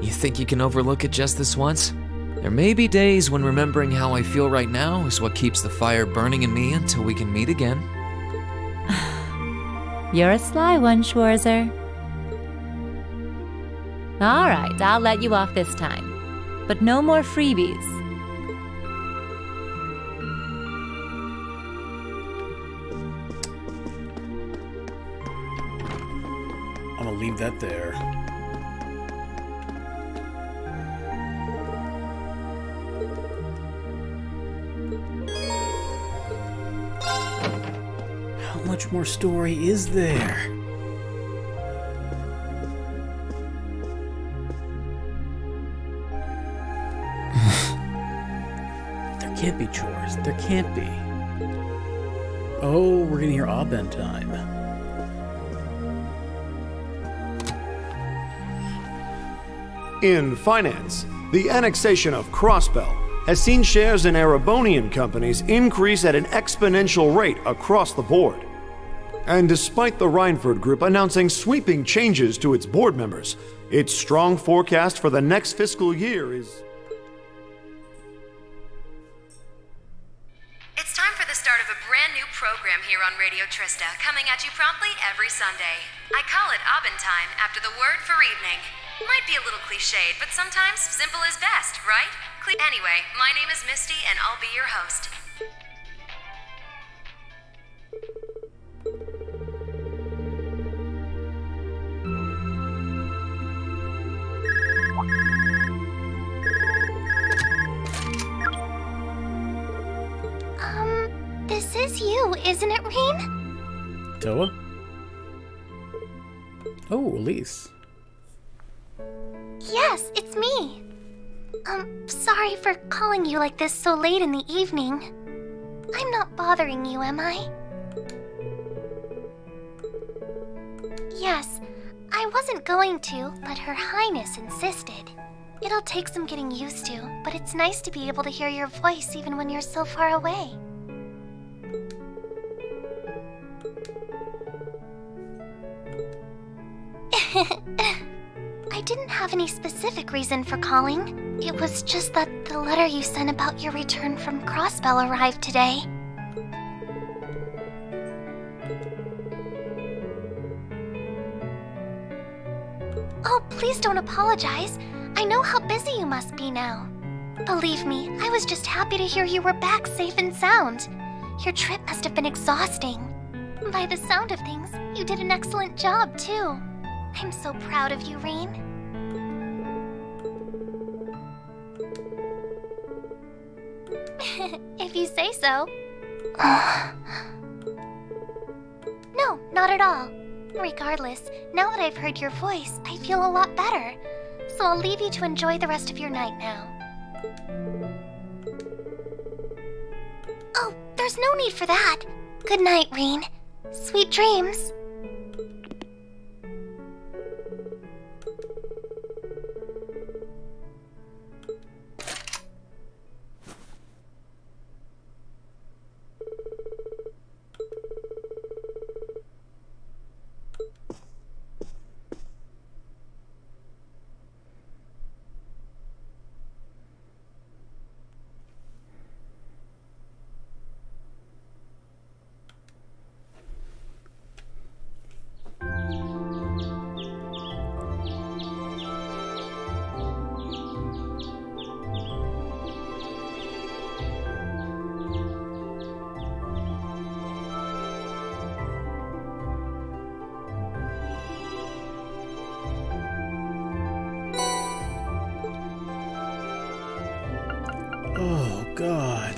You think you can overlook it just this once? There may be days when remembering how I feel right now is what keeps the fire burning in me until we can meet again. You're a sly one, Schwarzer. All right, I'll let you off this time. But no more freebies. I'm gonna leave that there. How much more story is there? There can't be chores. There can't be. Oh, we're gonna hear outdone time. In finance, the annexation of Crossbell has seen shares in Erebonian companies increase at an exponential rate across the board. And despite the Reinford Group announcing sweeping changes to its board members, its strong forecast for the next fiscal year is... It's time for the start of a brand new program here on Radio Trista, coming at you promptly every Sunday. I call it Aubin Time, after the word for evening. Might be a little cliched, but sometimes simple is best, right? Anyway, my name is Misty, and I'll be your host. This is you, isn't it, Rain? Toa? Oh, Elise. Yes, it's me. Sorry for calling you like this so late in the evening. I'm not bothering you, am I? Yes, I I wasn't going to, but Her Highness insisted. It'll take some getting used to, but it's nice to be able to hear your voice even when you're so far away. I didn't have any specific reason for calling. It was just that the letter you sent about your return from Crossbell arrived today. Oh, please don't apologize. I know how busy you must be now. Believe me, I was just happy to hear you were back safe and sound. Your trip must have been exhausting. By the sound of things, you did an excellent job, too. I'm so proud of you, Reen. If you say so. No, not at all. Regardless, now that I've heard your voice, I feel a lot better. So I'll leave you to enjoy the rest of your night now. Oh, there's no need for that. Good night, Reen. Sweet dreams. Oh, God.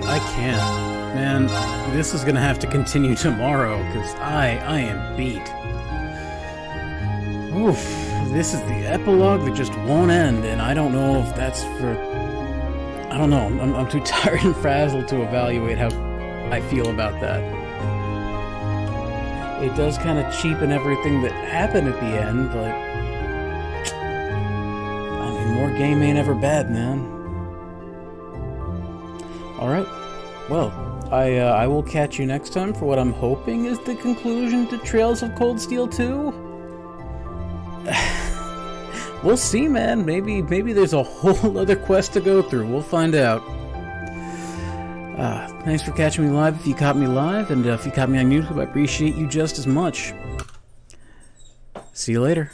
I can't. Man, this is gonna have to continue tomorrow, because I am beat. Oof, this is the epilogue that just won't end, and I don't know if that's for... I don't know, I'm too tired and frazzled to evaluate how I feel about that. It does kind of cheapen everything that happened at the end, but... I mean, more game ain't ever bad, man. Alright, well, I will catch you next time for what I'm hoping is the conclusion to Trails of Cold Steel 2. We'll see, man. Maybe there's a whole other quest to go through. We'll find out. Thanks for catching me live if you caught me live, and if you caught me on YouTube, I appreciate you just as much. See you later.